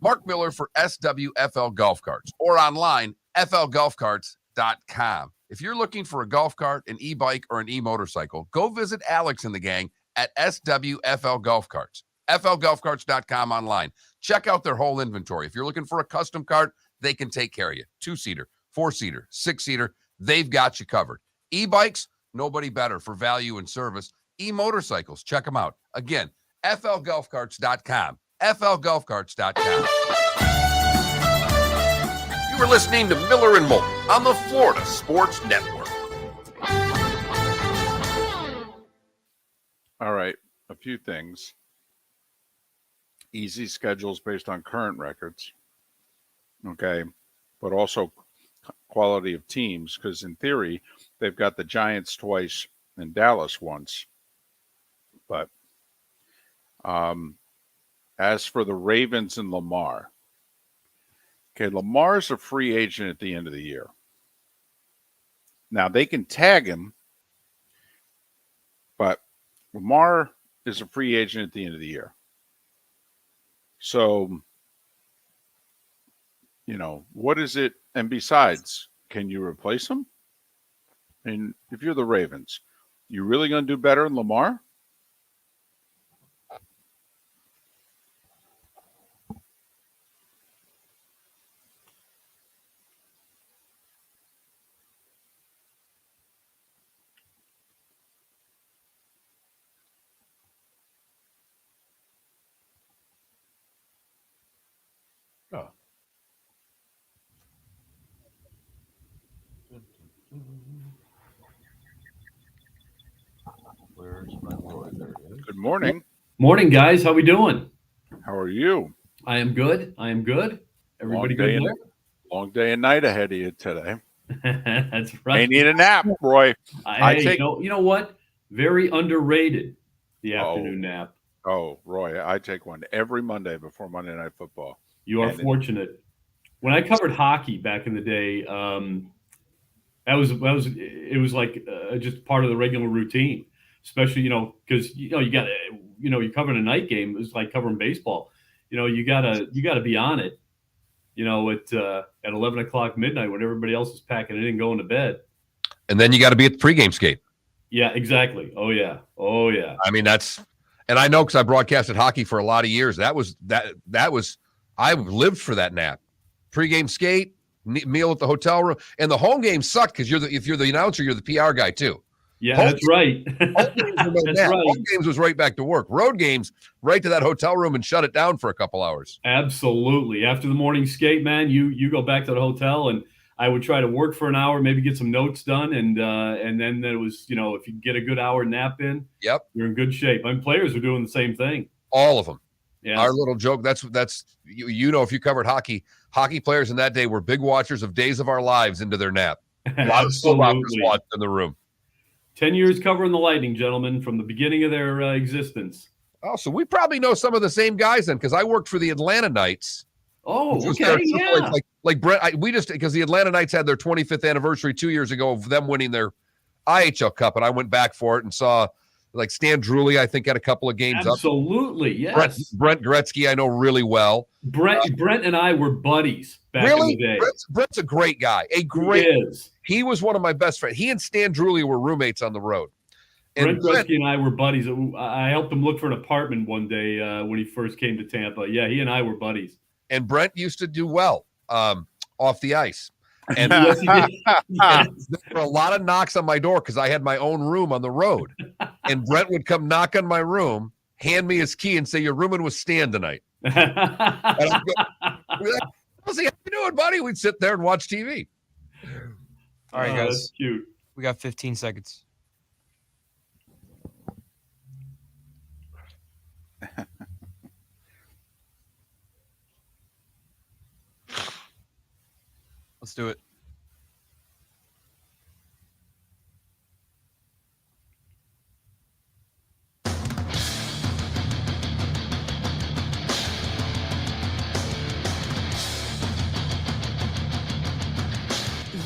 Mark Miller for SWFL Golf Carts, or online, flgolfcarts.com. If you're looking for a golf cart, an e-bike, or an e-motorcycle, go visit Alex and the gang at SWFL Golf Carts, flgolfcarts.com online. Check out their whole inventory. If you're looking for a custom cart, they can take care of you. 2-seater, 4-seater, 6-seater, they've got you covered. E-bikes, nobody better for value and service. E-motorcycles, check them out. Again, flgolfcarts.com, flgolfcarts.com. You were listening to Miller and Moulton on the Florida Sports Network. All right, a few things. Easy schedules based on current records. Okay, but also quality of teams, because in theory, they've got the Giants twice and Dallas once. But as for the Ravens and Lamar, okay, Lamar's a free agent at the end of the year. Now, they can tag him, but Lamar is a free agent at the end of the year. So, what is it? And besides, can you replace him? And if you're the Ravens, you really going to do better than Lamar? Oh. Where's my boy? There he is. Good morning. Morning, guys. How we doing? How are you? I am good. Everybody good there? Long day and night ahead of you today. That's right. May need a nap, Roy. You know what? Very underrated, the afternoon nap. Oh, Roy, I take one every Monday before Monday Night Football. You are fortunate. When I covered hockey back in the day, it was like just part of the regular routine. Especially, because you got you're covering a night game. It's like covering baseball. You gotta be on it. At 11 o'clock midnight when everybody else is packing it in and going to bed. And then you got to be at the pregame skate. Yeah, exactly. Oh yeah. I mean, and I know because I broadcasted hockey for a lot of years. That was I lived for that nap. Pregame skate, meal at the hotel room, and the home game sucked because if you're the announcer, you're the PR guy too. Yeah, that's right. Home games was right back to work. Road games, right to that hotel room and shut it down for a couple hours. Absolutely. After the morning skate, man, you go back to the hotel, and I would try to work for an hour, maybe get some notes done, and then it was, if you get a good hour nap in, yep, you're in good shape. I mean, players are doing the same thing. All of them. Yeah. Our little joke. That's if you covered hockey players in that day were big watchers of Days of Our Lives into their nap. A lot of soap operas watched in the room. 10 years covering the Lightning, gentlemen, from the beginning of their existence. Oh, so we probably know some of the same guys then, because I worked for the Atlanta Knights. Oh, okay, like Brett, because the Atlanta Knights had their 25th anniversary 2 years ago of them winning their IHL Cup, and I went back for it and saw like Stan Drulli, I think, had a couple of games Absolutely, up. yes. Brent Gretzky, I know really well. Brent and I were buddies back in the day. Brent's a great guy. He was one of my best friends. He and Stan Drulli were roommates on the road. Brent Gretzky and I were buddies. I helped him look for an apartment one day when he first came to Tampa. Yeah, he and I were buddies. And Brent used to do well off the ice. And, yes, he did. And there were a lot of knocks on my door because I had my own room on the road. And Brent would come knock on my room, hand me his key, and say, "You're rooming with Stan tonight." And I'd go, "How's he doing, buddy?" We'd sit there and watch TV. All right, guys. That's cute. We got 15 seconds. Let's do it.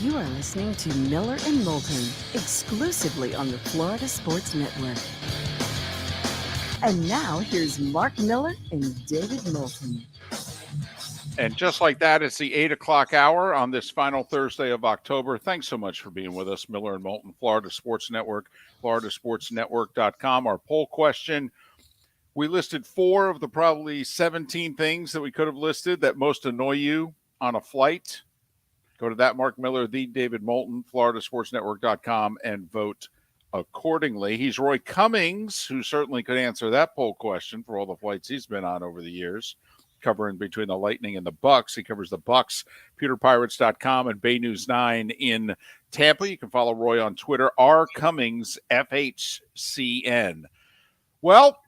You are listening to Miller and Moulton, exclusively on the Florida Sports Network. And now here's Mark Miller and David Moulton. And just like that, it's the 8 o'clock hour on this final Thursday of October. Thanks so much for being with us, Miller and Moulton, Florida Sports Network, floridasportsnetwork.com. Our poll question, we listed 4 of the probably 17 things that we could have listed that most annoy you on a flight. Go to that Mark Miller, the David Moulton, floridasportsnetwork.com, and vote accordingly. He's Roy Cummings, who certainly could answer that poll question for all the flights he's been on over the years, covering between the Lightning and the Bucs. He covers the Bucs, PewterPirates.com, and Bay News 9 in Tampa. You can follow Roy on Twitter, R. Cummings, FHCN. Well,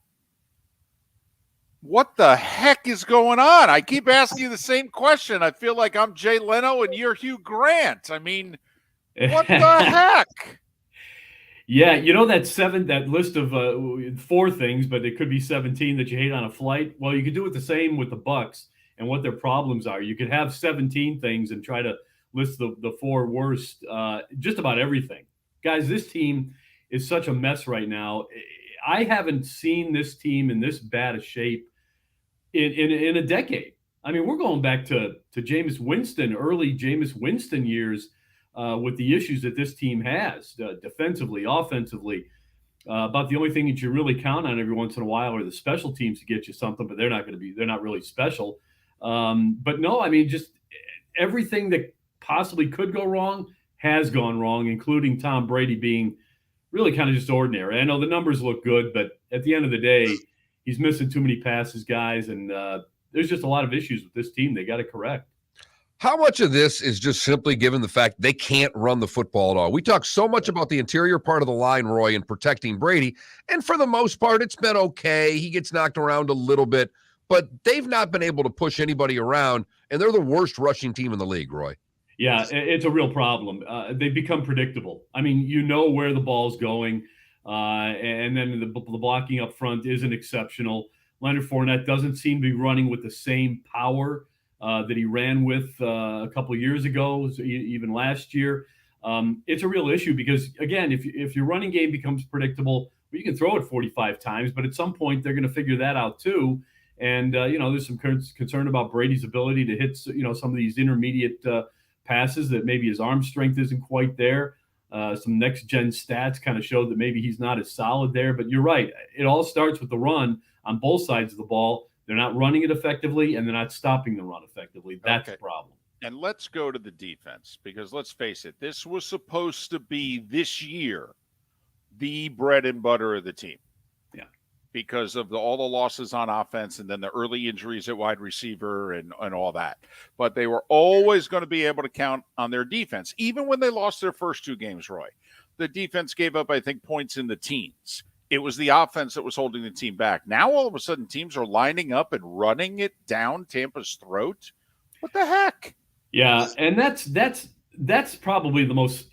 what the heck is going on? I keep asking you the same question. I feel like I'm Jay Leno and you're Hugh Grant. I mean, what the heck? Yeah, you know that list of 4 things, but it could be 17 that you hate on a flight. Well, you could do it the same with the Bucs and what their problems are. You could have 17 things and try to list the 4 worst, just about everything. Guys, this team is such a mess right now. I haven't seen this team in this bad a shape in a decade. I mean, we're going back to Jameis Winston, early Jameis Winston years, with the issues that this team has defensively, offensively. About the only thing that you really count on every once in a while are the special teams to get you something, but they're not really special. But no, I mean, just everything that possibly could go wrong has gone wrong, including Tom Brady being really kind of just ordinary. I know the numbers look good, but at the end of the day, he's missing too many passes, guys, and there's just a lot of issues with this team they got to correct. How much of this is just simply given the fact they can't run the football at all? We talk so much about the interior part of the line, Roy, and protecting Brady, and for the most part, it's been okay. He gets knocked around a little bit, but they've not been able to push anybody around, and they're the worst rushing team in the league, Roy. Yeah, it's a real problem. They've become predictable. I mean, you know where the ball's going, and then the blocking up front isn't exceptional. Leonard Fournette doesn't seem to be running with the same power that he ran with a couple of years ago, even last year. It's a real issue because, again, if your running game becomes predictable, well, you can throw it 45 times, but at some point they're going to figure that out too. And, there's some concern about Brady's ability to hit, some of these intermediate passes that maybe his arm strength isn't quite there. Some next-gen stats kind of show that maybe he's not as solid there. But you're right. It all starts with the run on both sides of the ball. They're not running it effectively, and they're not stopping the run effectively. That's the problem. And let's go to the defense, because let's face it, this was supposed to be this year the bread and butter of the team. Yeah. Because of all the losses on offense and then the early injuries at wide receiver and all that. But they were always going to be able to count on their defense. Even when they lost their first 2 games, Roy, the defense gave up, I think, points in the teens. It was the offense that was holding the team back. Now, all of a sudden, teams are lining up and running it down Tampa's throat. What the heck? Yeah, and that's probably the most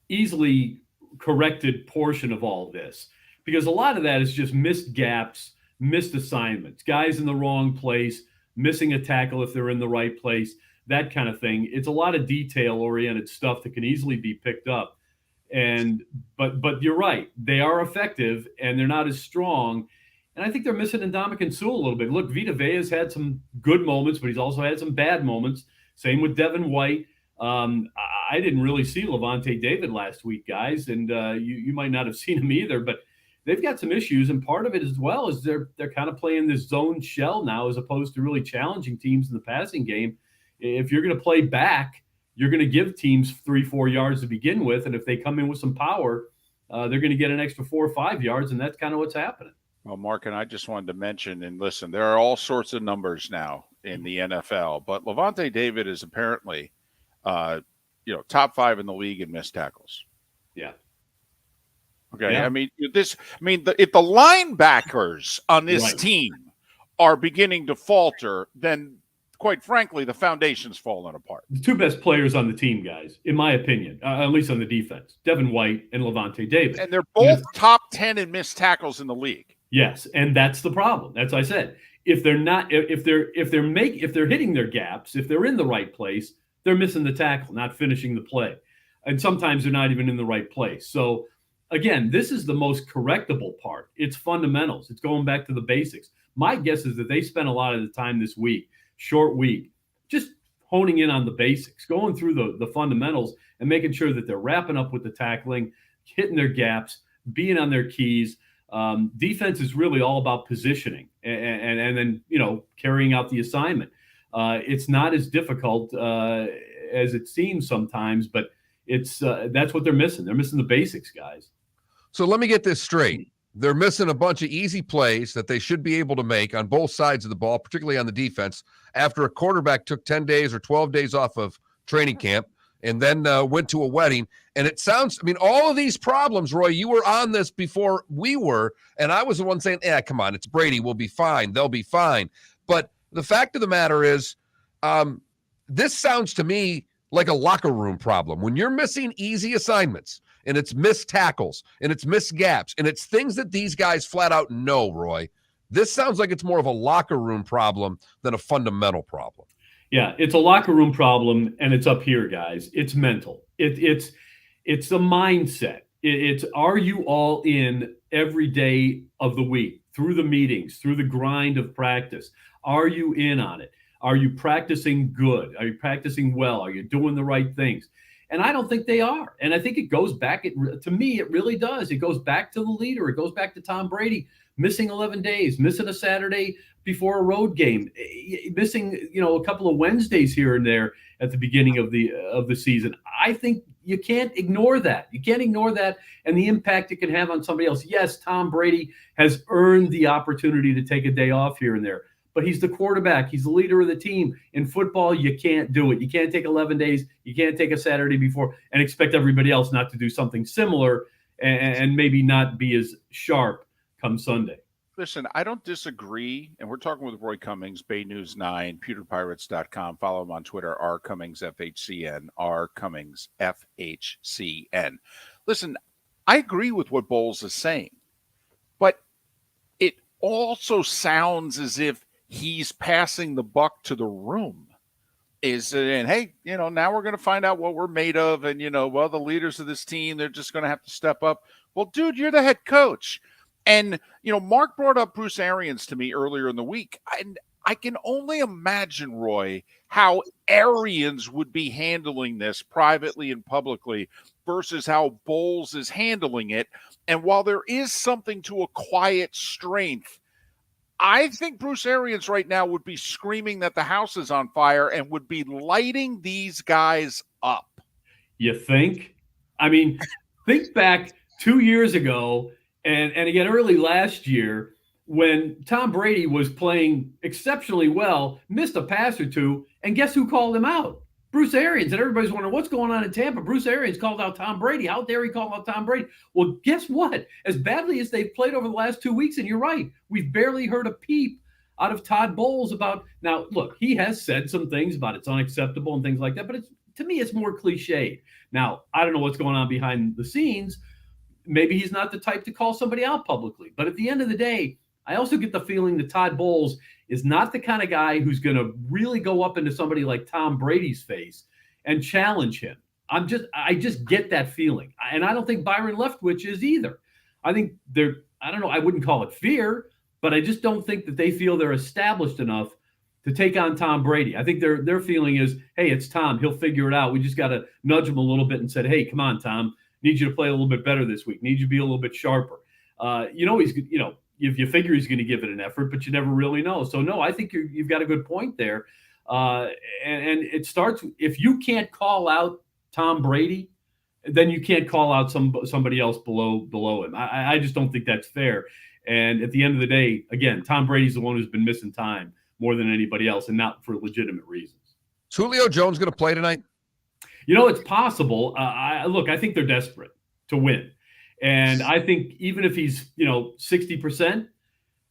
easily corrected portion of all this, because a lot of that is just missed gaps, missed assignments, guys in the wrong place, missing a tackle if they're in the right place, that kind of thing. It's a lot of detail-oriented stuff that can easily be picked up. But you're right. They are effective, and they're not as strong. And I think they're missing Ndamukong Suh a little bit. Look, Vita Vea's had some good moments, but he's also had some bad moments. Same with Devin White. I didn't really see Levante David last week, guys, and you might not have seen him either. But they've got some issues, and part of it as well is they're kind of playing this zone shell now as opposed to really challenging teams in the passing game. If you're going to play back, you're going to give teams 3-4 yards to begin with, and if they come in with some power, they're going to get an extra 4 or 5 yards, and that's kind of what's happening. Well, Mark, and I just wanted to mention, and listen, there are all sorts of numbers now in the NFL, but Levante David is apparently, top 5 in the league in missed tackles. Yeah. Okay. Yeah. If the linebackers on this team are beginning to falter, then quite frankly, the foundation's fallen apart. The two best players on the team, guys, in my opinion, at least on the defense, Devin White and Levante David. And they're both top 10 in missed tackles in the league. Yes, and that's the problem. That's what I said. If they're not, if they're hitting their gaps, if they're in the right place, they're missing the tackle, not finishing the play, and sometimes they're not even in the right place. So, again, this is the most correctable part. It's fundamentals. It's going back to the basics. My guess is that they spent a lot of the time this week, short week, just honing in on the basics, going through the fundamentals and making sure that they're wrapping up with the tackling, hitting their gaps, being on their keys. Defense is really all about positioning and then, carrying out the assignment. It's not as difficult as it seems sometimes, but it's that's what they're missing. They're missing the basics, guys. So let me get this straight. They're missing a bunch of easy plays that they should be able to make on both sides of the ball, particularly on the defense, after a quarterback took 10 days or 12 days off of training camp and then went to a wedding. And it sounds, all of these problems, Roy, you were on this before we were, and I was the one saying, come on, it's Brady. We'll be fine. They'll be fine. But the fact of the matter is, this sounds to me like a locker room problem. When you're missing easy assignments, and it's missed tackles, and it's missed gaps, and it's things that these guys flat out know, Roy, this sounds like it's more of a locker room problem than a fundamental problem. Yeah, it's a locker room problem, and it's up here, guys. It's mental. It's the mindset. It's are you all in every day of the week, through the meetings, through the grind of practice? Are you in on it? Are you practicing good? Are you practicing well? Are you doing the right things? And I don't think they are. And I think it goes back, to me, it really does. It goes back to the leader. It goes back to Tom Brady, missing 11 days, missing a Saturday before a road game, missing, a couple of Wednesdays here and there at the beginning of the season. I think you can't ignore that. You can't ignore that and the impact it can have on somebody else. Yes, Tom Brady has earned the opportunity to take a day off here and there, but he's the quarterback. He's the leader of the team. In football, you can't do it. You can't take 11 days. You can't take a Saturday before and expect everybody else not to do something similar and maybe not be as sharp come Sunday. Listen, I don't disagree. And we're talking with Roy Cummings, Bay News 9, pewterpirates.com. Follow him on Twitter, rcummingsfhcn, rcummingsfhcn. Listen, I agree with what Bowles is saying, but it also sounds as if he's passing the buck to the room. Hey, now we're going to find out what we're made of. And, the leaders of this team, they're just going to have to step up. Well, dude, you're the head coach. And, Mark brought up Bruce Arians to me earlier in the week. And I can only imagine, Roy, how Arians would be handling this privately and publicly versus how Bowles is handling it. And while there is something to a quiet strength, I think Bruce Arians right now would be screaming that the house is on fire and would be lighting these guys up. You think? Think back 2 years ago and again early last year when Tom Brady was playing exceptionally well, missed a pass or two, and guess who called him out? Bruce Arians. And everybody's wondering what's going on in Tampa. Bruce Arians called out Tom Brady. How dare he call out Tom Brady? Well, guess what? As badly as they've played over the last 2 weeks, and you're right, we've barely heard a peep out of Todd Bowles about – now, look, he has said some things about it's unacceptable and things like that, but to me, it's more cliched. Now, I don't know what's going on behind the scenes. Maybe he's not the type to call somebody out publicly. But at the end of the day, I also get the feeling that Todd Bowles is not the kind of guy who's going to really go up into somebody like Tom Brady's face and challenge him. I just get that feeling. And I don't think Byron Leftwich is either. I think I don't know, I wouldn't call it fear, but I just don't think that they feel they're established enough to take on Tom Brady. I think their feeling is, hey, it's Tom. He'll figure it out. We just got to nudge him a little bit and said, hey, come on, Tom. Need you to play a little bit better this week. Need you to be a little bit sharper. If you figure he's going to give it an effort, but you never really know. So, no, I think you've got a good point there. And it starts, if you can't call out Tom Brady, then you can't call out somebody else below him. I just don't think that's fair. And at the end of the day, again, Tom Brady's the one who's been missing time more than anybody else, and not for legitimate reasons. Is Julio Jones going to play tonight? It's possible. I think they're desperate to win. And I think even if he's, 60%,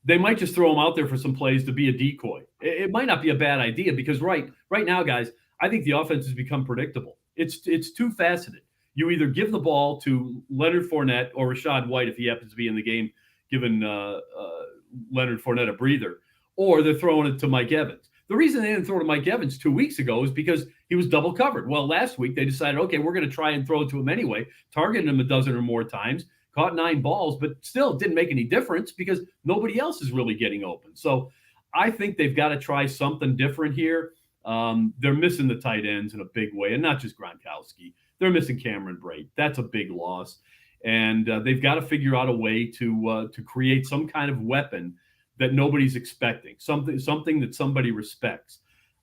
they might just throw him out there for some plays to be a decoy. It might not be a bad idea because right now, guys, I think the offense has become predictable. It's too faceted. You either give the ball to Leonard Fournette or Rachaad White if he happens to be in the game, giving Leonard Fournette a breather, or they're throwing it to Mike Evans. The reason they didn't throw to Mike Evans 2 weeks ago is because he was double covered. Well, last week they decided, okay, we're going to try and throw it to him anyway, targeting him a dozen or more times, caught 9 balls, but still didn't make any difference because nobody else is really getting open. So I think they've got to try something different here. They're missing the tight ends in a big way, and not just Gronkowski. They're missing Cameron Brate. That's a big loss. And they've got to figure out a way to create some kind of weapon that nobody's expecting, something that somebody respects.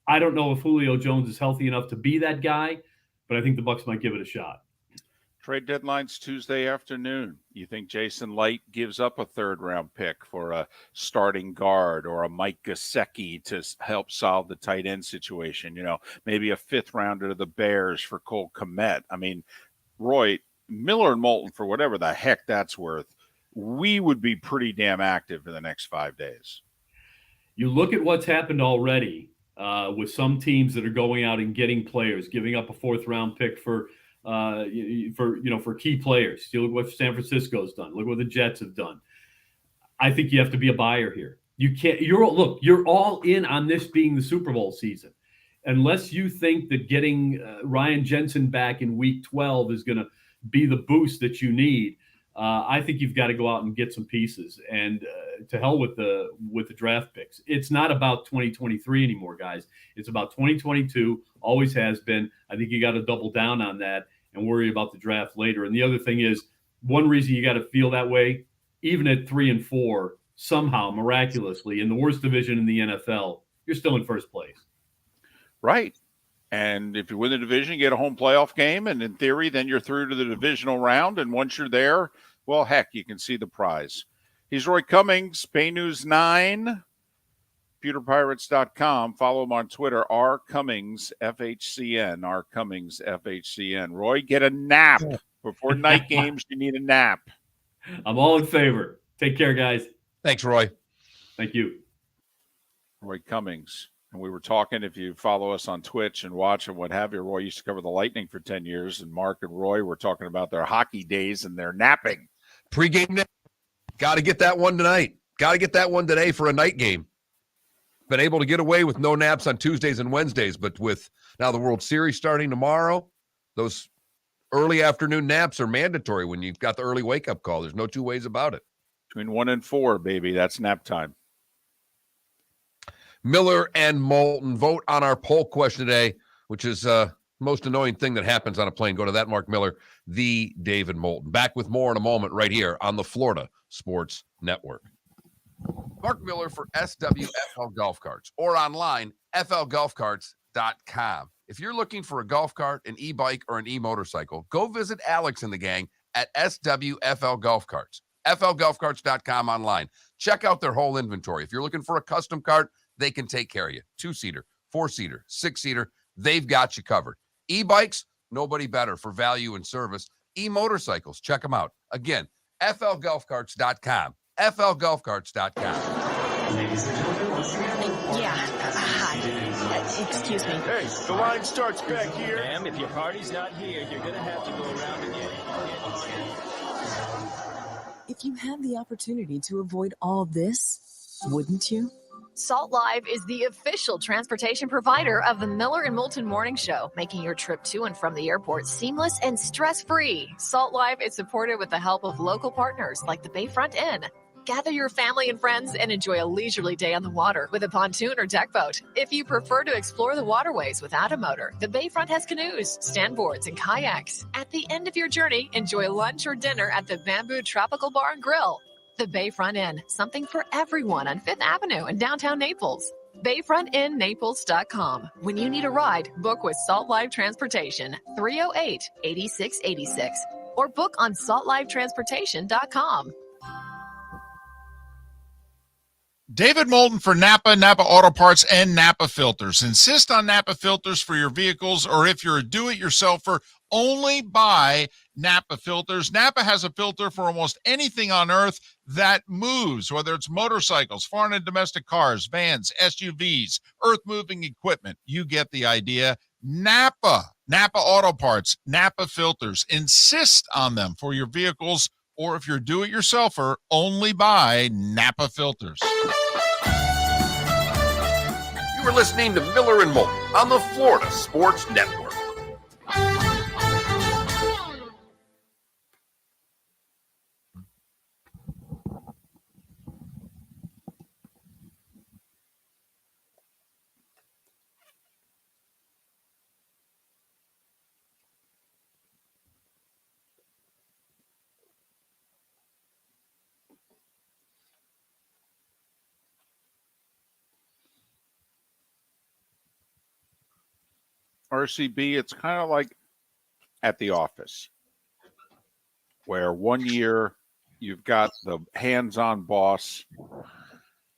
I don't know if Julio Jones is healthy enough to be that guy, but I think the Bucs might give it a shot. Trade deadline's Tuesday afternoon. You think Jason Light gives up a third-round pick for a starting guard or a Mike Gesicki to help solve the tight end situation? Maybe a fifth-rounder to the Bears for Cole Kmet. I mean, Roy, Miller and Moulton, for whatever the heck that's worth, we would be pretty damn active in the next 5 days. You look at what's happened already with some teams that are going out and getting players, giving up a fourth-round pick for key players. You look what San Francisco's done. Look what the Jets have done. I think you have to be a buyer here. You can't. You're all in on this being the Super Bowl season, unless you think that getting Ryan Jensen back in Week 12 is going to be the boost that you need. I think you've got to go out and get some pieces, and to hell with the draft picks. It's not about 2023 anymore, guys. It's about 2022. Always has been. I think you got to double down on that and worry about the draft later. And the other thing is, one reason you got to feel that way, even at 3-4, somehow miraculously in the worst division in the NFL, you're still in first place. Right. And if you win the division, you get a home playoff game. And in theory, then you're through to the divisional round. And once you're there, well, heck, you can see the prize. He's Roy Cummings, Pay News 9, PewterPirates.com. Follow him on Twitter, rcummingsfhcn, rcummingsfhcn. Roy, get a nap. Before night games, you need a nap. I'm all in favor. Take care, guys. Thanks, Roy. Thank you. Roy Cummings. And we were talking, if you follow us on Twitch and watch and what have you, Roy used to cover the Lightning for 10 years, and Mark and Roy were talking about their hockey days and their napping. Pre-game nap. Got to get that one tonight. Got to get that one today for a night game. Been able to get away with no naps on Tuesdays and Wednesdays, but with now the World Series starting tomorrow, those early afternoon naps are mandatory when you've got the early wake-up call. There's no two ways about it. Between 1 and 4, baby, that's nap time. Miller and Moulton, vote on our poll question today, which is most annoying thing that happens on a plane. Go to that Mark Miller, the David Moulton. Back with more in a moment right here on the Florida Sports Network. Mark Miller for SWFL Golf Carts or online, flgolfcarts.com. If you're looking for a golf cart, an e-bike, or an e-motorcycle, go visit Alex and the gang at SWFL Golf Carts. flgolfcarts.com online. Check out their whole inventory. If you're looking for a custom cart, they can take care of you. 2-seater, 4-seater, 6-seater, they've got you covered. E-bikes, nobody better for value and service. E-motorcycles, check them out. Again, flgolfcarts.com. flgolfcarts.com. Ladies and gentlemen, yeah, hi. Excuse me. Hey, the line starts back here. Ma'am, if your party's not here, you're going to have to go around again. If you had the opportunity to avoid all this, wouldn't you? Salt Live is the official transportation provider of the Miller and Moulton Morning Show, making your trip to and from the airport seamless and stress-free. Salt Live is supported with the help of local partners like the Bayfront Inn. Gather your family and friends and enjoy a leisurely day on the water with a pontoon or deck boat. If you prefer to explore the waterways without a motor, the Bayfront has canoes, standboards, and kayaks. At the end of your journey, enjoy lunch or dinner at the Bamboo Tropical Bar and Grill. The Bayfront Inn, something for everyone on 5th Avenue in downtown Naples. BayfrontInNaples.com. When you need a ride, book with Salt Live Transportation, 308-8686, or book on saltlivetransportation.com. David Moulton for Napa, Napa Auto Parts, and Napa Filters. Insist on Napa filters for your vehicles, or if you're a do-it-yourselfer, only buy Napa filters. Napa has a filter for almost anything on earth that moves, whether it's motorcycles, foreign and domestic cars, vans, SUVs, earth-moving equipment. You get the idea. Napa Auto Parts, Napa filters. Insist on them for your vehicles, or if you're a do-it-yourselfer, only buy Napa filters. You are listening to Miller and Moulton on the Florida Sports Network. RCB, it's kind of like at the office, where 1 year you've got the hands-on boss,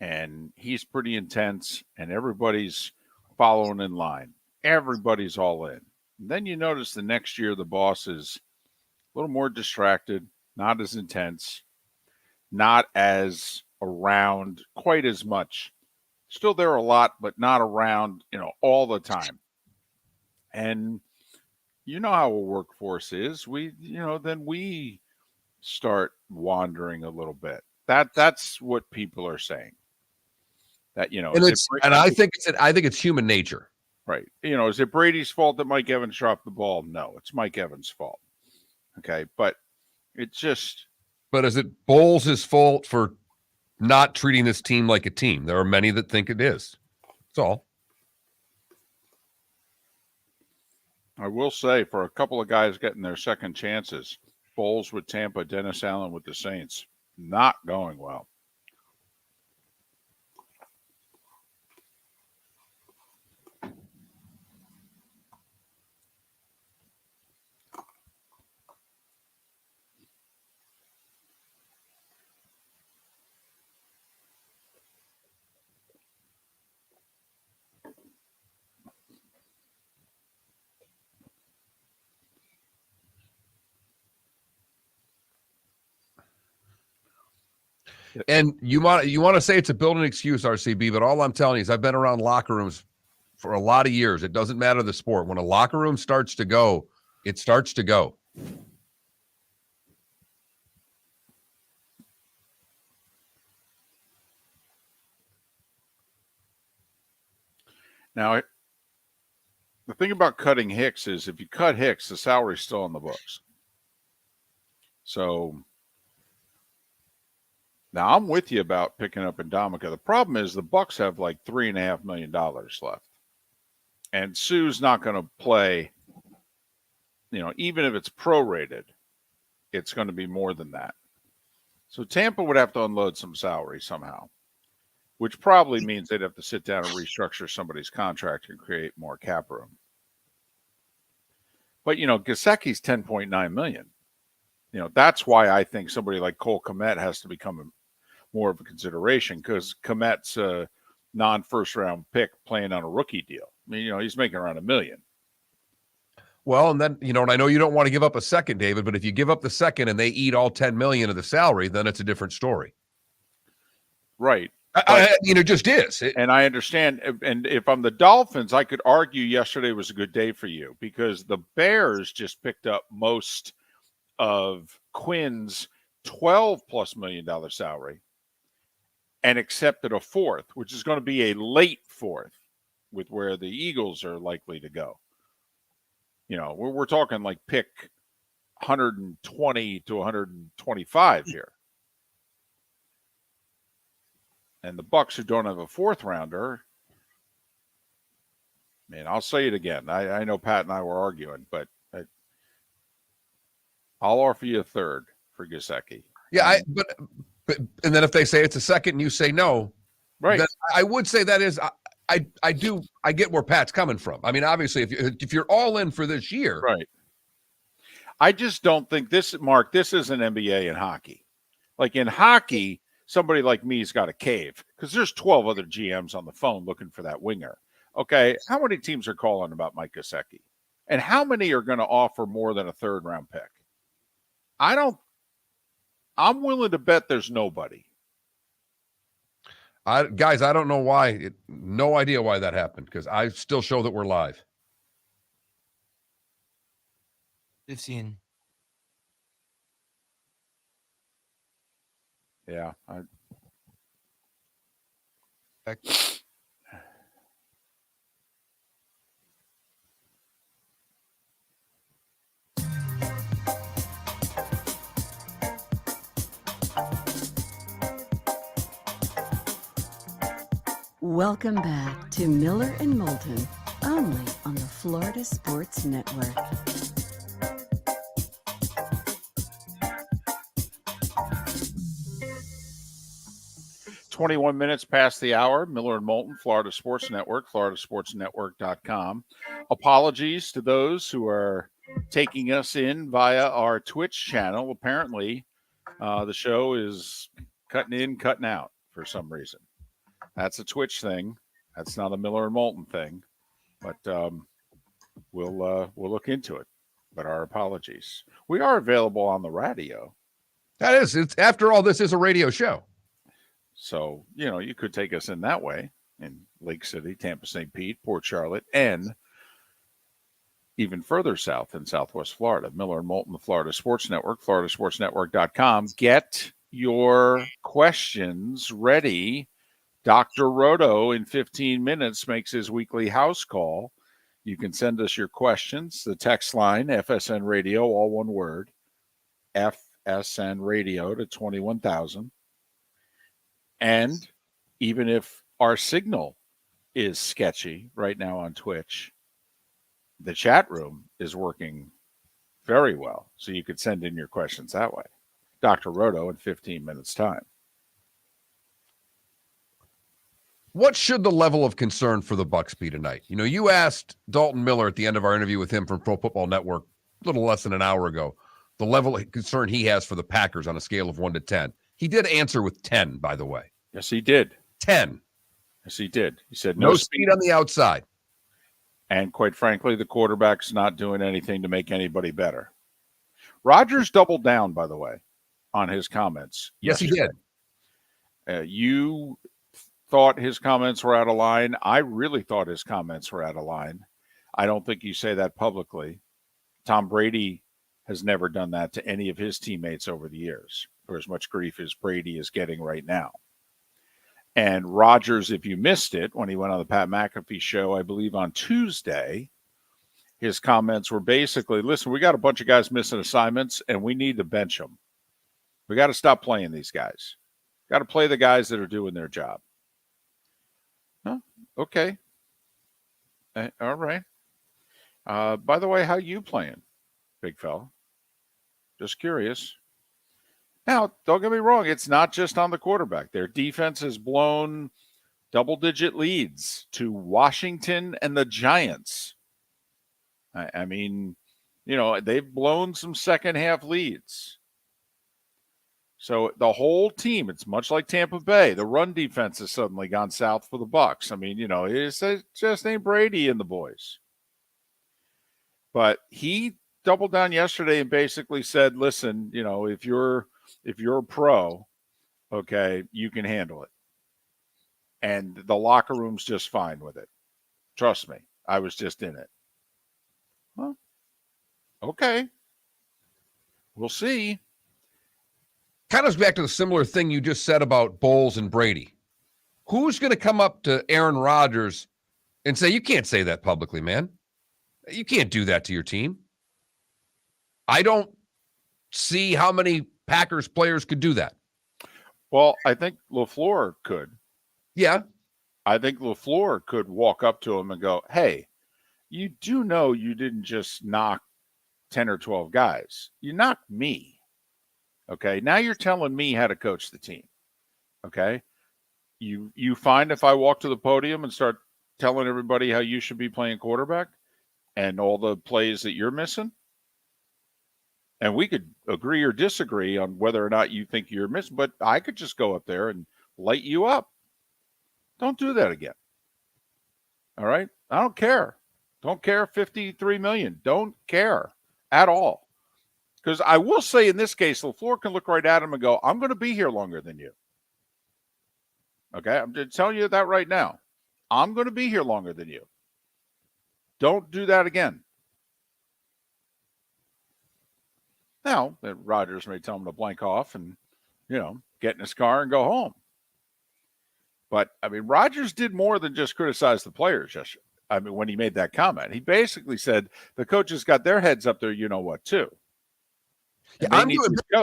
and he's pretty intense, and everybody's following in line. Everybody's all in. And then you notice the next year the boss is a little more distracted, not as intense, not as around quite as much. Still there a lot, but not around, all the time. And you know how a workforce is. Then we start wandering a little bit. That's what people are saying. That I think it's human nature. Right. Is it Brady's fault that Mike Evans dropped the ball? No, it's Mike Evans' fault. Okay, but it's just. But is it Bowles' fault for not treating this team like a team? There are many that think it is. That's all. I will say, for a couple of guys getting their second chances, Bowles with Tampa, Dennis Allen with the Saints, not going well. And you want to say it's a building excuse, RCB, but all I'm telling you is I've been around locker rooms for a lot of years. It doesn't matter the sport. When a locker room starts to go, it starts to go. Now, the thing about cutting Hicks is if you cut Hicks, the salary's still on the books. So now I'm with you about picking up Ndamukong. The problem is the Bucs have like $3.5 million left. And Sue's not going to play, even if it's prorated, it's going to be more than that. So Tampa would have to unload some salary somehow, which probably means they'd have to sit down and restructure somebody's contract and create more cap room. But, Gesicki's $10.9 million. That's why I think somebody like Cole Kmet has to become more of a consideration, because Kmet's a non-first round pick playing on a rookie deal. I mean, he's making around $1 million. Well, and then, and I know you don't want to give up a second, David, but if you give up the second and they eat all $10 million of the salary, then it's a different story. Right. It just is. And I understand. And if I'm the Dolphins, I could argue yesterday was a good day for you, because the Bears just picked up most of Quinn's $12+ million salary. and accepted a fourth, which is going to be a late fourth with where the Eagles are likely to go. You know, we're talking like pick 120 to 125 here. And the Bucs, who don't have a fourth rounder, man, I'll say it again. I know Pat and I were arguing, but I'll offer you a third for Gesicki. Yeah, but and then if they say it's a second and you say no, right? Then I would say that is I get where Pat's coming from. I mean, obviously, if you're all in for this year, right? I just don't think this, Mark. This isn't NBA and hockey. Like in hockey, somebody like me's got a cave because there's 12 other GMs on the phone looking for that winger. Okay, how many teams are calling about Mike Gesicki, and how many are going to offer more than a third-round pick? I'm willing to bet there's nobody. Guys, I don't know why. No idea why that happened because I still show that we're live. 15. Yeah. Welcome back to Miller and Moulton, only on the Florida Sports Network. "21 minutes past the hour. Miller and Moulton, Florida Sports Network, floridasportsnetwork.com. Apologies to those who are taking us in via our Twitch channel. Apparently, the show is cutting in, cutting out for some reason. That's a Twitch thing. That's not a Miller and Moulton thing. But we'll look into it. But our apologies. We are available on the radio. That is. It's after all, this is a radio show. So, you know, you could take us in that way in Lake City, Tampa, St. Pete, Port Charlotte, and even further south in Southwest Florida. Miller and Moulton, the Florida Sports Network, floridasportsnetwork.com. Get your questions ready. Dr. Roto in 15 minutes makes his weekly house call. You can send us your questions. The text line, FSN Radio, all one word, FSN Radio to 21,000. And even if our signal is sketchy right now on Twitch, the chat room is working very well. So you could send in your questions that way. Dr. Roto in 15 minutes time. What should the level of concern for the Bucs be tonight? You know, you asked Dalton Miller at the end of our interview with him from Pro Football Network a little less than an hour ago, the level of concern he has for the Packers on a scale of 1 to 10. He did answer with 10, by the way. Yes, he did. 10. Yes, he did. He said no speed on the outside. And quite frankly, the quarterback's not doing anything to make anybody better. Rodgers doubled down, by the way, on his comments. Yes, yesterday. He did. You thought his comments were out of line. I really thought his comments were out of line. I don't think you say that publicly. Tom Brady has never done that to any of his teammates over the years, for as much grief as Brady is getting right now. And Rodgers, if you missed it, when he went on the Pat McAfee show, I believe on Tuesday, his comments were basically, listen, we got a bunch of guys missing assignments, and we need to bench them. We got to stop playing these guys. Got to play the guys that are doing their job. Huh? Okay. All right. By the way, how you playing, big fella? Just curious. Now, don't get me wrong. It's not just on the quarterback. Their defense has blown double-digit leads to Washington and the Giants. I mean, you know, they've blown some second-half leads. So the whole team, it's much like Tampa Bay. The run defense has suddenly gone south for the Bucs. I mean, you know, it just ain't Brady and the boys. But he doubled down yesterday and basically said, listen, you know, if you're a pro, okay, you can handle it. And the locker room's just fine with it. Trust me, I was just in it. Well, okay. We'll see. Kind of goes back to the similar thing you just said about Bowles and Brady. Who's going to come up to Aaron Rodgers and say, you can't say that publicly, man. You can't do that to your team. I don't see how many Packers players could do that. Well, I think LaFleur could. Yeah. I think LaFleur could walk up to him and go, hey, you do know you didn't just knock 10 or 12 guys. You knocked me. Okay. Now you're telling me how to coach the team. Okay. You find if I walk to the podium and start telling everybody how you should be playing quarterback and all the plays that you're missing? And we could agree or disagree on whether or not you think you're missing, but I could just go up there and light you up. Don't do that again. All right? I don't care. Don't care 53 million. Don't care at all. Because I will say in this case, LaFleur can look right at him and go, I'm going to be here longer than you. Okay? I'm just telling you that right now. I'm going to be here longer than you. Don't do that again. Now, Rodgers may tell him to blank off and, get in his car and go home. But, Rodgers did more than just criticize the players yesterday. When he made that comment. He basically said the coaches got their heads up there, too. Yeah,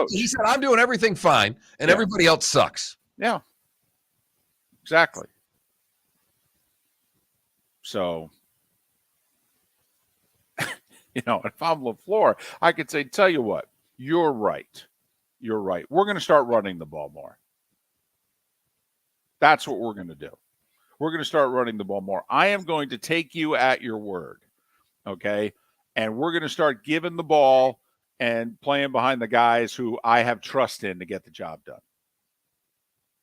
he said, I'm doing everything fine, and everybody else sucks. Yeah. Exactly. So, if I'm LaFleur, I could say, tell you what, you're right. You're right. We're going to start running the ball more. That's what we're going to do. We're going to start running the ball more. I am going to take you at your word, okay? And we're going to start giving the ball and playing behind the guys who I have trust in to get the job done.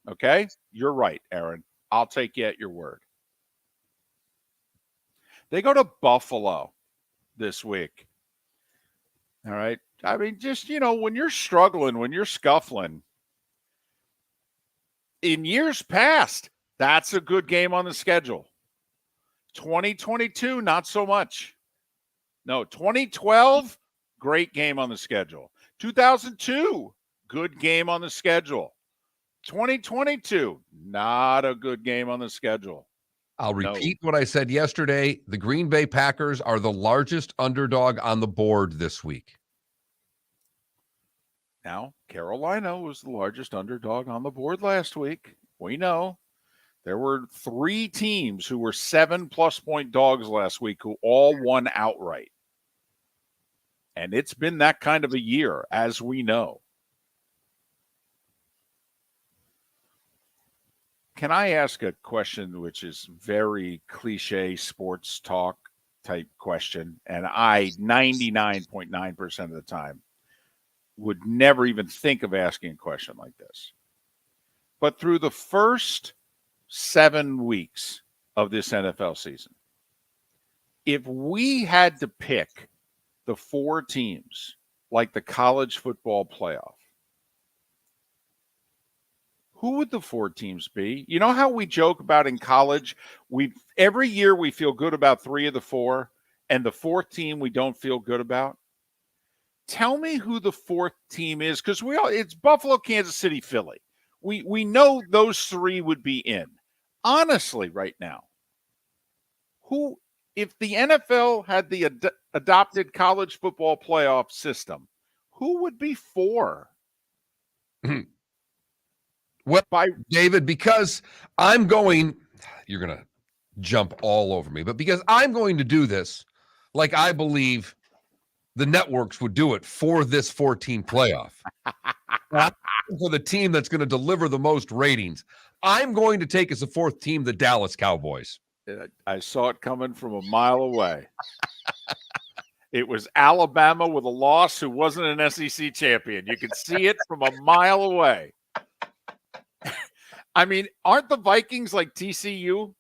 Okay? You're right, Aaron. I'll take you at your word. They go to Buffalo this week. All right? Just, when you're struggling, when you're scuffling, in years past, that's a good game on the schedule. 2022, not so much. No, 2012, great game on the schedule. 2002, good game on the schedule. 2022, not a good game on the schedule. I'll repeat what I said yesterday. The Green Bay Packers are the largest underdog on the board this week. Now, Carolina was the largest underdog on the board last week. We know. There were 3 teams who were 7+ point dogs last week who all won outright. And it's been that kind of a year, as we know. Can I ask a question which is very cliche sports talk type question? And I, 99.9% of the time, would never even think of asking a question like this. But through the first 7 weeks of this NFL season, if we had to pick the 4 teams like the college football playoff, who would the 4 teams be? You know how we joke about in college, every year we feel good about 3 of the 4, and the 4th team we don't feel good about? Tell me who the 4th team is, because it's Buffalo, Kansas City, Philly. We know those 3 would be in. Honestly, right now, if the NFL had the adopted college football playoff system, who would be 4? Well, David, because you're going to jump all over me, but because I'm going to do this like I believe the networks would do it for this 14 playoff. For the team that's going to deliver the most ratings, I'm going to take as a 4th team the Dallas Cowboys. I saw it coming from a mile away. It was Alabama with a loss who wasn't an SEC champion. You could see it from a mile away. Aren't the Vikings like TCU?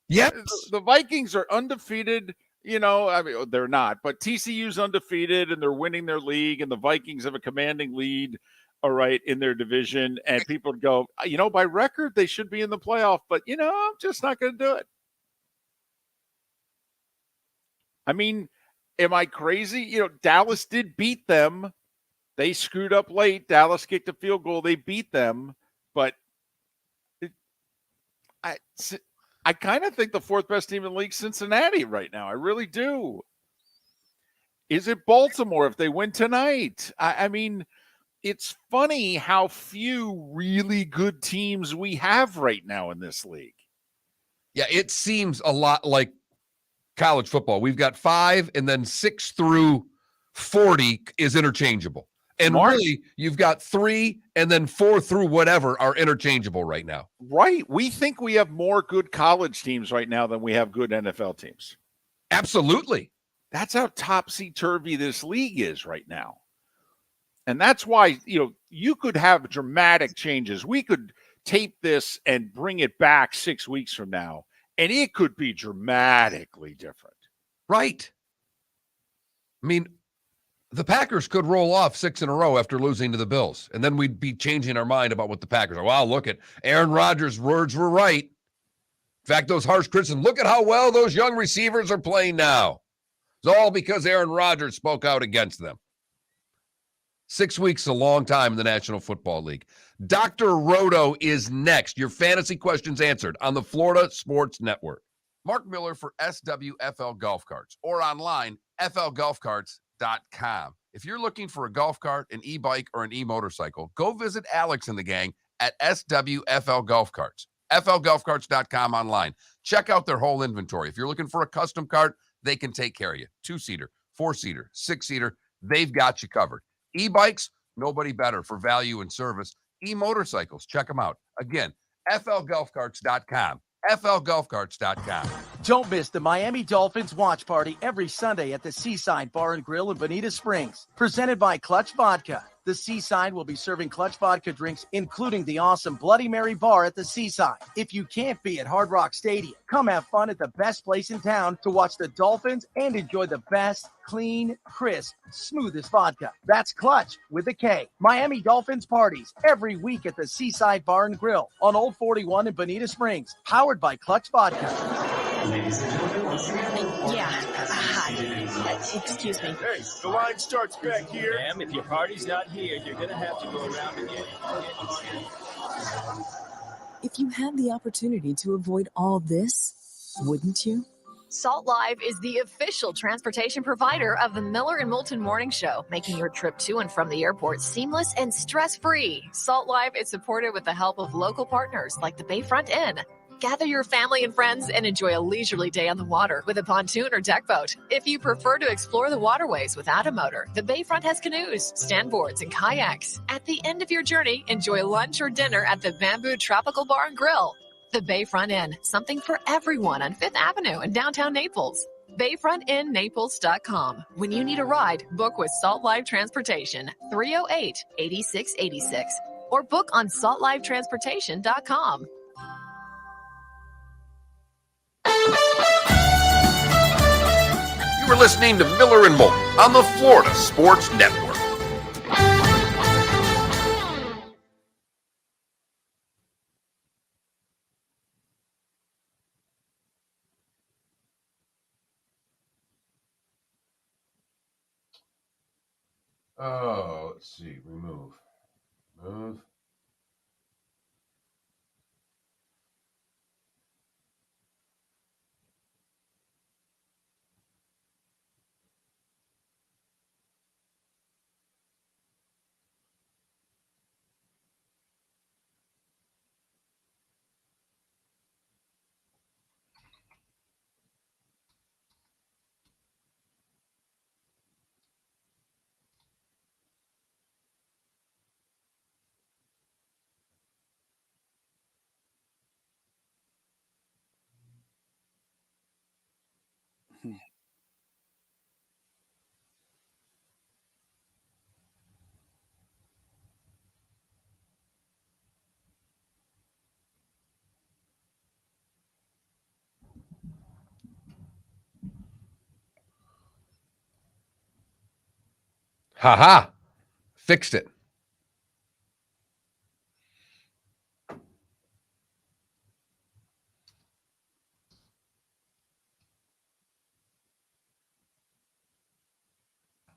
Yes. The Vikings are undefeated. They're not, but TCU's undefeated and they're winning their league, and the Vikings have a commanding lead, all right, in their division. And people go, by record, they should be in the playoff, but, I'm just not going to do it. Am I crazy? Dallas did beat them. They screwed up late. Dallas kicked a field goal. They beat them, but I kind of think the fourth best team in the league is Cincinnati right now. I really do. Is it Baltimore if they win tonight? I mean, it's funny how few really good teams we have right now in this league. Yeah, it seems a lot like college football. We've got 5, and then 6 through 40 is interchangeable. And really, you've got 3, and then 4 through whatever are interchangeable right now. Right. We think we have more good college teams right now than we have good NFL teams. Absolutely. That's how topsy-turvy this league is right now. And that's why, you could have dramatic changes. We could tape this and bring it back 6 weeks from now, and it could be dramatically different. Right. I mean, the Packers could roll off 6 in a row after losing to the Bills, and then we'd be changing our mind about what the Packers are. Wow, look at Aaron Rodgers' words were right. In fact, those harsh criticisms, look at how well those young receivers are playing now. It's all because Aaron Rodgers spoke out against them. 6 weeks is a long time in the National Football League. Dr. Roto is next. Your fantasy questions answered on the Florida Sports Network. Mark Miller for SWFL Golf Carts, or online, flgolfcarts.com. If you're looking for a golf cart, an e-bike, or an e-motorcycle, go visit Alex and the gang at SWFL Golf Carts. flgolfcarts.com online. Check out their whole inventory. If you're looking for a custom cart, they can take care of you. 2-seater, 4-seater, 6-seater, they've got you covered. E-bikes, nobody better for value and service. E-motorcycles, check them out. Again, flgolfcarts.com. flgolfcarts.com. Don't miss the Miami Dolphins watch party every Sunday at the Seaside Bar and Grill in Bonita Springs. Presented by Clutch Vodka. The Seaside will be serving Clutch Vodka drinks, including the awesome Bloody Mary bar at the Seaside. If you can't be at Hard Rock Stadium, come have fun at the best place in town to watch the Dolphins and enjoy the best, clean, crisp, smoothest vodka. That's Clutch with a K. Miami Dolphins parties every week at the Seaside Bar and Grill on Old 41 in Bonita Springs. Powered by Clutch Vodka. Ladies and gentlemen, once again. Yeah. Hi. Excuse me. Hey, the line starts back here. Ma'am, if your party's not here, you're going to have to go around again. If you had the opportunity to avoid all this, wouldn't you? Salt Live is the official transportation provider of the Miller and Moulton Morning Show, making your trip to and from the airport seamless and stress-free. Salt Live is supported with the help of local partners like the Bayfront Inn. Gather your family and friends and enjoy a leisurely day on the water with a pontoon or deck boat. If you prefer to explore the waterways without a motor, the Bayfront has canoes, standboards, and kayaks. At the end of your journey, enjoy lunch or dinner at the Bamboo Tropical Bar and Grill. The Bayfront Inn, something for everyone on 5th Avenue in downtown Naples. BayfrontInNaples.com. When you need a ride, book with Salt Live Transportation, 308-8686, or book on saltlivetransportation.com. You were listening to Miller and Moulton on the Florida Sports Network. Oh, let's see. Remove. Move. Ha-ha. Fixed it.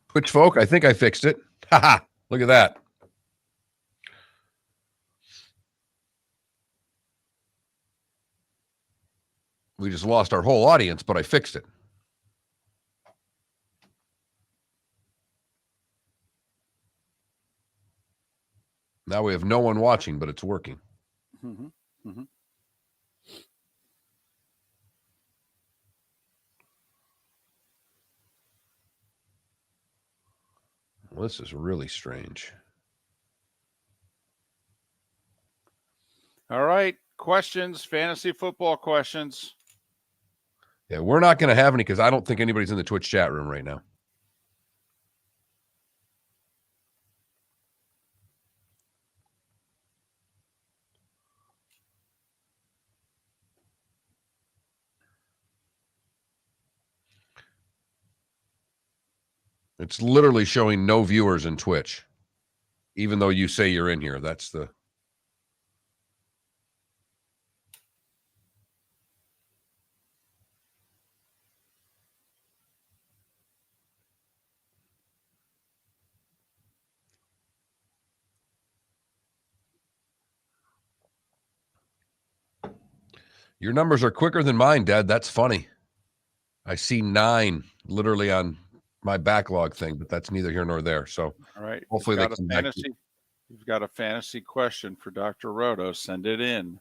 Twitch folk, I think I fixed it. Ha-ha. Look at that. We just lost our whole audience, but I fixed it. Now we have no one watching, but it's working. Mm-hmm. Mm-hmm. Well, this is really strange. All right. Questions, fantasy football questions. Yeah, we're not going to have any because I don't think anybody's in the Twitch chat room right now. It's literally showing no viewers in Twitch, even though you say you're in here. That's the... Your numbers are quicker than mine, Dad. That's funny. I see 9 literally on my backlog thing, but that's neither here nor there. So all right, hopefully they come back. You've got a fantasy question for Dr. Roto. Send it in.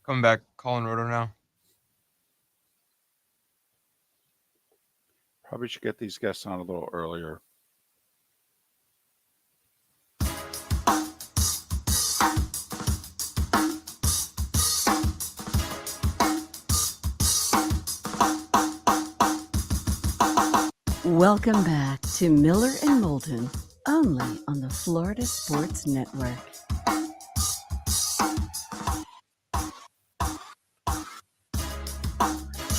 Coming back, calling Roto now. Probably should get these guests on a little earlier. Welcome back to Miller and Moulton, only on the Florida Sports Network.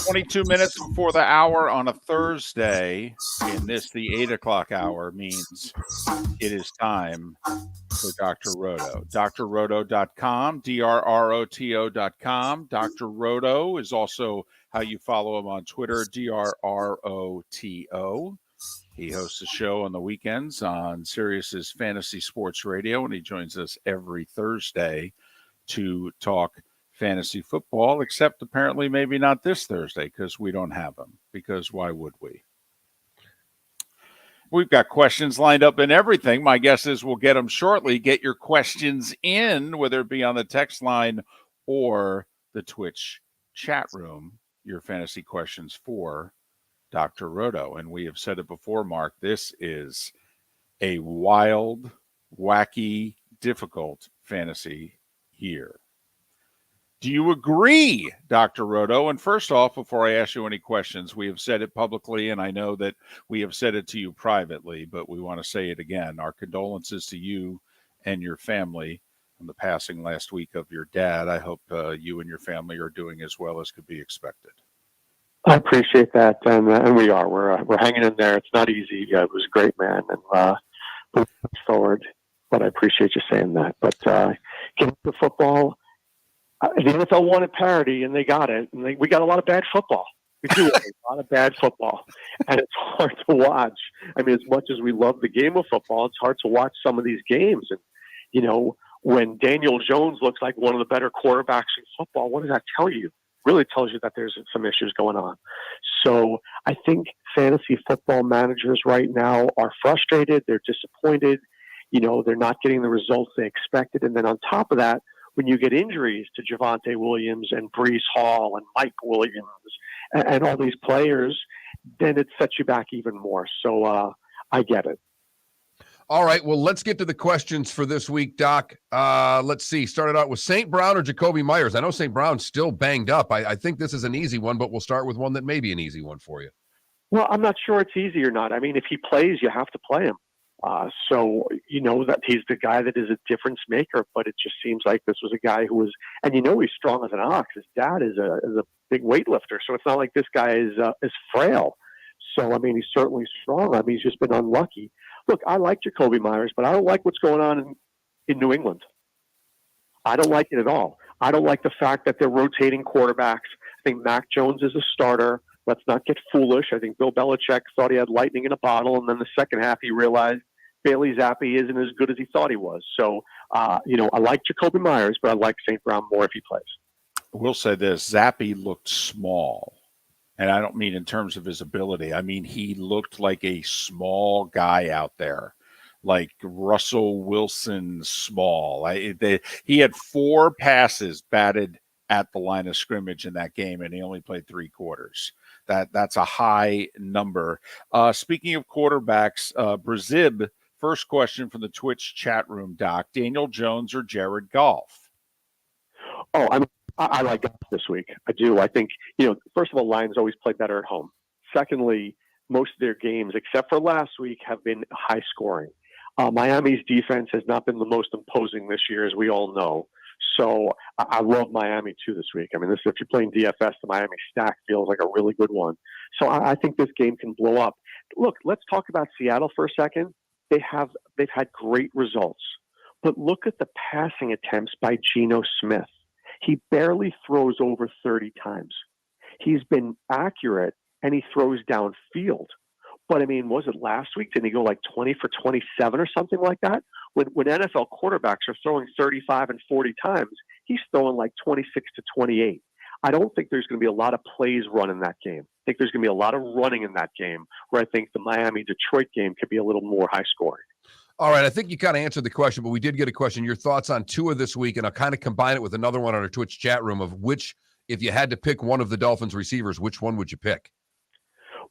"22 minutes before the hour on a Thursday, and this, the 8 o'clock hour, means it is time for Dr. Roto. drroto.com, drroto.com. Dr. Roto is also how you follow him on Twitter, drroto. He hosts a show on the weekends on Sirius's Fantasy Sports Radio, and he joins us every Thursday to talk fantasy football, except apparently maybe not this Thursday because we don't have him, because why would we? We've got questions lined up and everything. My guess is we'll get them shortly. Get your questions in, whether it be on the text line or the Twitch chat room, your fantasy questions for Dr. Roto. And we have said it before, Mark, this is a wild, wacky, difficult fantasy year. Do you agree, Dr. Roto? And first off, before I ask you any questions, we have said it publicly, and I know that we have said it to you privately, but we want to say it again. Our condolences to you and your family. on the passing last week of your dad. I hope you and your family are doing as well as could be expected. I appreciate that, and we are. We're hanging in there. It's not easy. It was a great man, and we'll push forward. But I appreciate you saying that. But getting to football, the NFL wanted parity, and they got it. And we got a lot of bad football. We do have a lot of bad football, and it's hard to watch. I mean, as much as we love the game of football, it's hard to watch some of these games. And when Daniel Jones looks like one of the better quarterbacks in football, what does that tell you? Really tells you that there's some issues going on. So I think fantasy football managers right now are frustrated. They're disappointed. They're not getting the results they expected. And then on top of that, when you get injuries to Javonte Williams and Breece Hall and Mike Williams and all these players, then it sets you back even more. So I get it. All right, well, let's get to the questions for this week, Doc. Let's see. Started out with St. Brown or Jacoby Myers. I know St. Brown's still banged up. I think this is an easy one, but we'll start with one that may be an easy one for you. Well, I'm not sure it's easy or not. I mean, if he plays, you have to play him. So that he's the guy that is a difference maker, but it just seems like this was a guy who was, and he's strong as an ox. His dad is a big weightlifter, so it's not like this guy is frail. So, I mean, he's certainly strong. I mean, he's just been unlucky. Look, I like Jacoby Myers, but I don't like what's going on in New England. I don't like it at all. I don't like the fact that they're rotating quarterbacks. I think Mac Jones is a starter. Let's not get foolish. I think Bill Belichick thought he had lightning in a bottle, and then the second half he realized Bailey Zappi isn't as good as he thought he was. So, I like Jacoby Myers, but I like St. Brown more if he plays. We'll say this. Zappi looked small. And I don't mean in terms of his ability. I mean, he looked like a small guy out there, like Russell Wilson small. He had 4 passes batted at the line of scrimmage in that game, and he only played 3 quarters. That's a high number. Speaking of quarterbacks, Brazib, first question from the Twitch chat room, Doc. Daniel Jones or Jared Goff? Oh, I like Goff this week. I do. I think, first of all, Lions always play better at home. Secondly, most of their games, except for last week, have been high scoring. Miami's defense has not been the most imposing this year, as we all know. So I love Miami too this week. I mean, if you're playing DFS, the Miami stack feels like a really good one. So I think this game can blow up. Look, let's talk about Seattle for a second. They've had great results, but look at the passing attempts by Geno Smith. He barely throws over 30 times. He's been accurate, and he throws downfield. But, I mean, was it last week? Didn't he go like 20 for 27 or something like that? When NFL quarterbacks are throwing 35 and 40 times, he's throwing like 26 to 28. I don't think there's going to be a lot of plays run in that game. I think there's going to be a lot of running in that game, where I think the Miami-Detroit game could be a little more high-scoring. All right, I think you kind of answered the question, but we did get a question. Your thoughts on Tua this week, and I'll kind of combine it with another one on our Twitch chat room of which, if you had to pick one of the Dolphins receivers, which one would you pick?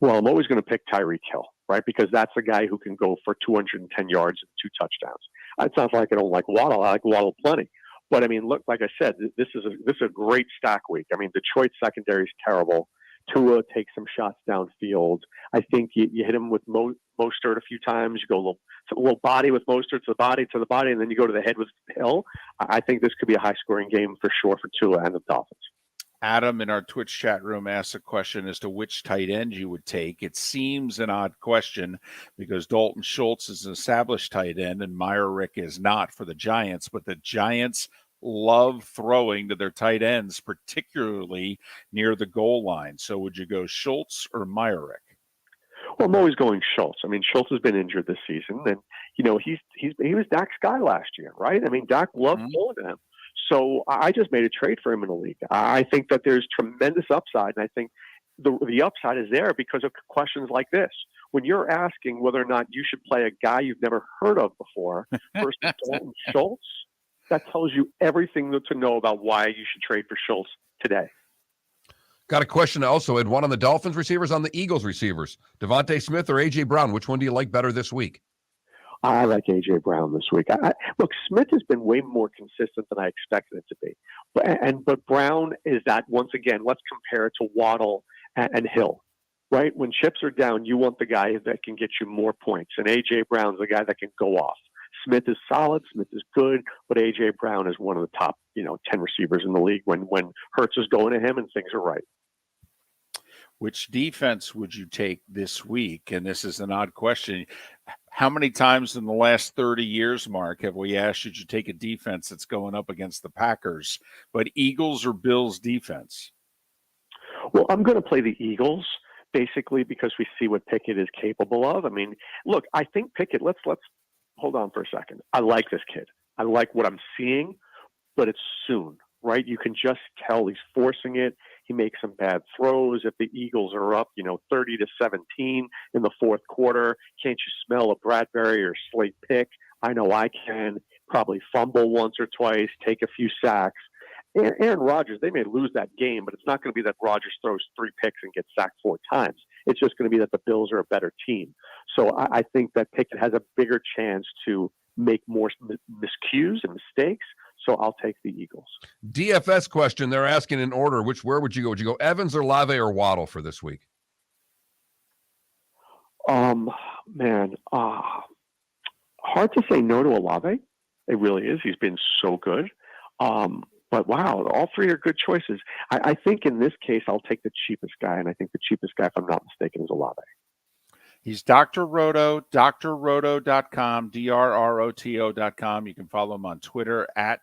Well, I'm always going to pick Tyreek Hill, right? Because that's a guy who can go for 210 yards and 2 touchdowns. It sounds like I don't like Waddle. I like Waddle plenty. But, I mean, look, like I said, this is a great stack week. I mean, Detroit's secondary is terrible. Tua takes some shots downfield. I think you hit him with Mostert a few times. You go a little body with Mostert to the body, and then you go to the head with Hill. I think this could be a high-scoring game for sure for Tua and the Dolphins. Adam in our Twitch chat room asked a question as to which tight end you would take. It seems an odd question because Dalton Schultz is an established tight end and Myrick is not for the Giants, but the Giants love throwing to their tight ends, particularly near the goal line. So would you go Schultz or Myrick? Well, I'm always going Schultz. I mean, Schultz has been injured this season, and he was Dak's guy last year, right? I mean, Dak loved pulling to him. So I just made a trade for him in the league. I think that there's tremendous upside, and I think the upside is there because of questions like this. When you're asking whether or not you should play a guy you've never heard of before versus Dalton Schultz, that tells you everything to know about why you should trade for Schultz today. Got a question also, Ed. One on the Dolphins receivers, on the Eagles receivers. Devontae Smith or A.J. Brown? Which one do you like better this week? I like A.J. Brown this week. Look, Smith has been way more consistent than I expected it to be. But Brown is that, once again, let's compare it to Waddle and Hill, right? When chips are down, you want the guy that can get you more points. And A.J. Brown's the guy that can go off. Smith is solid. Smith is good, but A.J. Brown is one of the top, 10 receivers in the league when Hurts is going to him and things are right. Which defense would you take this week? And this is an odd question. How many times in the last 30 years, Mark, have we asked, should you take a defense that's going up against the Packers? But Eagles or Bills defense? Well, I'm going to play the Eagles, basically because we see what Pickett is capable of. I mean, look, I think Pickett, let's hold on for a second. I like this kid. I like what I'm seeing, but it's soon, right? You can just tell he's forcing it. He makes some bad throws. If the Eagles are up, 30-17 in the fourth quarter, can't you smell a Bradbury or Slate pick? I know I can. Probably fumble once or twice, take a few sacks. Aaron Rodgers, they may lose that game, but it's not going to be that Rodgers throws 3 picks and gets sacked 4 times. It's just going to be that the Bills are a better team. So I think that Pickett has a bigger chance to make more miscues and mistakes. So I'll take the Eagles. DFS question. They're asking in order. Where would you go? Would you go Evans or Olave or Waddle for this week? Hard to say no to Olave. It really is. He's been so good. But wow, all 3 are good choices. I think in this case, I'll take the cheapest guy. And I think the cheapest guy, if I'm not mistaken, is Olave. He's Dr. Roto, drroto.com, drroto.com. You can follow him on Twitter at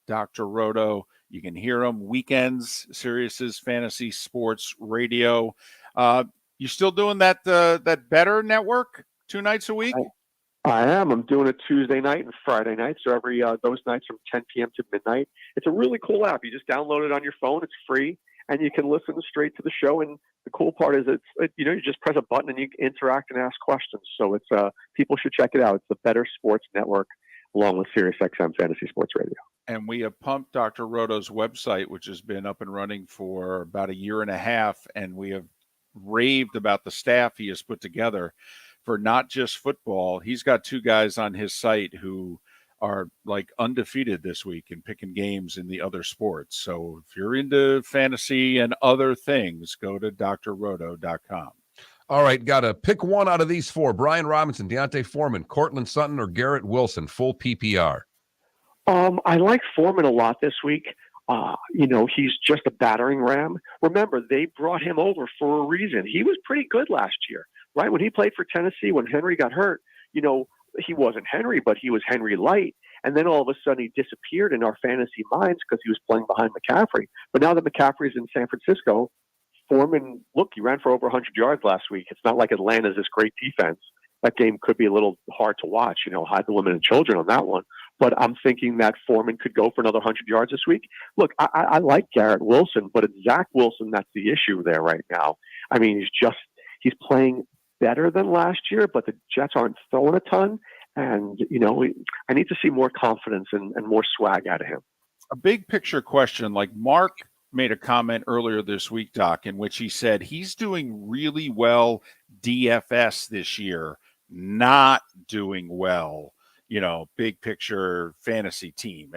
Dr. Roto. You can hear him weekends, Sirius's Fantasy Sports Radio. You still doing that Better Network 2 nights a week? I am. I'm doing it Tuesday night and Friday night. So every those nights from 10 p.m. to midnight. It's a really cool app. You just download it on your phone. It's free, and you can listen straight to the show. And the cool part is you just press a button and you can interact and ask questions. So it's people should check it out. It's the Better Sports Network, along with SiriusXM Fantasy Sports Radio. And we have pumped Dr. Roto's website, which has been up and running for about a year and a half, and we have raved about the staff he has put together for not just football. He's got 2 guys on his site who are like undefeated this week in picking games in the other sports. So if you're into fantasy and other things, go to drroto.com. All right, got to pick one out of these 4. Brian Robinson, Deontay Foreman, Cortland Sutton, or Garrett Wilson, full PPR. I like Foreman a lot this week. He's just a battering ram. Remember, they brought him over for a reason. He was pretty good last year, right? When he played for Tennessee, when Henry got hurt, he wasn't Henry, but he was Henry light. And then all of a sudden he disappeared in our fantasy minds because he was playing behind McCaffrey. But now that McCaffrey's in San Francisco, Foreman, look, he ran for over 100 yards last week. It's not like Atlanta's this great defense. That game could be a little hard to watch, hide the women and children on that one. But I'm thinking that Foreman could go for another 100 yards this week. Look, I like Garrett Wilson, but it's Zach Wilson that's the issue there right now. I mean, he's playing better than last year, but the Jets aren't throwing a ton. And, I need to see more confidence and more swag out of him. A big picture question, like Mark made a comment earlier this week, Doc, in which he said he's doing really well DFS this year, not doing well, big picture fantasy team.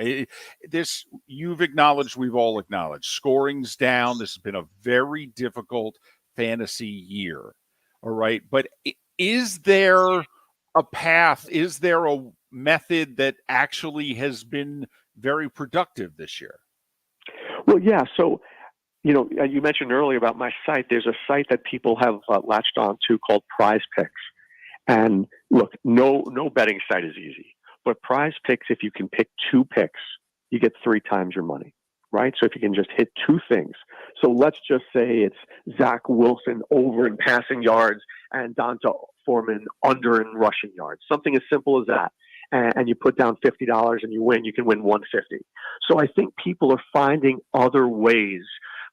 This you've acknowledged, we've all acknowledged, scoring's down. This has been a very difficult fantasy year. All right. But is there a path? Is there a method that actually has been very productive this year? Well, yeah. So, you mentioned earlier about my site. There's a site that people have latched on to called Prize Picks. And look, no betting site is easy. But Prize Picks, if you can pick 2 picks, you get 3 times your money, right? So if you can just hit 2 things. So let's just say it's Zach Wilson over in passing yards and Donta Foreman under in rushing yards. Something as simple as that. And you put down $50 and you win, you can win $150. So I think people are finding other ways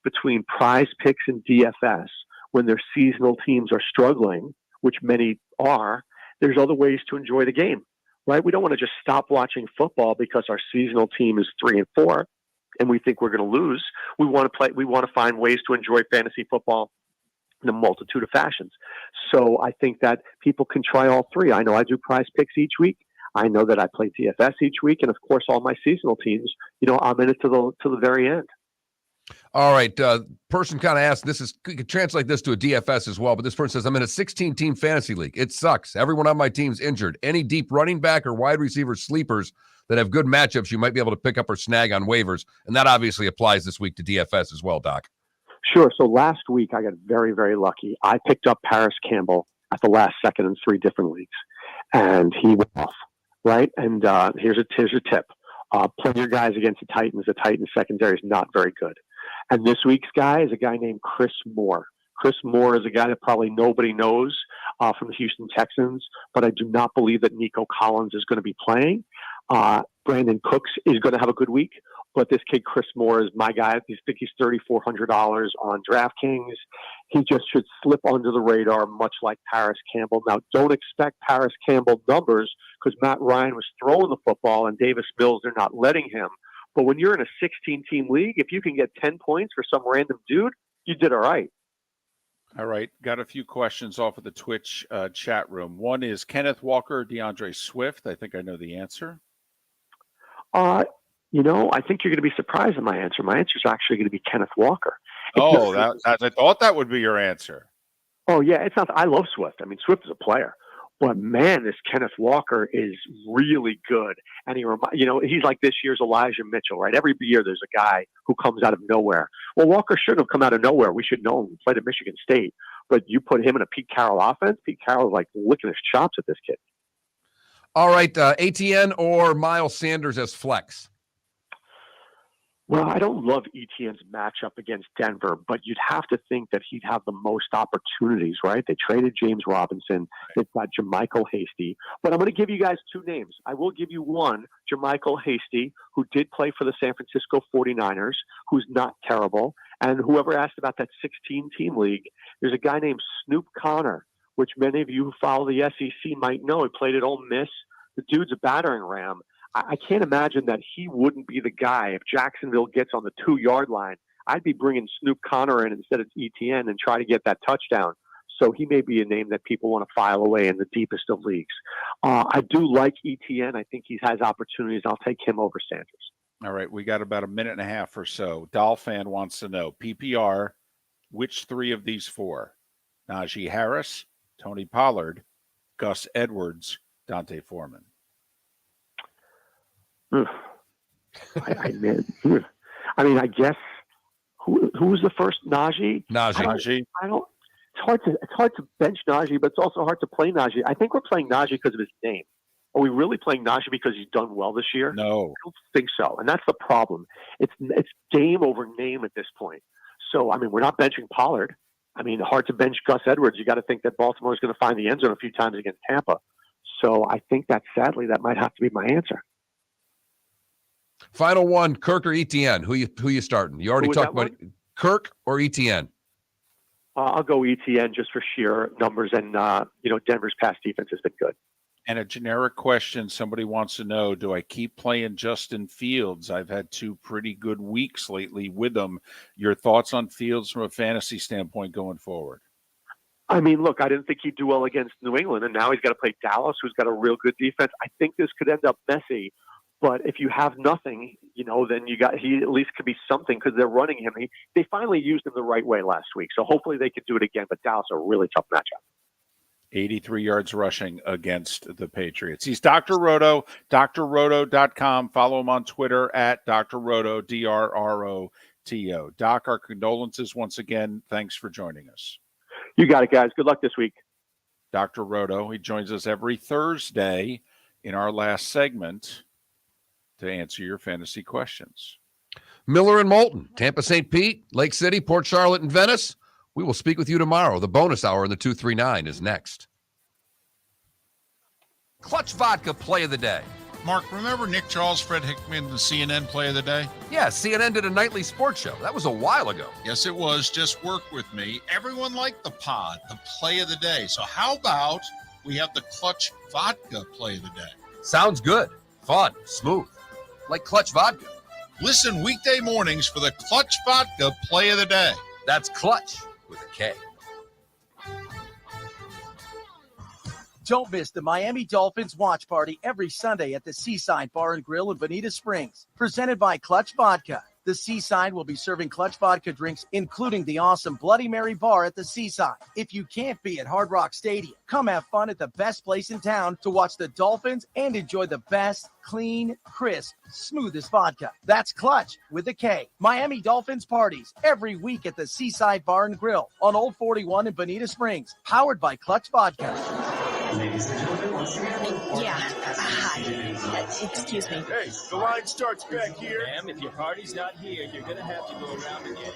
between Prize Picks and DFS when their seasonal teams are struggling, which many are. There's other ways to enjoy the game, right? We don't want to just stop watching football because our seasonal team is 3-4 and we think we're going to lose. We want to find ways to enjoy fantasy football in a multitude of fashions. So I think that people can try all 3. I know I do Prize Picks each week. I know that I play DFS each week, and of course, all my seasonal teams. I'm in it to the very end. All right. Person kind of asked, you could translate this to a DFS as well, but this person says, I'm in a 16-team fantasy league. It sucks. Everyone on my team's injured. Any deep running back or wide receiver sleepers that have good matchups you might be able to pick up or snag on waivers? And that obviously applies this week to DFS as well, Doc. Sure. So last week I got very, very lucky. I picked up Paris Campbell at the last second in 3 different leagues, and he went off, right? And here's a tip. Play your guys against the Titans. The Titans secondary is not very good. And this week's guy is a guy named Chris Moore. Chris Moore is a guy that probably nobody knows from the Houston Texans, but I do not believe that Nico Collins is going to be playing. Brandon Cooks is going to have a good week, but this kid Chris Moore is my guy. I think he's $3,400 on DraftKings. He just should slip under the radar, much like Paris Campbell. Now, don't expect Paris Campbell numbers because Matt Ryan was throwing the football and Davis Mills, they're not letting him. But when you're in a 16-team league, if you can get 10 points for some random dude, you did all right. All right. Got a few questions off of the Twitch chat room. One is Kenneth Walker, DeAndre Swift. I think I know the answer. I think you're going to be surprised at my answer. My answer is actually going to be Kenneth Walker. I thought that would be your answer. Oh, yeah. It's not. I love Swift. I mean, Swift is a player. But, man, this Kenneth Walker is really good. And he's like this year's Elijah Mitchell, right? Every year there's a guy who comes out of nowhere. Well, Walker shouldn't have come out of nowhere. We should know him. He played at Michigan State. But you put him in a Pete Carroll offense, Pete Carroll's like licking his chops at this kid. All right. ATN or Miles Sanders as flex? Well, I don't love ETN's matchup against Denver, but you'd have to think that he'd have the most opportunities, right? They traded James Robinson. They've got Jermichael Hasty. But I'm going to give you guys 2 names. I will give you one, Jermichael Hasty, who did play for the San Francisco 49ers, who's not terrible. And whoever asked about that 16-team league, there's a guy named Snoop Connor, which many of you who follow the SEC might know. He played at Ole Miss. The dude's a battering ram. I can't imagine that he wouldn't be the guy if Jacksonville gets on the 2-yard line. I'd be bringing Snoop Connor in instead of ETN and try to get that touchdown. So he may be a name that people want to file away in the deepest of leagues. I do like ETN. I think he has opportunities. I'll take him over Sanders. All right. We got about a minute and a half or so. Doll fan wants to know, PPR, which 3 of these 4? Najee Harris, Tony Pollard, Gus Edwards, Dante Foreman. I mean, I guess who was the first? Najee. Najee. It's hard to bench Najee, but it's also hard to play Najee. I think we're playing Najee because of his name. Are we really playing Najee because he's done well this year? No, I don't think so, and that's the problem. It's game over name at this point. So I mean, we're not benching Pollard. I mean, hard to bench Gus Edwards. You got to think that Baltimore is going to find the end zone a few times against Tampa. So I think that sadly that might have to be my answer. Final one, Kirk or ETN? Who you starting? You already talked about Kirk or ETN? I'll go ETN just for sheer numbers, and Denver's pass defense has been good. And a generic question, somebody wants to know, do I keep playing Justin Fields? I've had 2 pretty good weeks lately with him. Your thoughts on Fields from a fantasy standpoint going forward? I mean, look, I didn't think he'd do well against New England, and now he's got to play Dallas, who's got a real good defense. I think this could end up messy. But if you have nothing, then he at least could be something because they're running him. They finally used him the right way last week. So hopefully they can do it again. But Dallas is a really tough matchup. 83 yards rushing against the Patriots. He's Dr. Roto, drroto.com. Follow him on Twitter at Dr. Roto, DRROTO. Doc, our condolences once again. Thanks for joining us. You got it, guys. Good luck this week. Dr. Roto, he joins us every Thursday in our last segment to answer your fantasy questions. Miller and Moulton, Tampa, St. Pete, Lake City, Port Charlotte, and Venice. We will speak with you tomorrow. The bonus hour in the 239 is next. Clutch Vodka Play of the Day. Mark, remember Nick Charles, Fred Hickman, the CNN Play of the Day? Yeah, CNN did a nightly sports show. That was a while ago. Yes, it was. Just work with me. Everyone liked the pod, the Play of the Day. So how about we have the Clutch Vodka Play of the Day? Sounds good. Fun. Smooth. Like Clutch Vodka. Listen weekday mornings for the Clutch Vodka Play of the Day. That's Clutch with a K. Don't miss the Miami Dolphins watch party every Sunday at the Seaside Bar and Grill in Bonita Springs. Presented by Clutch Vodka. The Seaside will be serving Clutch Vodka drinks, including the awesome Bloody Mary bar at the Seaside. If you can't be at Hard Rock Stadium, come have fun at the best place in town to watch the Dolphins and enjoy the best, clean, crisp, smoothest vodka. That's Clutch with a K. Miami Dolphins parties every week at the Seaside Bar and Grill on Old 41 in Bonita Springs, powered by Clutch Vodka. Ladies and gentlemen, once again, yeah. Hi. Excuse me. Hey, the line starts back here. Ma'am, if your party's not here, you're going to have to go around and get it.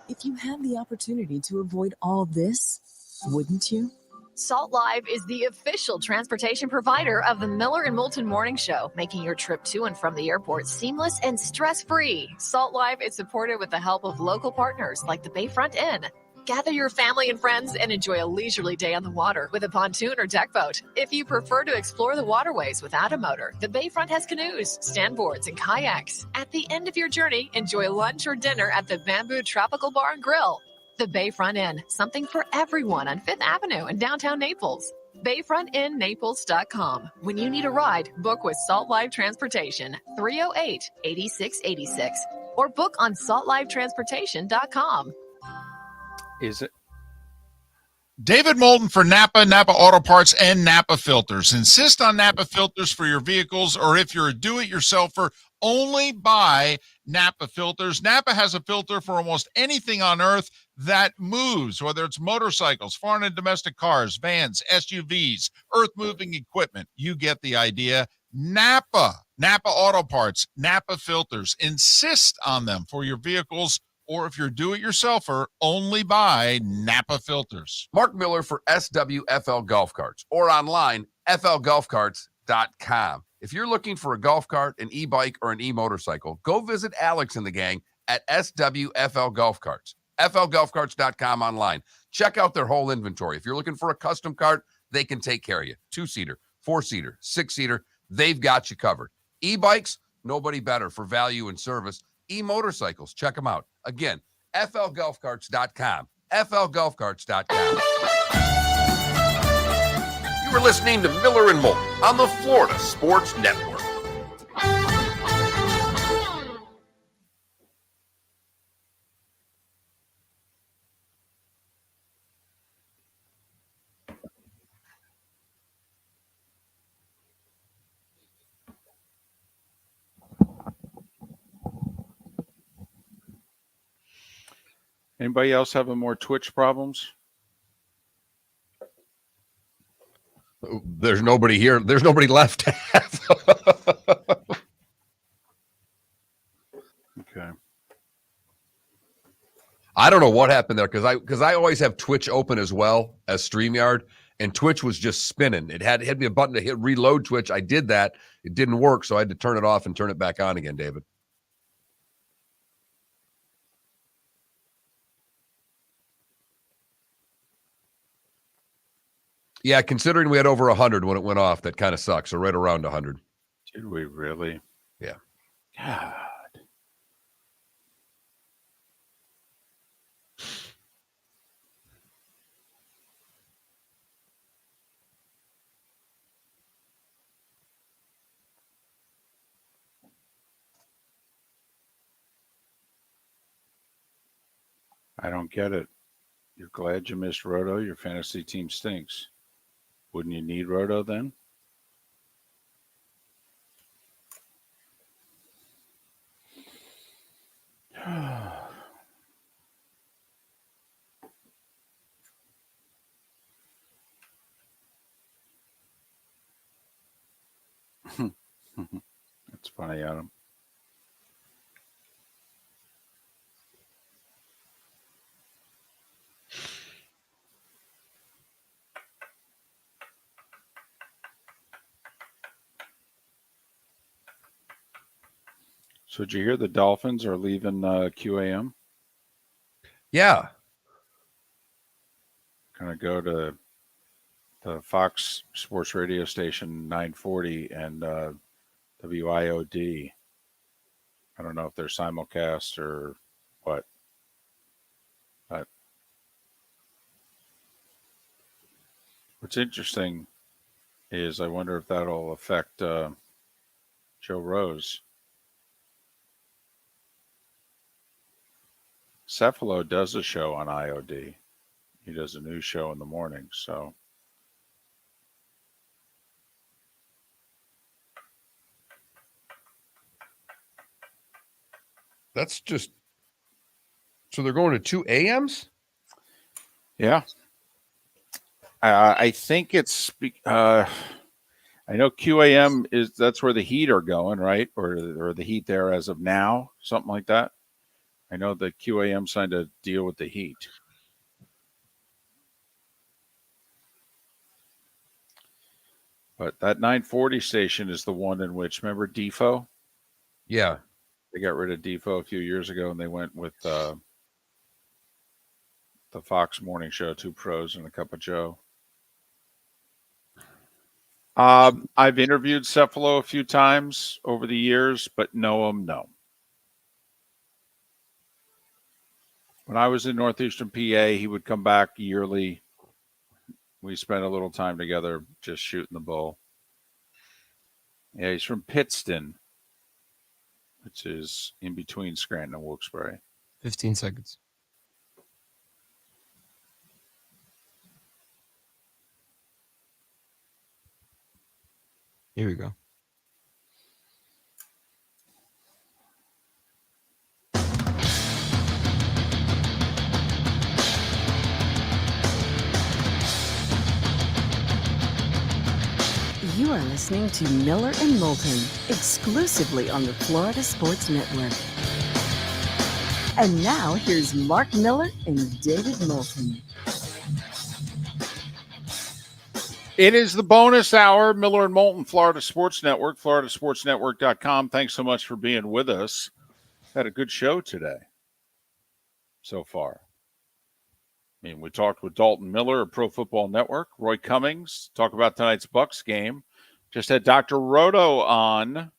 If you had the opportunity to avoid all this, wouldn't you? Salt Live is the official transportation provider of the Miller and Moulton Morning Show, making your trip to and from the airport seamless and stress-free. Salt Live is supported with the help of local partners like the Bayfront Inn. Gather your family and friends and enjoy a leisurely day on the water with a pontoon or deck boat. If you prefer to explore the waterways without a motor, the Bayfront has canoes, standboards, and kayaks. At the end of your journey, enjoy lunch or dinner at the Bamboo Tropical Bar and Grill. The Bayfront Inn, something for everyone on 5th Avenue in downtown Naples. BayfrontInNaples.com. When you need a ride, book with Salt Live Transportation, 308-8686, or book on saltlivetransportation.com. Is it? David Moulton for Napa Auto Parts, and Napa Filters. Insist on Napa Filters for your vehicles, or if you're a do-it-yourselfer, only buy Napa Filters. Napa has a filter for almost anything on earth that moves, whether it's motorcycles, foreign and domestic cars, vans, SUVs, earth-moving equipment. You get the idea. Napa Auto Parts, Napa Filters. Insist on them for your vehicles, or if you're do-it-yourselfer, only buy Napa Filters. Mark Miller for SWFL Golf Carts, or online, flgolfcarts.com. If you're looking for a golf cart, an e-bike, or an e-motorcycle, go visit Alex and the gang at SWFL Golf Carts. flgolfcarts.com online. Check out their whole inventory. If you're looking for a custom cart, they can take care of you. 2-seater, 4-seater, 6-seater, they've got you covered. E-bikes, nobody better for value and service. E-motorcycles, check them out. Again, flgolfcarts.com. flgolfcarts.com. You were listening to Miller and Moulton on the Florida Sports Network. Anybody else having more Twitch problems? There's nobody here. There's nobody left to have. Okay. I don't know what happened there because I always have Twitch open as well as StreamYard, and Twitch was just spinning. It had me a button to hit reload Twitch. I did that. It didn't work, so I had to turn it off and turn it back on again, David. Yeah, considering we had over 100 when it went off, that kind of sucks. So right around 100. Did we really? Yeah. God. I don't get it. You're glad you missed Roto? Your fantasy team stinks. Wouldn't you need Roto then? That's funny, Adam. So did you hear the Dolphins are leaving QAM? Yeah. Going to go to the Fox Sports Radio Station 940 and WIOD. I don't know if they're simulcast or what. But what's interesting is I wonder if that'll affect Joe Rose. Cephalo does a show on IOD. He does a new show in the morning. So That's just so they're going to 2 a.m.s? yeah. I think it's I know QAM that's where the Heat are going, right? Or the Heat there as of now, something like that. I know the QAM signed a deal with the Heat. But that 940 station is the one in which, remember Defo? Yeah. They got rid of Defo a few years ago, and they went with the Fox Morning Show, 2 pros and a cup of Joe. I've interviewed Cephalo a few times over the years, but know him, no. When I was in Northeastern PA, he would come back yearly. We spent a little time together just shooting the bull. Yeah, he's from Pittston, which is in between Scranton and Wilkes-Barre. 15 seconds. Here we go. You are listening to Miller and Moulton, exclusively on the Florida Sports Network. And now, here's Mark Miller and David Moulton. It is the bonus hour, Miller and Moulton, Florida Sports Network, floridasportsnetwork.com. Thanks so much for being with us. Had a good show today so far. I mean, we talked with Dalton Miller of Pro Football Network, Roy Cummings, talk about tonight's Bucs game. Just had Dr. Roto on.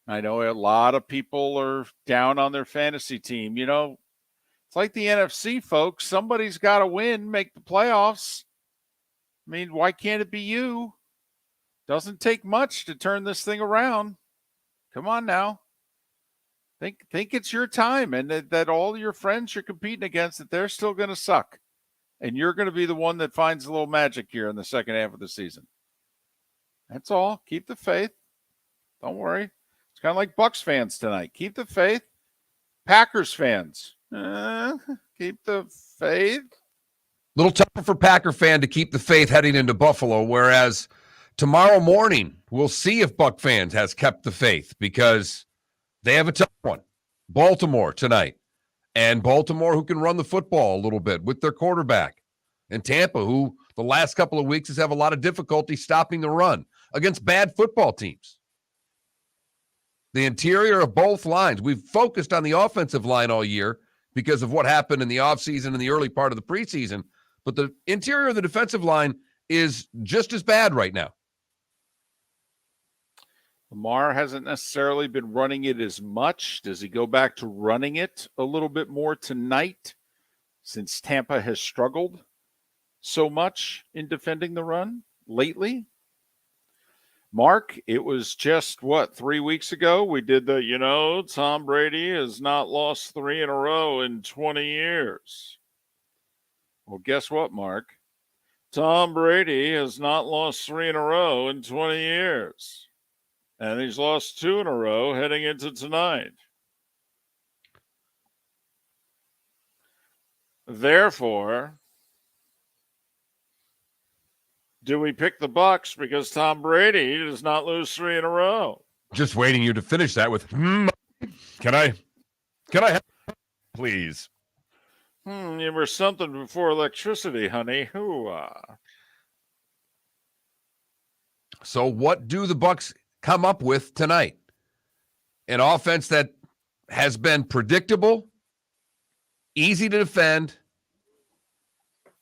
I know a lot of people are down on their fantasy team. You know, it's like the NFC, folks. Somebody's got to win, make the playoffs. I mean, why can't it be you? Doesn't take much to turn this thing around. Come on now. Think it's your time, and that all your friends you're competing against, that they're still going to suck. And you're going to be the one that finds a little magic here in the second half of the season. That's all. Keep the faith. Don't worry. It's kind of like Bucs fans tonight. Keep the faith. Packers fans. Keep the faith. Little tougher for Packer fan to keep the faith heading into Buffalo, whereas tomorrow morning we'll see if Buck fans has kept the faith because they have a tough one. Baltimore tonight. And Baltimore, who can run the football a little bit with their quarterback. And Tampa, who the last couple of weeks has have a lot of difficulty stopping the run against bad football teams. The interior of both lines. We've focused on the offensive line all year because of what happened in the offseason and the early part of the preseason. But the interior of the defensive line is just as bad right now. Lamar hasn't necessarily been running it as much. Does he go back to running it a little bit more tonight since Tampa has struggled so much in defending the run lately? Mark, it was just, 3 weeks ago? We did the, Tom Brady has not lost 3 in a row in 20 years. Well, guess what, Mark? Tom Brady has not lost 3 in a row in 20 years. And he's lost 2 in a row heading into tonight. Therefore, do we pick the Bucs because Tom Brady does not lose 3 in a row? Just waiting you to finish that with, can I have, please? You were something before electricity, honey. Hoo-ah. So what do the Bucs come up with tonight? An offense that has been predictable, easy to defend,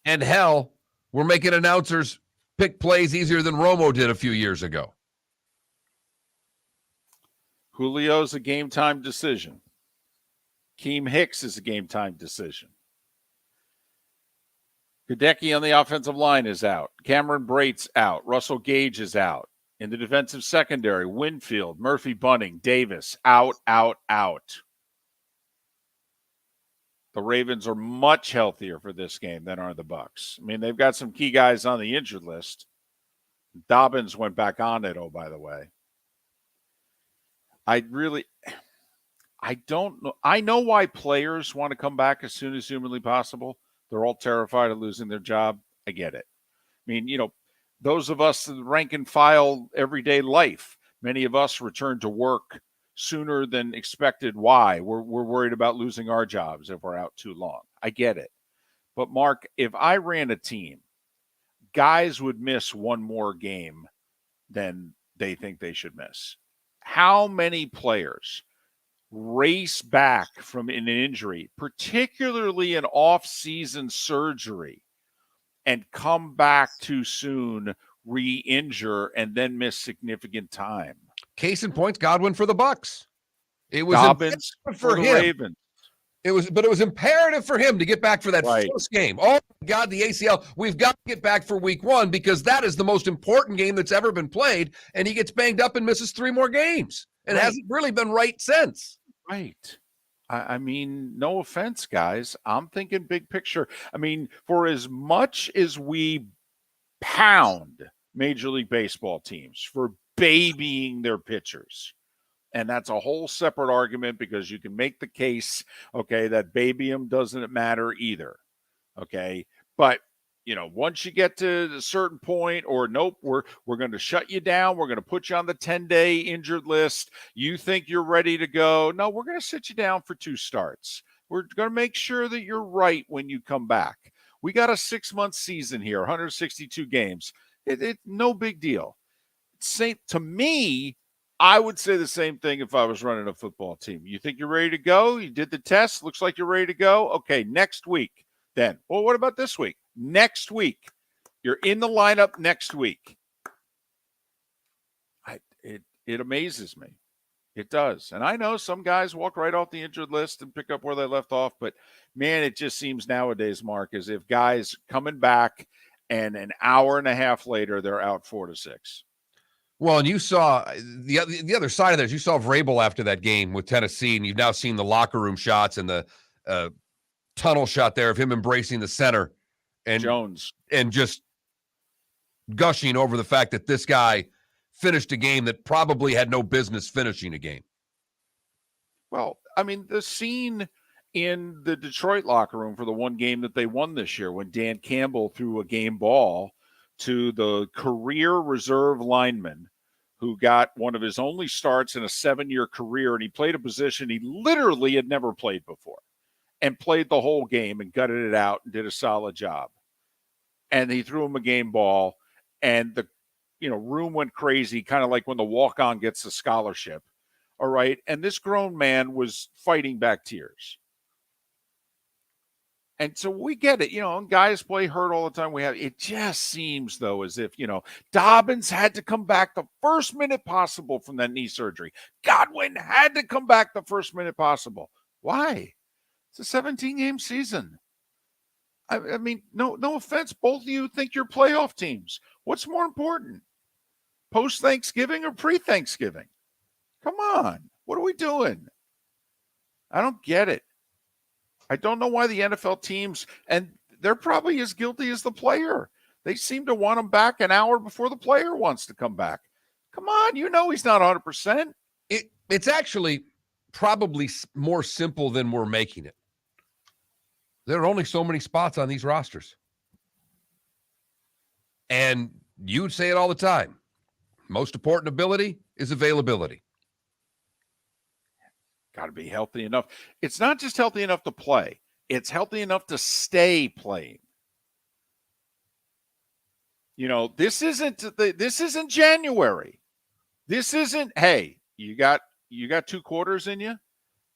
and hell, we're making announcers pick plays easier than Romo did a few years ago. Julio's a game-time decision. Keem Hicks is a game-time decision. Hideki on the offensive line is out. Cameron Brate's out. Russell Gage is out. In the defensive secondary, Winfield, Murphy Bunting, Davis, out. The Ravens are much healthier for this game than are the Bucs. I mean, they've got some key guys on the injured list. Dobbins went back on it, oh, by the way. I don't know. I know why players want to come back as soon as humanly possible. They're all terrified of losing their job. I get it. I mean, those of us in rank and file everyday life, many of us return to work sooner than expected. Why? We're worried about losing our jobs if we're out too long. I get it. But Mark, if I ran a team, guys would miss one more game than they think they should miss. How many players race back from an injury, particularly an off-season surgery, and come back too soon, re-injure, and then miss significant time? Case in point, Godwin for the Bucs. It was Dobbins for the him. Ravens. It was imperative for him to get back for that Right. first game. Oh my God, the ACL. We've got to get back for week 1 because that is the most important game that's ever been played. And he gets banged up and misses 3 more games and hasn't really been right since. Right. I mean, no offense, guys. I'm thinking big picture. I mean, for as much as we pound Major League Baseball teams for babying their pitchers, and that's a whole separate argument because you can make the case, okay, that baby them doesn't matter either, okay? But, once you get to a certain point, or nope, we're going to shut you down. We're going to put you on the 10-day injured list. You think you're ready to go. No, we're going to sit you down for 2 starts. We're going to make sure that you're right when you come back. We got a 6-month season here, 162 games. It no big deal. To me, I would say the same thing if I was running a football team. You think you're ready to go? You did the test. Looks like you're ready to go. Okay, next week then. Well, what about this week? Next week. You're in the lineup next week. It amazes me. It does. And I know some guys walk right off the injured list and pick up where they left off. But, man, it just seems nowadays, Mark, as if guys coming back and an hour and a half later, they're out 4 to 6. Well, and you saw the other side of this. You saw Vrabel after that game with Tennessee, and you've now seen the locker room shots and the tunnel shot there of him embracing the center and Jones and just gushing over the fact that this guy finished a game that probably had no business finishing a game. Well, I mean, the scene in the Detroit locker room for the one game that they won this year when Dan Campbell threw a game ball to the career reserve lineman who got one of his only starts in a 7-year career, and he played a position he literally had never played before and played the whole game and gutted it out and did a solid job. And he threw him a game ball, and the room went crazy, kind of like when the walk-on gets a scholarship. All right. And this grown man was fighting back tears. And so we get it, and guys play hurt all the time. It just seems, though, as if, Dobbins had to come back the first minute possible from that knee surgery. Godwin had to come back the first minute possible. Why? It's a 17-game season. I mean, no offense. Both of you think you're playoff teams. What's more important? Post-Thanksgiving or pre-Thanksgiving? Come on. What are we doing? I don't get it. I don't know why the NFL teams, and they're probably as guilty as the player. They seem to want him back an hour before the player wants to come back. Come on, he's not 100%. It's actually probably more simple than we're making it. There are only so many spots on these rosters. And you would say it all the time. Most important ability is availability. Got to be healthy enough. It's not just healthy enough to play. It's healthy enough to stay playing. This isn't January. This isn't, hey, you got 2 quarters in you?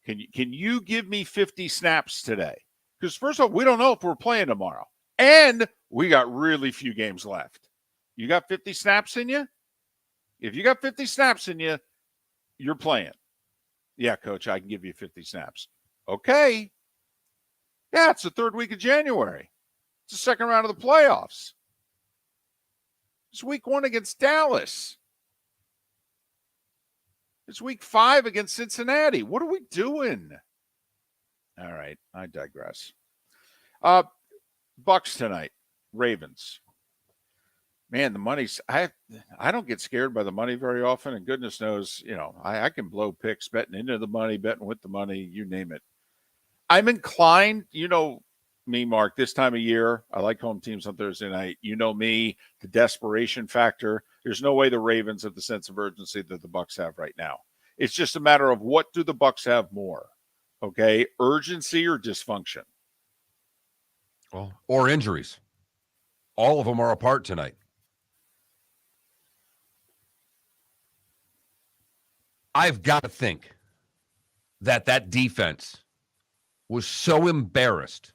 Can you give me 50 snaps today? Because first of all, we don't know if we're playing tomorrow. And we got really few games left. You got 50 snaps in you? If you got 50 snaps in you, you're playing. Yeah, coach, I can give you 50 snaps. Okay. Yeah, it's the 3rd week of January. It's the second round of the playoffs. It's week 1 against Dallas. It's week 5 against Cincinnati. What are we doing? All right, I digress. Bucs tonight, Ravens. Man, the money's I don't get scared by the money very often, and goodness knows, I can blow picks betting into the money, betting with the money, you name it. I'm inclined, me, Mark, this time of year, I like home teams on Thursday night. You know me, the desperation factor. There's no way the Ravens have the sense of urgency that the Bucs have right now. It's just a matter of what do the Bucs have more, okay? Urgency or dysfunction? Well, or injuries. All of them are apart tonight. I've got to think that defense was so embarrassed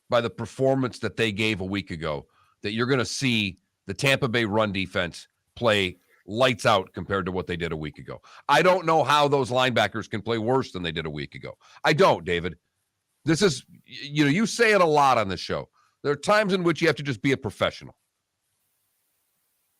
by the performance that they gave a week ago that you're going to see the Tampa Bay run defense play lights out compared to what they did a week ago. I don't know how those linebackers can play worse than they did a week ago. I don't, David. This is, you say it a lot on this show. There are times in which you have to just be a professional.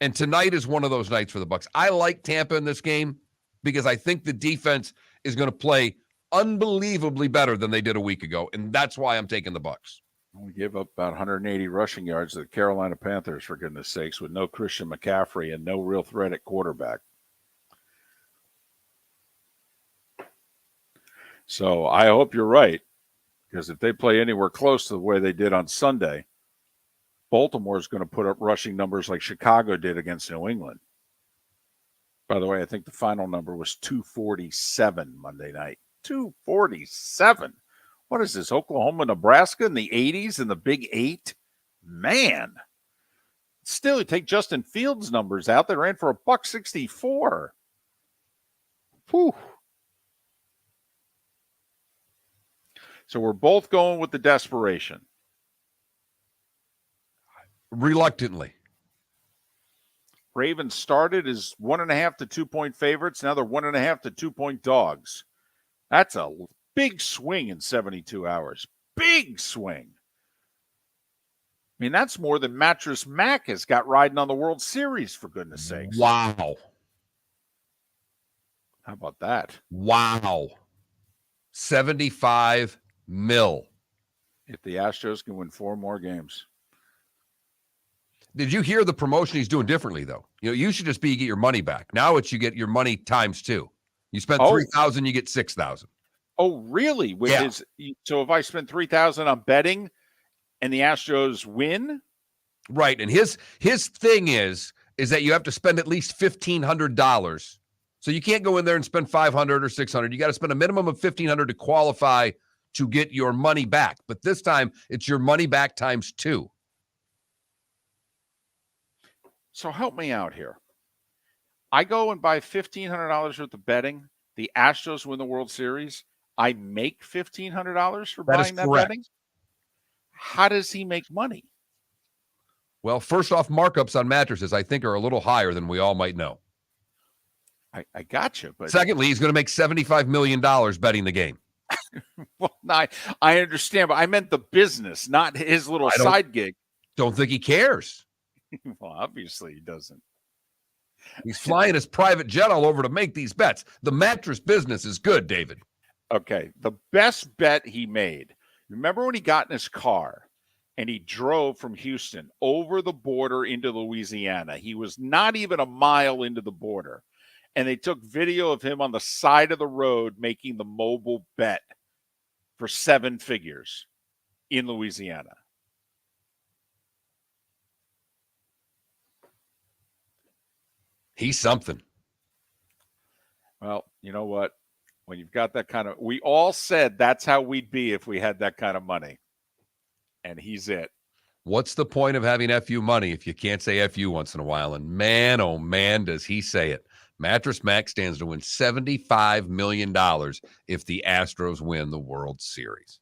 And tonight is one of those nights for the Bucs. I like Tampa in this game because I think the defense is going to play unbelievably better than they did a week ago, and that's why I'm taking the Bucs. We gave up about 180 rushing yards to the Carolina Panthers, for goodness sakes, with no Christian McCaffrey and no real threat at quarterback. So I hope you're right, because if they play anywhere close to the way they did on Sunday, Baltimore's going to put up rushing numbers like Chicago did against New England. By the way, I think the final number was 247 Monday night. 247. What is this, Oklahoma, Nebraska in the 80s in the Big 8? Man. Still, you take Justin Fields' numbers out. They ran for a $164. Whew. So we're both going with the desperation. Reluctantly. Ravens started as 1.5 to 2 point favorites. Now they're 1.5 to 2 point dogs. That's a big swing in 72 hours. Big swing. I mean, that's more than Mattress Mac has got riding on the World Series, for goodness sakes. Wow. How about that? Wow. 75 mil. If the Astros can win 4 more games. Did you hear the promotion he's doing differently, though? You should just be you get your money back. Now it's you get your money times 2. You spent $3,000, you get $6,000. Oh, really? So if I spend $3,000 on betting and the Astros win? Right. And his thing is that you have to spend at least $1,500. So you can't go in there and spend $500 or $600. You got to spend a minimum of $1,500 to qualify to get your money back. But this time it's your money back times 2. So help me out here. I go and buy $1,500 worth of betting. The Astros win the World Series. I make $1,500 for buying that betting. How does he make money? Well, first off, markups on mattresses, I think, are a little higher than we all might know. I got you. But secondly, he's going to make $75 million betting the game. Well, I understand, but I meant the business, not his little side gig. Don't think he cares. Well, obviously he doesn't. He's flying his private jet all over to make these bets. The mattress business is good, David. Okay. The best bet he made. Remember when he got in his car and he drove from Houston over the border into Louisiana? He was not even a mile into the border. And they took video of him on the side of the road making the mobile bet for 7 figures in Louisiana. He's something. Well, you know what? When you've got that kind of, we all said that's how we'd be if we had that kind of money. And he's it. What's the point of having FU money if you can't say FU once in a while? And man, oh man, does he say it. Mattress Mac stands to win $75 million if the Astros win the World Series.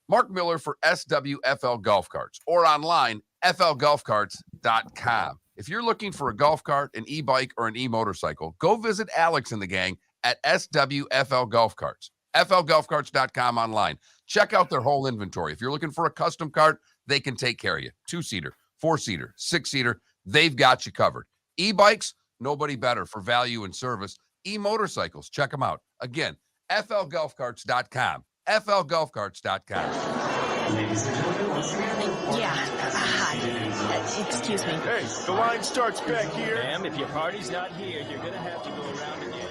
Mark Miller for SWFL Golf Carts or online, flgolfcarts.com. If you're looking for a golf cart, an e-bike, or an e-motorcycle, go visit Alex and the gang at SWFL Golf Carts. flgolfcarts.com online. Check out their whole inventory. If you're looking for a custom cart, they can take care of you. 2-seater, 4-seater, 6-seater, they've got you covered. E-bikes, nobody better for value and service. E-motorcycles, check them out. Again, flgolfcarts.com. FLGolfCarts.com. Yeah. Hi. Excuse me. Hey, the line starts back here. Ma'am, if your party's not here, you're going to have to go around again.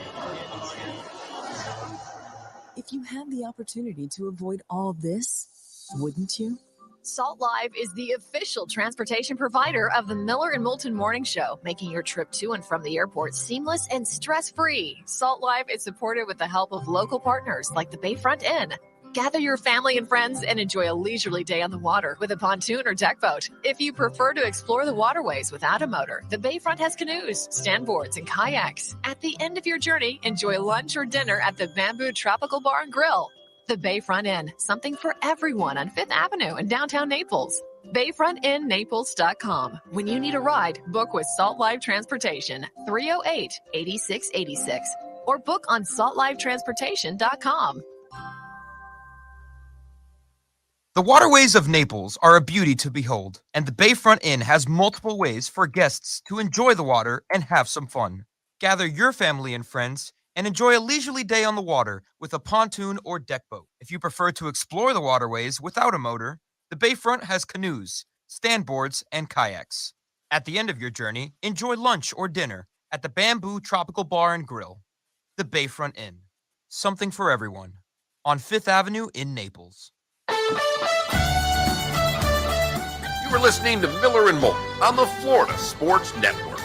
If you had the opportunity to avoid all this, wouldn't you? Salt Live is the official transportation provider of the Miller and Moulton Morning Show, making your trip to and from the airport seamless and stress-free. Salt Live is supported with the help of local partners like the Bayfront Inn. Gather your family and friends and enjoy a leisurely day on the water with a pontoon or deck boat. If you prefer to explore the waterways without a motor, the Bayfront has canoes, standboards, and kayaks. At the end of your journey, enjoy lunch or dinner at the Bamboo Tropical Bar and Grill. The Bayfront Inn, something for everyone on 5th Avenue in downtown Naples. BayfrontInNaples.com. When you need a ride, book with Salt Live Transportation, 308-8686, or book on saltlivetransportation.com. The waterways of Naples are a beauty to behold, and the Bayfront Inn has multiple ways for guests to enjoy the water and have some fun. Gather your family and friends and enjoy a leisurely day on the water with a pontoon or deck boat. If you prefer to explore the waterways without a motor, the Bayfront has canoes, standboards, and kayaks. At the end of your journey, enjoy lunch or dinner at the Bamboo Tropical Bar and Grill. The Bayfront Inn, something for everyone, on 5th Avenue in Naples. You were listening to Miller and Moulton on the Florida Sports Network.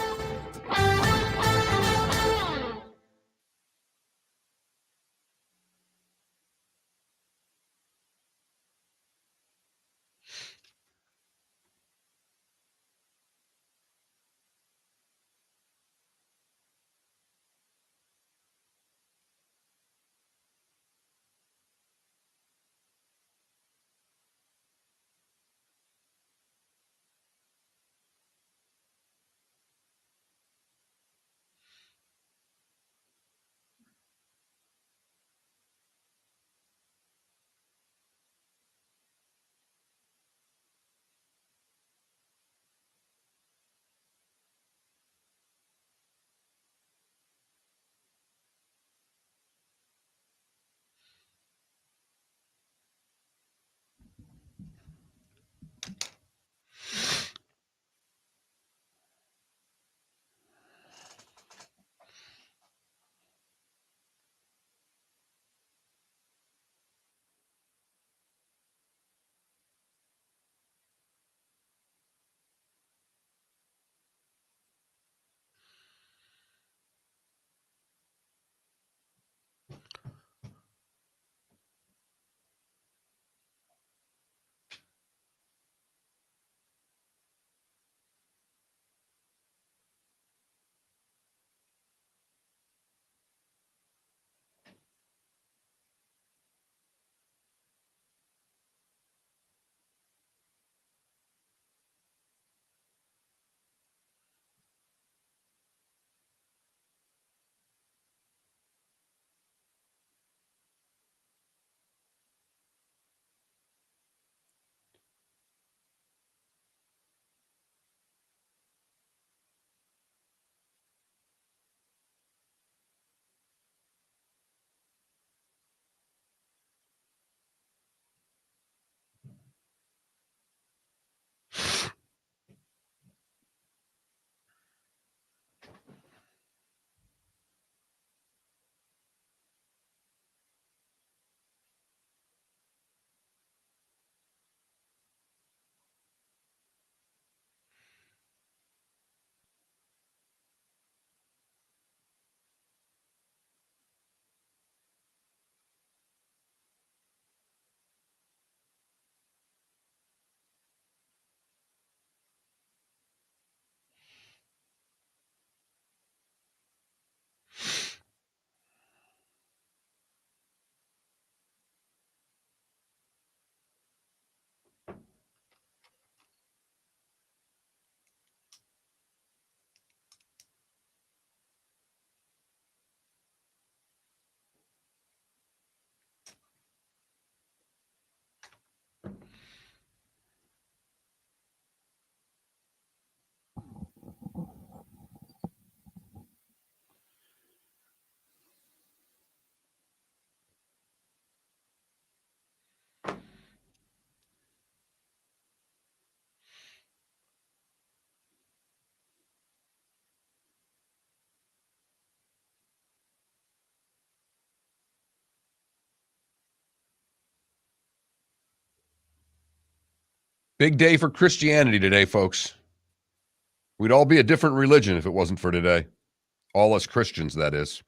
Big day for Christianity today, folks. We'd all be a different religion if it wasn't for today. All us Christians, that is.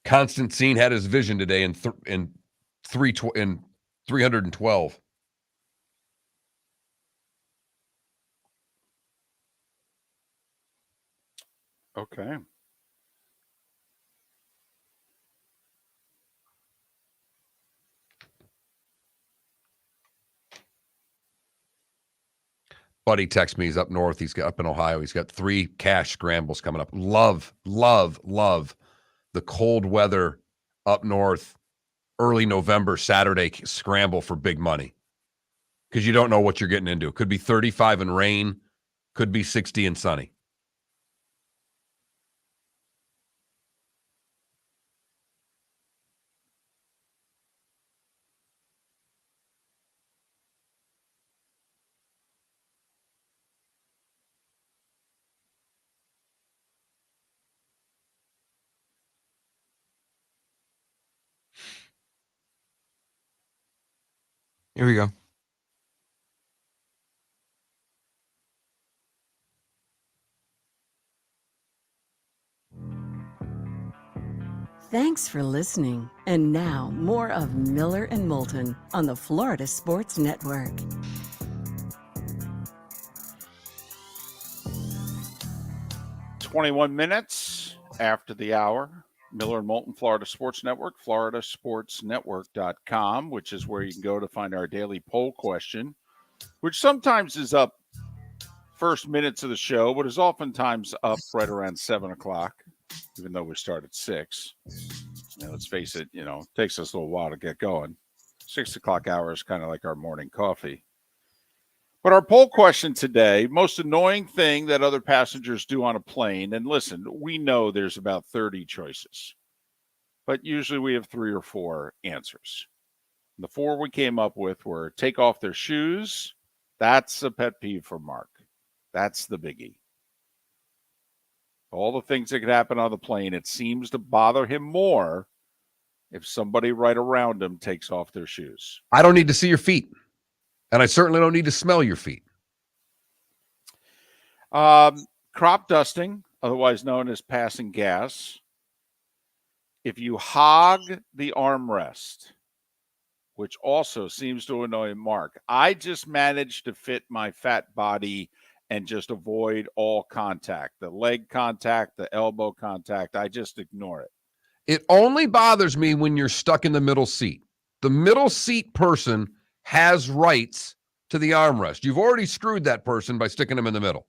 Constantine had his vision today in 312. Okay. Buddy texts me. He's up north. He's got up in Ohio. He's got 3 cash scrambles coming up. Love the cold weather up north, early November, Saturday scramble for big money. Because you don't know what you're getting into. It could be 35 and rain. Could be 60 and sunny. Here we go. Thanks for listening. And now, more of Miller and Moulton on the Florida Sports Network. .21 after the hour. Miller and Moulton, Florida Sports Network, floridasportsnetwork.com, which is where you can go to find our daily poll question, which sometimes is up first minutes of the show, but is oftentimes up right around 7 o'clock, even though we start at 6. Let's face it, it takes us a little while to get going. 6 o'clock hour is kind of like our morning coffee. But our poll question today, most annoying thing that other passengers do on a plane, and listen, we know there's about 30 choices, but usually we have 3 or 4 answers. The 4 we came up with were take off their shoes. That's a pet peeve for Mark. That's the biggie. All the things that could happen on the plane, it seems to bother him more if somebody right around him takes off their shoes. I don't need to see your feet. And I certainly don't need to smell your feet. Crop dusting, otherwise known as passing gas. If you hog the armrest, which also seems to annoy Mark, I just managed to fit my fat body and just avoid all contact. The leg contact, the elbow contact, I just ignore it. It only bothers me when you're stuck in the middle seat. The middle seat person has rights to the armrest. You've already screwed that person by sticking them in the middle.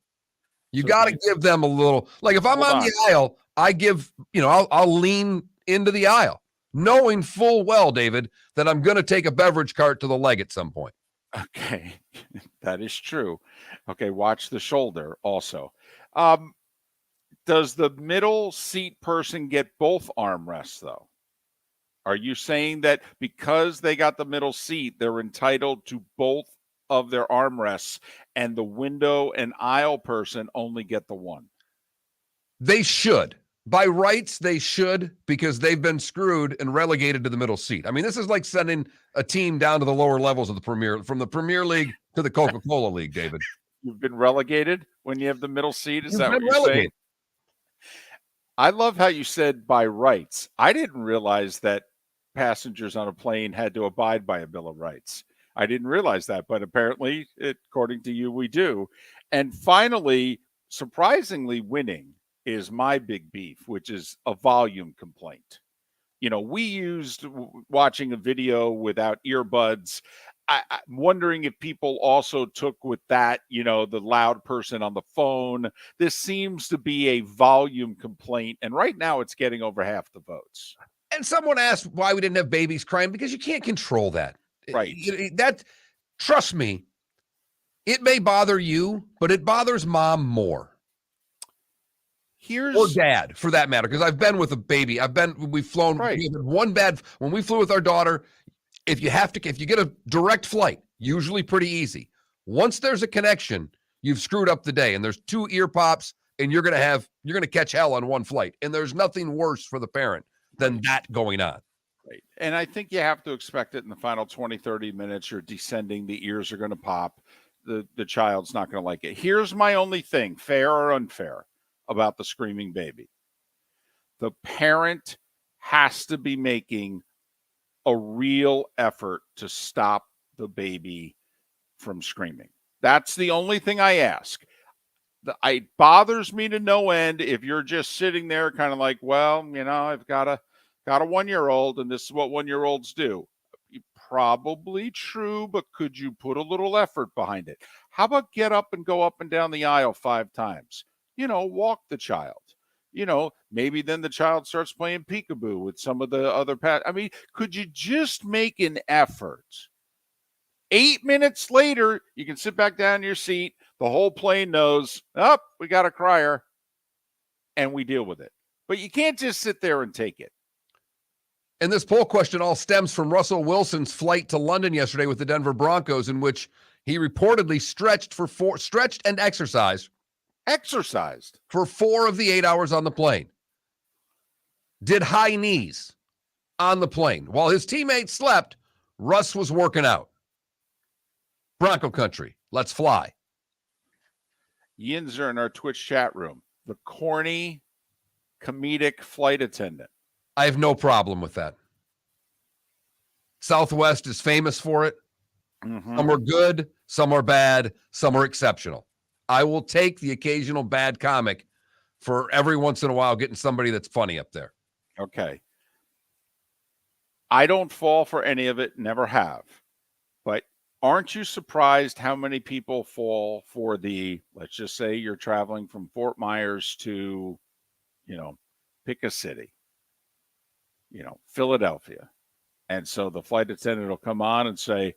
You got to give them a little, like if I'm on the aisle, I give, I'll lean into the aisle, knowing full well, David, that I'm going to take a beverage cart to the leg at some point. Okay, that is true. Okay, watch the shoulder also. Does the middle seat person get both armrests, though? Are you saying that because they got the middle seat, they're entitled to both of their armrests and the window and aisle person only get the one? They should. By rights, they should, because they've been screwed and relegated to the middle seat. I mean, this is like sending a team down to the lower levels of the from the Premier League to the Coca-Cola League, David. You've been relegated when you have the middle seat? Is that what you're relegated. saying? I love how you said by rights. I didn't realize that passengers on a plane had to abide by a Bill of Rights. I didn't realize that, but apparently, according to you, we do. And finally, surprisingly winning is my big beef, which is a volume complaint. We used watching a video without earbuds. I'm wondering if people also took with that, the loud person on the phone. This seems to be a volume complaint. And right now it's getting over half the votes. And someone asked why we didn't have babies crying, because you can't control that. Right. Trust me, it may bother you, but it bothers mom more. Or dad, for that matter, because I've been with a baby. We've flown. Right. We had one bad, when we flew with our daughter, if you get a direct flight, usually pretty easy. Once there's a connection, you've screwed up the day, and there's 2 ear pops, and you're going to catch hell on one flight. And there's nothing worse for the parent than that going on. Right. And I think you have to expect it in the final 20, 30 minutes. You're descending. The ears are going to pop. The child's not going to like it. Here's my only thing, fair or unfair, about the screaming baby. The parent has to be making a real effort to stop the baby from screaming. That's the only thing I ask. It bothers me to no end if you're just sitting there kind of like, well, I've got a 1-year-old and this is what 1-year-olds do. Probably true, but could you put a little effort behind it? How about get up and go up and down the aisle 5 times? Walk the child. Maybe then the child starts playing peekaboo with some of the other could you just make an effort? 8 minutes later, you can sit back down in your seat. The whole plane knows, we got a crier, and we deal with it. But you can't just sit there and take it. And this poll question all stems from Russell Wilson's flight to London yesterday with the Denver Broncos, in which he reportedly stretched and exercised for 4 of the 8 hours on the plane. Did high knees on the plane. While his teammates slept, Russ was working out. Bronco country, let's fly. Yinzer in our Twitch chat room, the corny, comedic flight attendant. I have no problem with that. Southwest is famous for it. Mm-hmm. Some are good, some are bad, some are exceptional. I will take the occasional bad comic for every once in a while getting somebody that's funny up there. Okay. I don't fall for any of it, never have. But aren't you surprised how many people fall for let's just say you're traveling from Fort Myers to, pick a city, Philadelphia. And so the flight attendant will come on and say,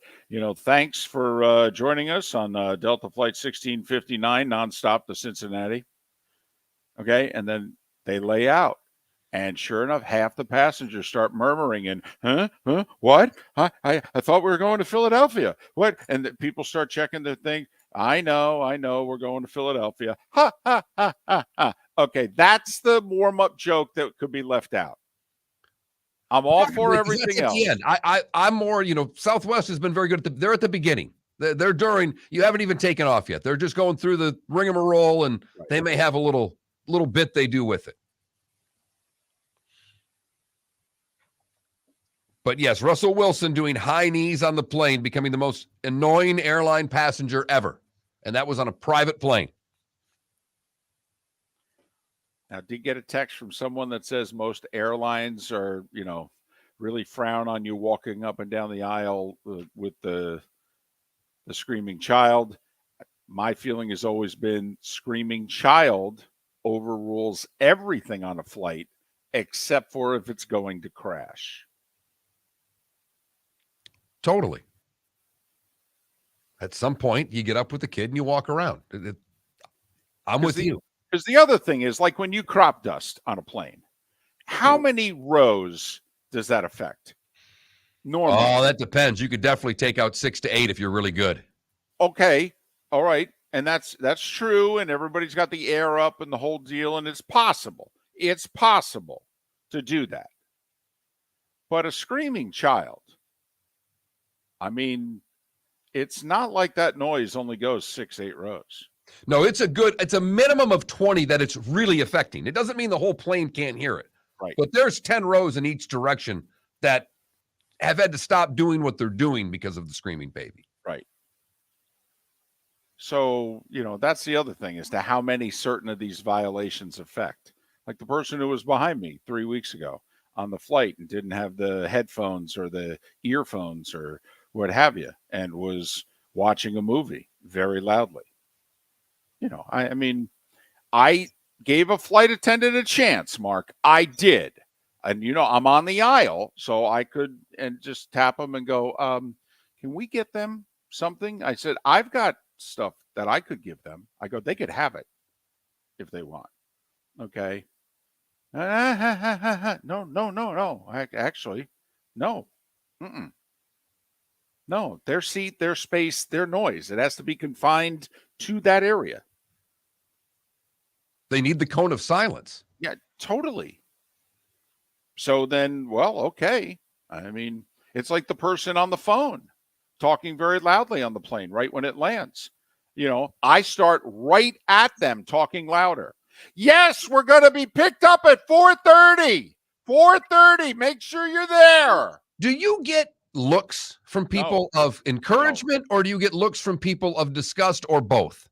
thanks for joining us on Delta Flight 1659 nonstop to Cincinnati. Okay. And then they lay out. And sure enough, half the passengers start murmuring and, what? I thought we were going to Philadelphia. What? And people start checking their thing. I know, we're going to Philadelphia. Ha, ha, ha, ha, ha. Okay, that's the warm-up joke that could be left out. I'm all for everything else. The end. I'm more, Southwest has been very good they're at the beginning. They're during, you haven't even taken off yet. They're just going through the rigmarole, and they may have a little bit they do with it. But yes, Russell Wilson doing high knees on the plane, becoming the most annoying airline passenger ever. And that was on a private plane. Now, I did get a text from someone that says most airlines are, really frown on you walking up and down the aisle with the screaming child. My feeling has always been screaming child overrules everything on a flight, except for if it's going to crash. Totally. At some point, you get up with the kid and you walk around. I'm with you. Because the other thing is, like when you crop dust on a plane, how many rows does that affect? Normally. Oh, that depends. You could definitely take out 6 to 8 if you're really good. Okay. All right. And that's true. And everybody's got the air up and the whole deal. And it's possible. It's possible to do that. But a screaming child, it's not like that noise only goes 6, 8 rows. No, it's a minimum of 20 that it's really affecting. It doesn't mean the whole plane can't hear it. Right. But there's 10 rows in each direction that have had to stop doing what they're doing because of the screaming baby. Right. So, that's the other thing as to how many certain of these violations affect. Like the person who was behind me 3 weeks ago on the flight and didn't have the headphones or the earphones or what have you, and was watching a movie very loudly. I gave a flight attendant a chance, Mark. I did. And, I'm on the aisle, so I could and just tap them and go, can we get them something? I said, I've got stuff that I could give them. I go, they could have it if they want. Okay. No. Actually, no. Mm-mm. No, their seat, their space, their noise. It has to be confined to that area. They need the cone of silence. Yeah, totally. So then, well, okay. I mean, it's like the person on the phone talking very loudly on the plane right when it lands. I start right at them talking louder. Yes, we're going to be picked up at 4:30. 4:30. Make sure you're there. Do you get looks from people of encouragement, or do you get looks from people of disgust, or both?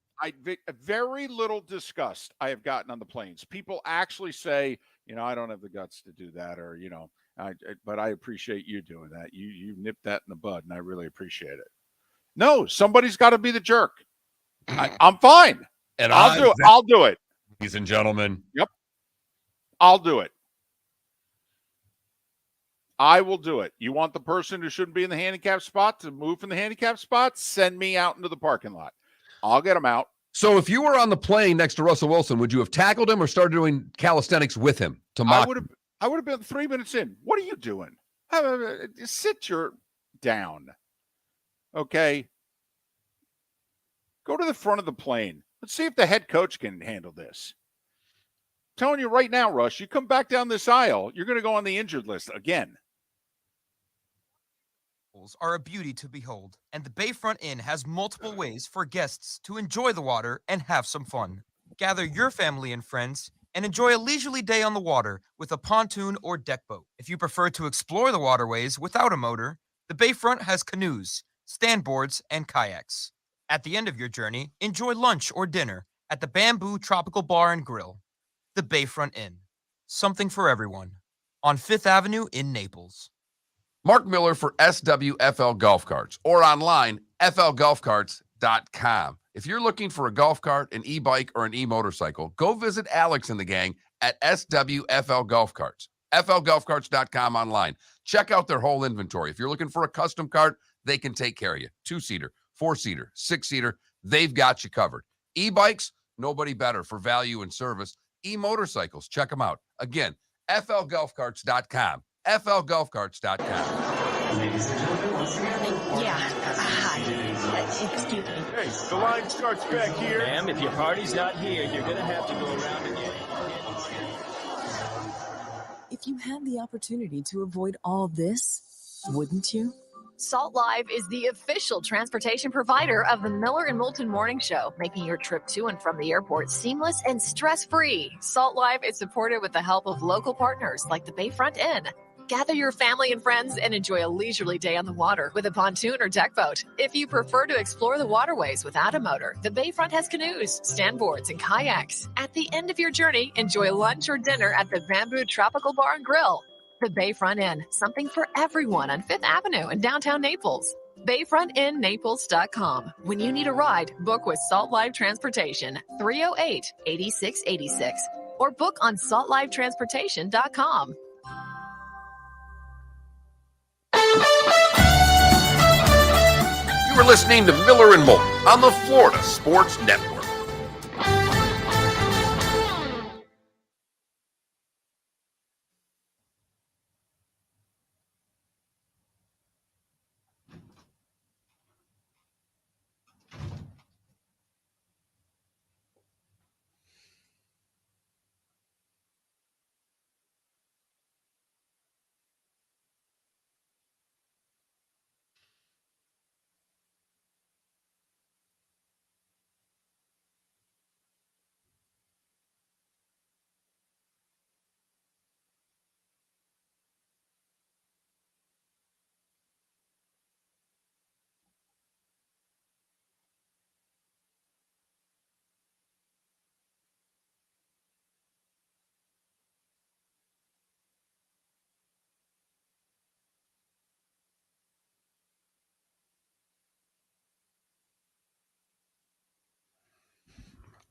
Very little disgust I have gotten on the planes. People actually say, I don't have the guts to do that, or but I appreciate you doing that. You nipped that in the bud, and I really appreciate it. No, somebody's got to be the jerk. I'm fine, and I'll do it. Ladies and gentlemen. Yep, I'll do it. I will do it. You want the person who shouldn't be in the handicap spot to move from the handicap spot? Send me out into the parking lot. I'll get them out. So if you were on the plane next to Russell Wilson, would you have tackled him or started doing calisthenics with him to mock him? I would have been 3 minutes in. What are you doing? Sit your down. Okay. Go to the front of the plane. Let's see if the head coach can handle this. I'm telling you right now, Rush, you come back down this aisle, you're going to go on the injured list again. Are a beauty to behold, and the Bayfront Inn has multiple ways for guests to enjoy the water and have some fun. Gather your family and friends and enjoy a leisurely day on the water with a pontoon or deck boat. If you prefer to explore the waterways without a motor, the Bayfront has canoes, standboards, and kayaks. At the end of your journey, enjoy lunch or dinner at the Bamboo Tropical Bar and Grill. The Bayfront Inn. Something for everyone. On 5th Avenue in Naples. Mark Miller for SWFL Golf Carts, or online, flgolfcarts.com. If you're looking for a golf cart, an e-bike, or an e-motorcycle, go visit Alex and the gang at SWFL Golf Carts. flgolfcarts.com online. Check out their whole inventory. If you're looking for a custom cart, they can take care of you. 2-seater, 4-seater, 6-seater, they've got you covered. E-bikes, nobody better for value and service. E-motorcycles, check them out. Again, flgolfcarts.com. flgolfcarts.com. Ladies and gentlemen, once again. Yeah. Hi. Excuse me. Hey, the line starts back here. Ma'am, if your party's not here, you're going to have to go around again. If you had the opportunity to avoid all this, wouldn't you? Salt Live is the official transportation provider of the Miller and Moulton Morning Show, making your trip to and from the airport seamless and stress-free. Salt Live is supported with the help of local partners like the Bayfront Inn. Gather your family and friends and enjoy a leisurely day on the water with a pontoon or deck boat. If you prefer to explore the waterways without a motor, the Bayfront has canoes, standboards, and kayaks. At the end of your journey, enjoy lunch or dinner at the Bamboo Tropical Bar and Grill. The Bayfront Inn, something for everyone on 5th Avenue in downtown Naples. BayfrontInNaples.com. When you need a ride, book with Salt Live Transportation, 308-8686, or book on saltlivetransportation.com. You are listening to Miller and Moulton on the Florida Sports Network.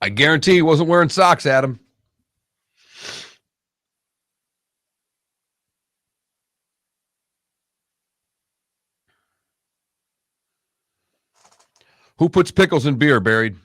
I guarantee he wasn't wearing socks, Adam. Who puts pickles in beer, Buried?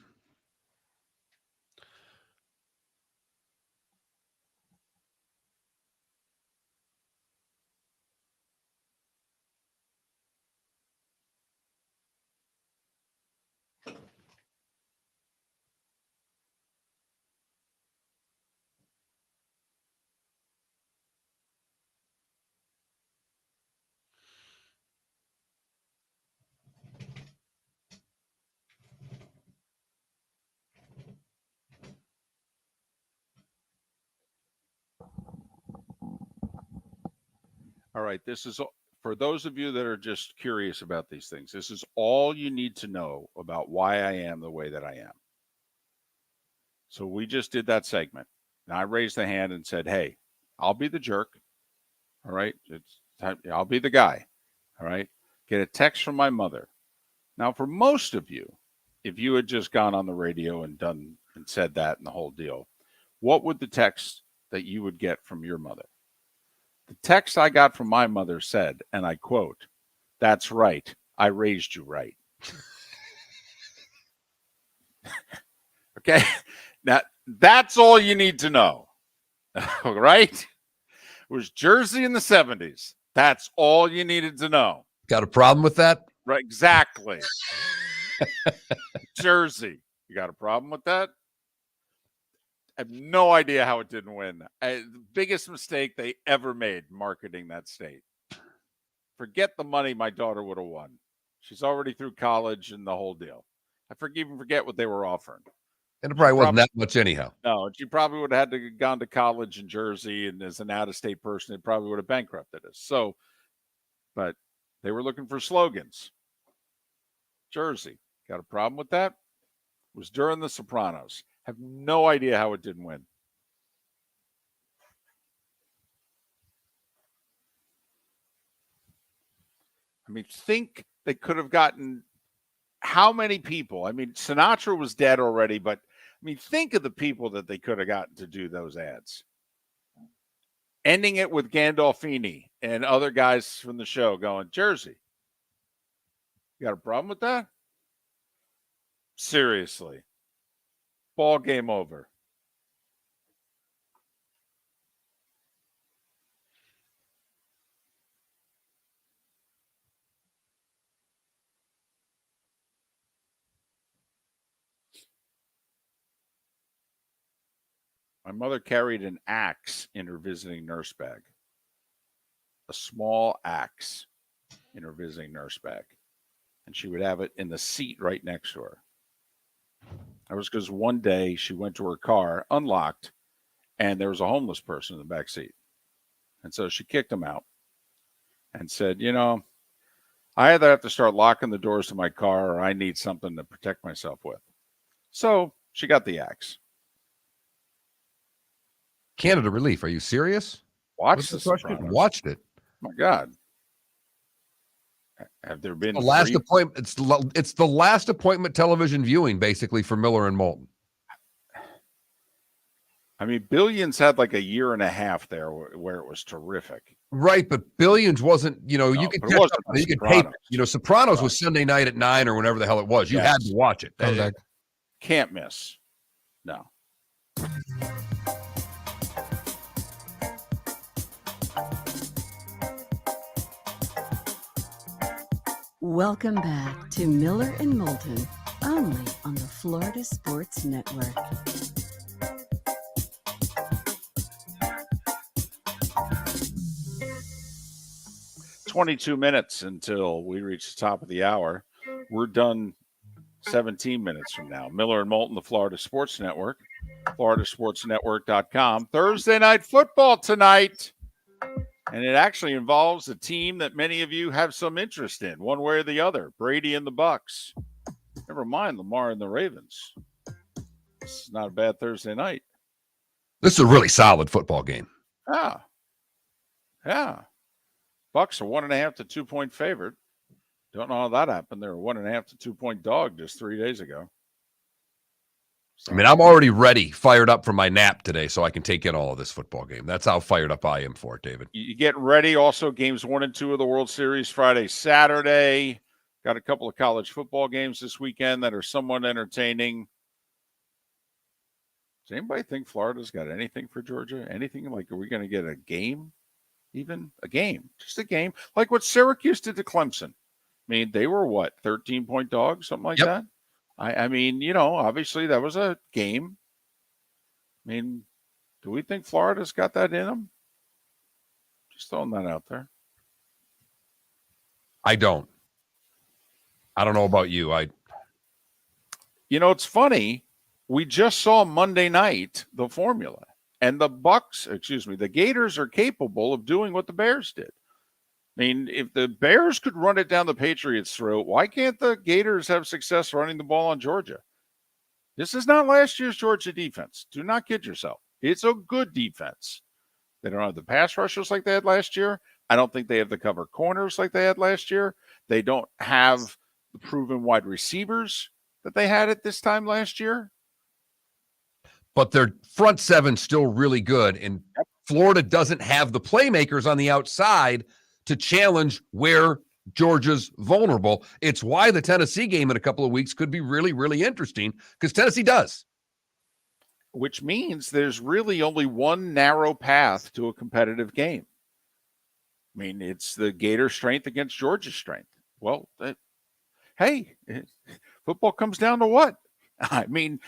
All right. This is for those of you that are just curious about these things. This is all you need to know about why I am the way that I am. So we just did that segment. And I raised the hand and said, hey, I'll be the jerk. All right. I'll be the guy. All right. Get a text from my mother. Now, for most of you, if you had just gone on the radio and said that and the whole deal, what would the text that you would get from your mother? The text I got from my mother said, and I quote, "That's right. I raised you right." Okay. Now, that's all you need to know. Right? It was Jersey in the 70s. That's all you needed to know. Got a problem with that? Right. Exactly. Jersey. You got a problem with that? I have no idea how it didn't win. The biggest mistake they ever made marketing that state. Forget the money my daughter would have won. She's already through college and the whole deal. I even forget what they were offering. And it probably wasn't that much anyhow. No, she probably would have had to gone to college in Jersey, and as an out-of-state person, it probably would have bankrupted us. So, but they were looking for slogans. Jersey. Got a problem with that? It was during The Sopranos. Have no idea how it didn't win. I mean, think they could have gotten how many people? I mean, Sinatra was dead already, but I mean, think of the people that they could have gotten to do those ads. Ending it with Gandolfini and other guys from the show going, Jersey. You got a problem with that? Seriously. Ball game over. My mother carried an axe in her visiting nurse bag. A small axe in her visiting nurse bag. And she would have it in the seat right next to her. That was because one day she went to her car, unlocked, and there was a homeless person in the back seat. And so she kicked him out and said, you know, I either have to start locking the doors to my car or I need something to protect myself with. So she got the axe. Canada Relief. Are you serious? Watched the question. Watched it. Oh my God. Have there been the last appointment? It's the last appointment television viewing, basically, for Miller and Moulton. I mean, Billions had like a year and a half there where it was terrific. Right, but Billions wasn't, you know, you could catch up, you could tape it. You know, Sopranos was Sunday night at 9 or whenever the hell it was. You had to watch it. Can't miss. No. Welcome back to Miller and Moulton, only on the Florida Sports Network. "22 minutes until we reach the top of the hour. We're done 17 minutes from now. Miller and Moulton, the Florida Sports Network, floridasportsnetwork.com. Thursday night football tonight. And it actually involves a team that many of you have some interest in, one way or the other. Brady and the Bucs. Never mind Lamar and the Ravens. This is not a bad Thursday night. This is a really solid football game. Yeah. Bucs are 1.5 to 2 point favorite. Don't know how that happened. They were 1.5 to 2 point dog just 3 days ago. I mean, I'm already ready, fired up for my nap today, so I can take in all of this football game. That's how fired up I am for it, David. You get ready. Also, games 1 and 2 of the World Series Friday, Saturday. Got a couple of college football games this weekend that are somewhat entertaining. Does anybody think Florida's got anything for Georgia? Anything like, are we going to get a game? Even a game, just a game, like what Syracuse did to Clemson. I mean, they were what, 13-point dogs, something like that. I mean, you know, obviously that was a game. I mean, do we think Florida's got that in them? Just throwing that out there. I don't know about you. You know, it's funny. We just saw Monday night the formula. And the Gators are capable of doing what the Bears did. I mean, if the Bears could run it down the Patriots' throat, why can't the Gators have success running the ball on Georgia? This is not last year's Georgia defense. Do not kid yourself. It's a good defense. They don't have the pass rushers like they had last year. I don't think they have the cover corners like they had last year. They don't have the proven wide receivers that they had at this time last year. But their front seven's still really good. And Florida doesn't have the playmakers on the outside to challenge where Georgia's vulnerable. It's why the Tennessee game in a couple of weeks could be really, really interesting, because Tennessee does. Which means there's really only one narrow path to a competitive game. I mean, it's the Gator strength against Georgia's strength. Well, hey, football comes down to what? I mean,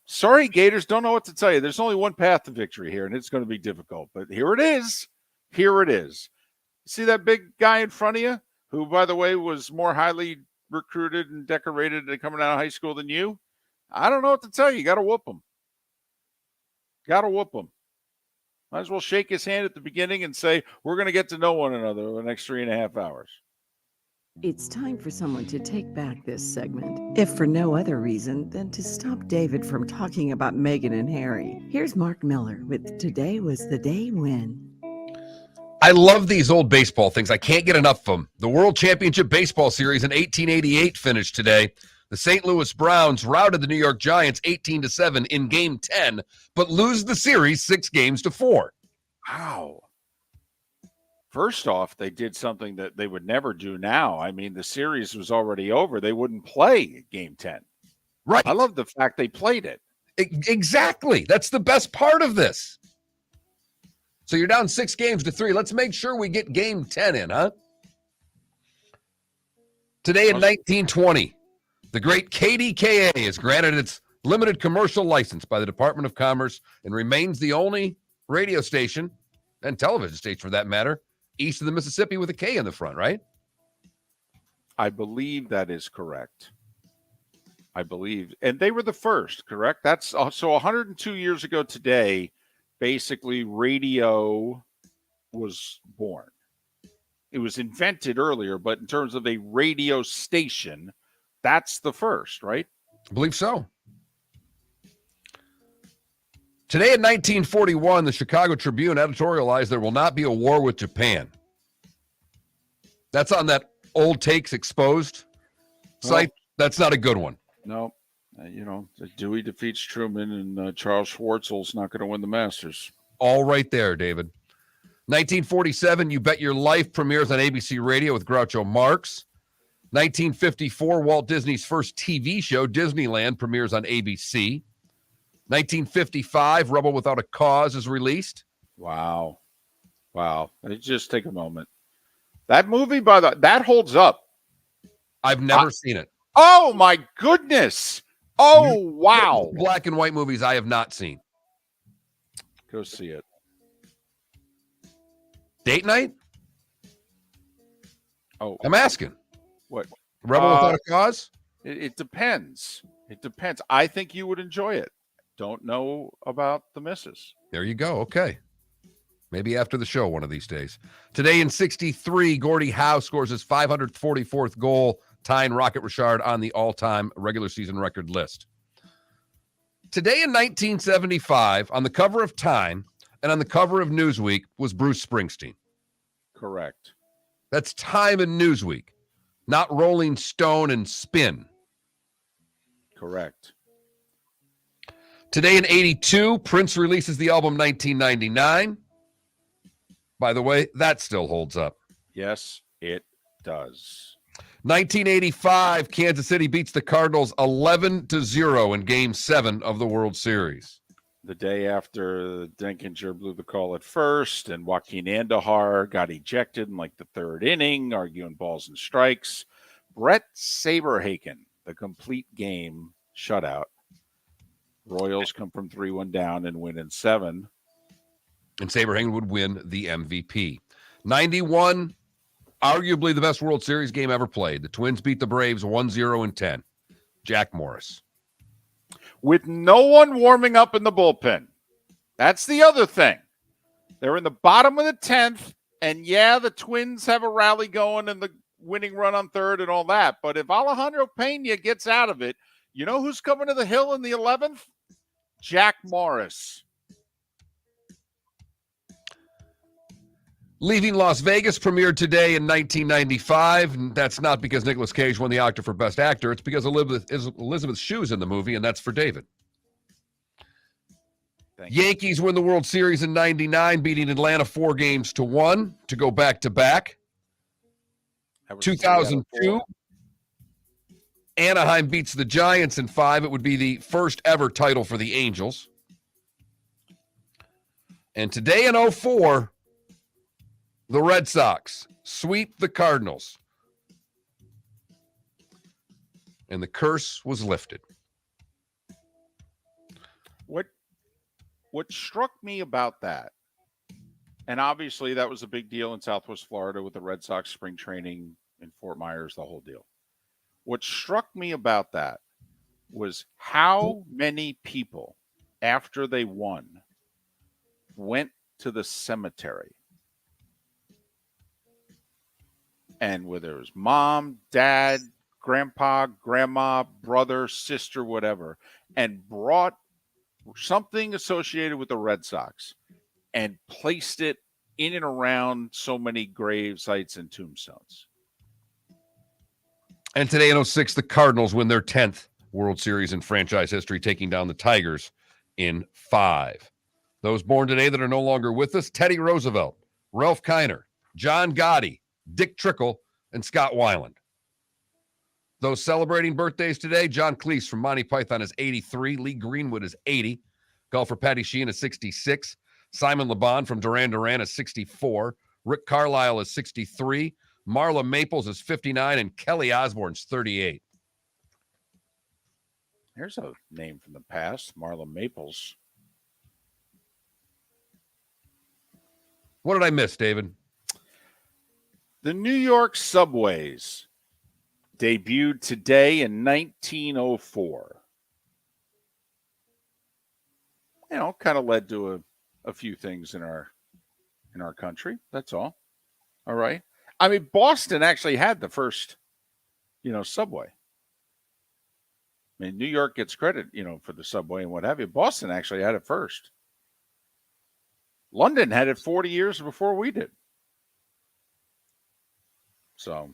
sorry, Gators, don't know what to tell you. There's only one path to victory here, and it's going to be difficult. But here it is. Here it is. See that big guy in front of you, who, by the way, was more highly recruited and decorated coming out of high school than you? I don't know what to tell you. You got to whoop him. Got to whoop him. Might as well shake his hand at the beginning and say, we're going to get to know one another over the next 3.5 hours. It's time for someone to take back this segment, if for no other reason than to stop David from talking about Meghan and Harry. Here's Mark Miller with Today Was the Day When. I love these old baseball things. I can't get enough of them. The World Championship Baseball Series in 1888 finished today. The St. Louis Browns routed the New York Giants 18-7 in Game 10, but lose the series 6-4. Wow. First off, they did something that they would never do now. I mean, the series was already over. They wouldn't play Game 10. Right. I love the fact they played it. Exactly. That's the best part of this. So you're down 6-3. Let's make sure we get Game 10 in, huh? Today in 1920, the great KDKA is granted its limited commercial license by the Department of Commerce and remains the only radio station, and television station for that matter, east of the Mississippi with a K in the front, right? I believe that is correct. I believe. And they were the first, correct? That's so 102 years ago today, basically radio was born. It was invented earlier, but in terms of a radio station, that's the first, right? I believe so. Today in 1941, the Chicago Tribune editorialized there will not be a war with Japan. That's on that Old Takes Exposed site. That's not a good one. No. Dewey defeats Truman and Charles Schwartzel's not going to win the Masters. All right there, David. 1947, You Bet Your Life premieres on ABC Radio with Groucho Marx. 1954, Walt Disney's first TV show, Disneyland, premieres on ABC. 1955, Rebel Without a Cause is released. Wow. Just take a moment. That movie, that holds up. I've never seen it. Oh, my goodness. Oh, wow. Black and white movies I have not seen. Go see it. Date night? Oh. I'm asking. What? Rebel Without a Cause? It depends. It depends. I think you would enjoy it. Don't know about the missus. There you go. Okay. Maybe after the show one of these days. Today in 63, Gordie Howe scores his 544th goal, tying Rocket Richard on the all-time regular season record list. Today in 1975, on the cover of Time and on the cover of Newsweek was Bruce Springsteen. Correct. That's Time and Newsweek, not Rolling Stone and Spin. Correct. Today in 82, Prince releases the album 1999. By the way, that still holds up. Yes, it does. 1985, Kansas City beats the Cardinals 11-0 in Game 7 of the World Series. The day after Denkinger blew the call at first and Joaquin Andahar got ejected in like the third inning, arguing balls and strikes. Brett Saberhagen, the complete game shutout. Royals come from 3-1 down and win in 7. And Saberhagen would win the MVP. 91, arguably the best World Series game ever played. The Twins beat the Braves 1-0 in 10. Jack Morris. With no one warming up in the bullpen. That's the other thing. They're in the bottom of the 10th. And yeah, the Twins have a rally going and the winning run on third and all that. But if Alejandro Pena gets out of it, you know who's coming to the hill in the 11th? Jack Morris. Leaving Las Vegas premiered today in 1995. And that's not because Nicolas Cage won the Oscar for Best Actor. It's because Elizabeth Shue's in the movie, and that's for David. Yankees win the World Series in 99, beating Atlanta 4-1 to go back-to-back. 2002, Anaheim beats the Giants in 5. It would be the first ever title for the Angels. And today in 04, the Red Sox sweep the Cardinals. And the curse was lifted. What struck me about that, and obviously that was a big deal in Southwest Florida with the Red Sox spring training in Fort Myers, the whole deal. What struck me about that was how many people, after they won, went to the cemetery. And whether it was mom, dad, grandpa, grandma, brother, sister, whatever, and brought something associated with the Red Sox and placed it in and around so many grave sites and tombstones. And today in 06, the Cardinals win their 10th World Series in franchise history, taking down the Tigers in 5. Those born today that are no longer with us: Teddy Roosevelt, Ralph Kiner, John Gotti, Dick Trickle, and Scott Weiland. Those celebrating birthdays today: John Cleese from Monty Python is 83. Lee Greenwood is 80. Golfer Patty Sheehan is 66. Simon LeBon from Duran Duran is 64. Rick Carlisle is 63. Marla Maples is 59. And Kelly Osbourne's 38. There's a name from the past, Marla Maples. What did I miss, David? The New York subways debuted today in 1904. You know, kind of led to a few things in our country. That's all. All right. I mean, Boston actually had the first, subway. I mean, New York gets credit, for the subway and what have you. Boston actually had it first. London had it 40 years before we did. So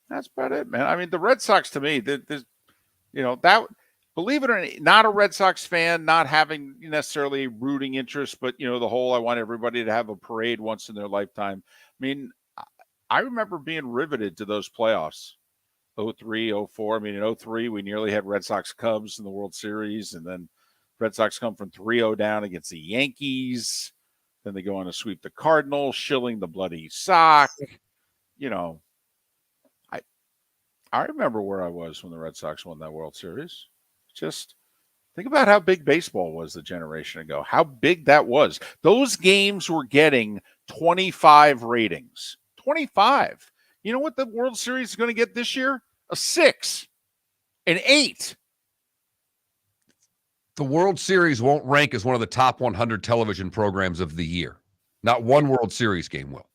that's about it, man. I mean, the Red Sox, to me, that believe it or not a Red Sox fan, not having necessarily rooting interest, but the whole, I want everybody to have a parade once in their lifetime. I mean, I remember being riveted to those playoffs, 03, 04. I mean, in 03, we nearly had Red Sox Cubs in the World Series, and then Red Sox come from 3-0 down against the Yankees. Then they go on to sweep the Cardinals, shilling the bloody sock. I remember where I was when the Red Sox won that World Series. Just think about how big baseball was a generation ago, how big that was. Those games were getting 25 ratings. 25. You know what the World Series is going to get this year? A 6, an 8. The World Series won't rank as one of the top 100 television programs of the year. Not one World Series game will.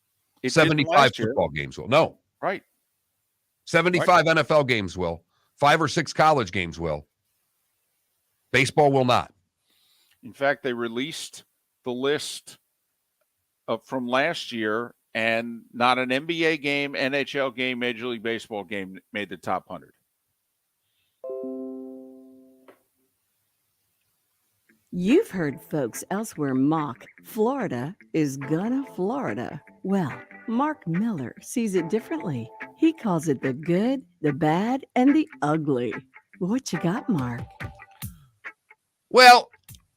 75 football games will. No. Right. 75 NFL games will. 5 or 6 college games will. Baseball will not. In fact, they released the list from last year, and not an NBA game, NHL game, Major League Baseball game made the top 100. You've heard folks elsewhere mock Florida is gonna Florida. Well, Mark Miller sees it differently. He calls it the good, the bad, and the ugly. What you got, Mark? Well,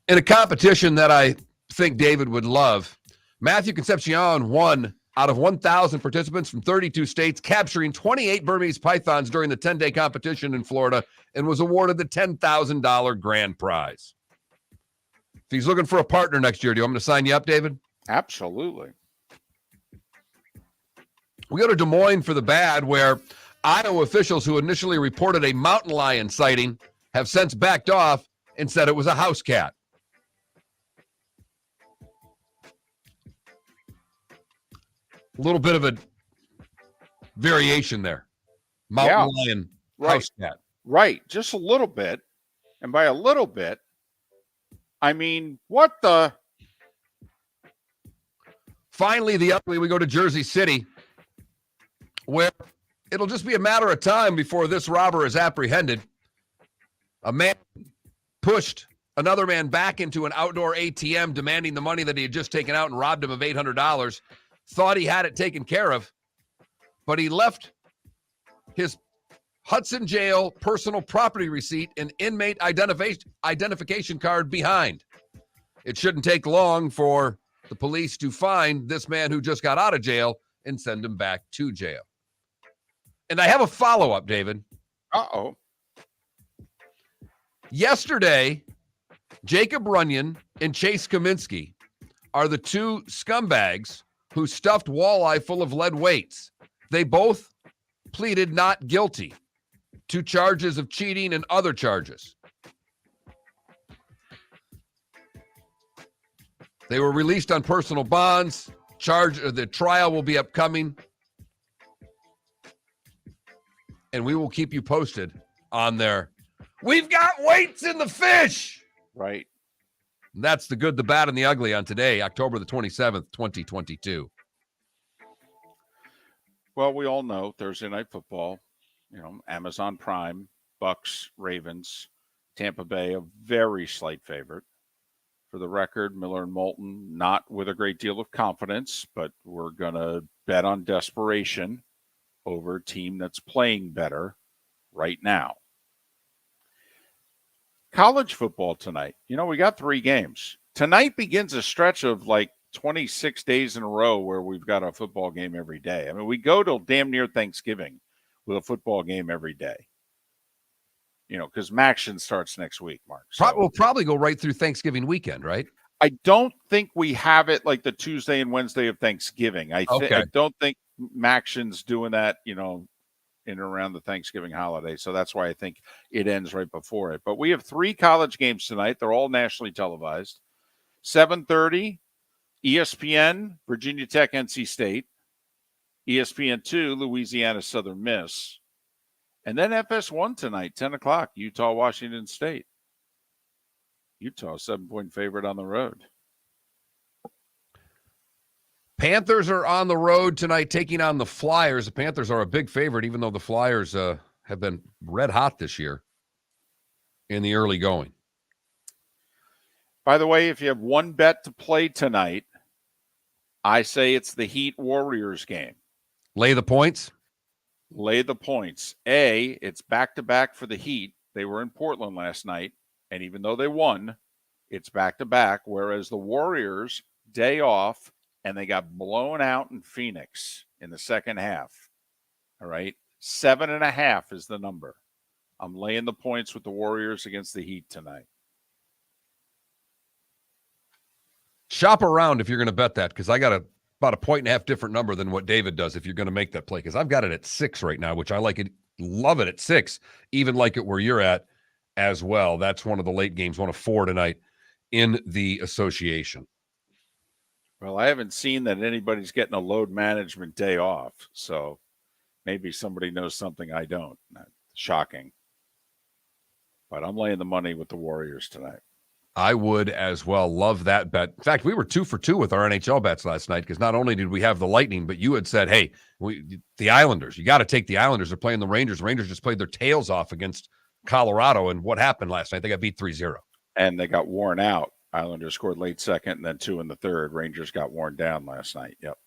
in a competition that I think David would love, Matthew Concepcion won out of 1,000 participants from 32 states, capturing 28 Burmese pythons during the 10-day competition in Florida, and was awarded the $10,000 grand prize. If he's looking for a partner next year, do you want me to sign you up, David? Absolutely. We go to Des Moines for the bad, where Iowa officials who initially reported a mountain lion sighting have since backed off and said it was a house cat. A little bit of a variation there. Mountain lion, house cat. Right, just a little bit. And by a little bit, I mean, what the? Finally, the ugly, we go to Jersey City, where it'll just be a matter of time before this robber is apprehended. A man pushed another man back into an outdoor ATM, demanding the money that he had just taken out and robbed him of $800. Thought he had it taken care of, but he left his Hudson Jail personal property receipt and inmate identification card behind. It shouldn't take long for the police to find this man who just got out of jail and send him back to jail. And I have a follow-up, David. Uh-oh. Yesterday, Jacob Runyon and Chase Kaminsky are the two scumbags who stuffed walleye full of lead weights. They both pleaded not guilty to charges of cheating and other charges. They were released on personal bonds. The trial will be upcoming. And we will keep you posted on there. We've got weights in the fish. Right. And that's the good, the bad, and the ugly on today, October the 27th, 2022. Well, we all know Thursday Night Football, Amazon Prime, Bucs, Ravens, Tampa Bay, a very slight favorite. For the record, Miller and Moulton, not with a great deal of confidence, but we're going to bet on desperation over a team that's playing better right now. College football tonight. We got 3 games. Tonight begins a stretch of like 26 days in a row where we've got a football game every day. I mean, we go till damn near Thanksgiving with a football game every day. Because MACtion starts next week, Mark. So We'll probably go right through Thanksgiving weekend, right? I don't think we have it like the Tuesday and Wednesday of Thanksgiving. I don't think MACtion's doing that, in and around the Thanksgiving holiday. So that's why I think it ends right before it. But we have 3 college games tonight. They're all nationally televised. 7:30, ESPN, Virginia Tech, NC State. ESPN2, Louisiana Southern Miss. And then FS1 tonight, 10 o'clock, Utah, Washington State. Utah, 7-point favorite on the road. Panthers are on the road tonight taking on the Flyers. The Panthers are a big favorite, even though the Flyers have been red hot this year in the early going. By the way, if you have one bet to play tonight, I say it's the Heat Warriors game. Lay the points? Lay the points. It's back-to-back for the Heat. They were in Portland last night, and even though they won, it's back-to-back, whereas the Warriors, day off, and they got blown out in Phoenix in the second half. All right? 7.5 is the number. I'm laying the points with the Warriors against the Heat tonight. Shop around if you're going to bet that, because I got about a 1.5 different number than what David does if you're going to make that play, because I've got it at 6 right now, which I like it, love it at 6, even like it where you're at as well. That's one of the late games, one of 4 tonight in the association. Well, I haven't seen that anybody's getting a load management day off, so maybe somebody knows something I don't. Shocking. But I'm laying the money with the Warriors tonight. I would as well. Love that bet. In fact, we were 2 for 2 with our NHL bets last night, because not only did we have the Lightning, but you had said, hey, the Islanders, you got to take the Islanders. They're playing the Rangers. Rangers just played their tails off against Colorado, and what happened last night? They got beat 3-0. And they got worn out. Islanders scored late second and then 2 in the third. Rangers got worn down last night. Yep.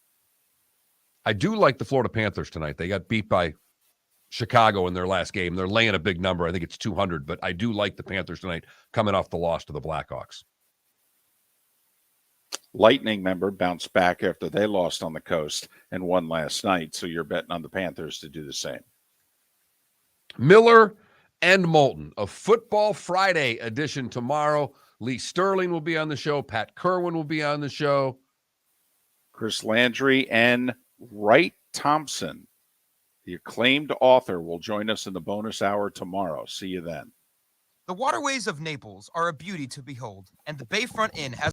I do like the Florida Panthers tonight. They got beat by Chicago in their last game. They're laying a big number. I think it's 200, but I do like the Panthers tonight coming off the loss to the Blackhawks. Lightning, member, bounced back after they lost on the coast and won last night, so you're betting on the Panthers to do the same. Miller and Moulton, a Football Friday edition tomorrow. Lee Sterling will be on the show. Pat Kerwin will be on the show. Chris Landry and Wright Thompson, the acclaimed author, will join us in the bonus hour tomorrow. See you then. The waterways of Naples are a beauty to behold, and the Bayfront Inn has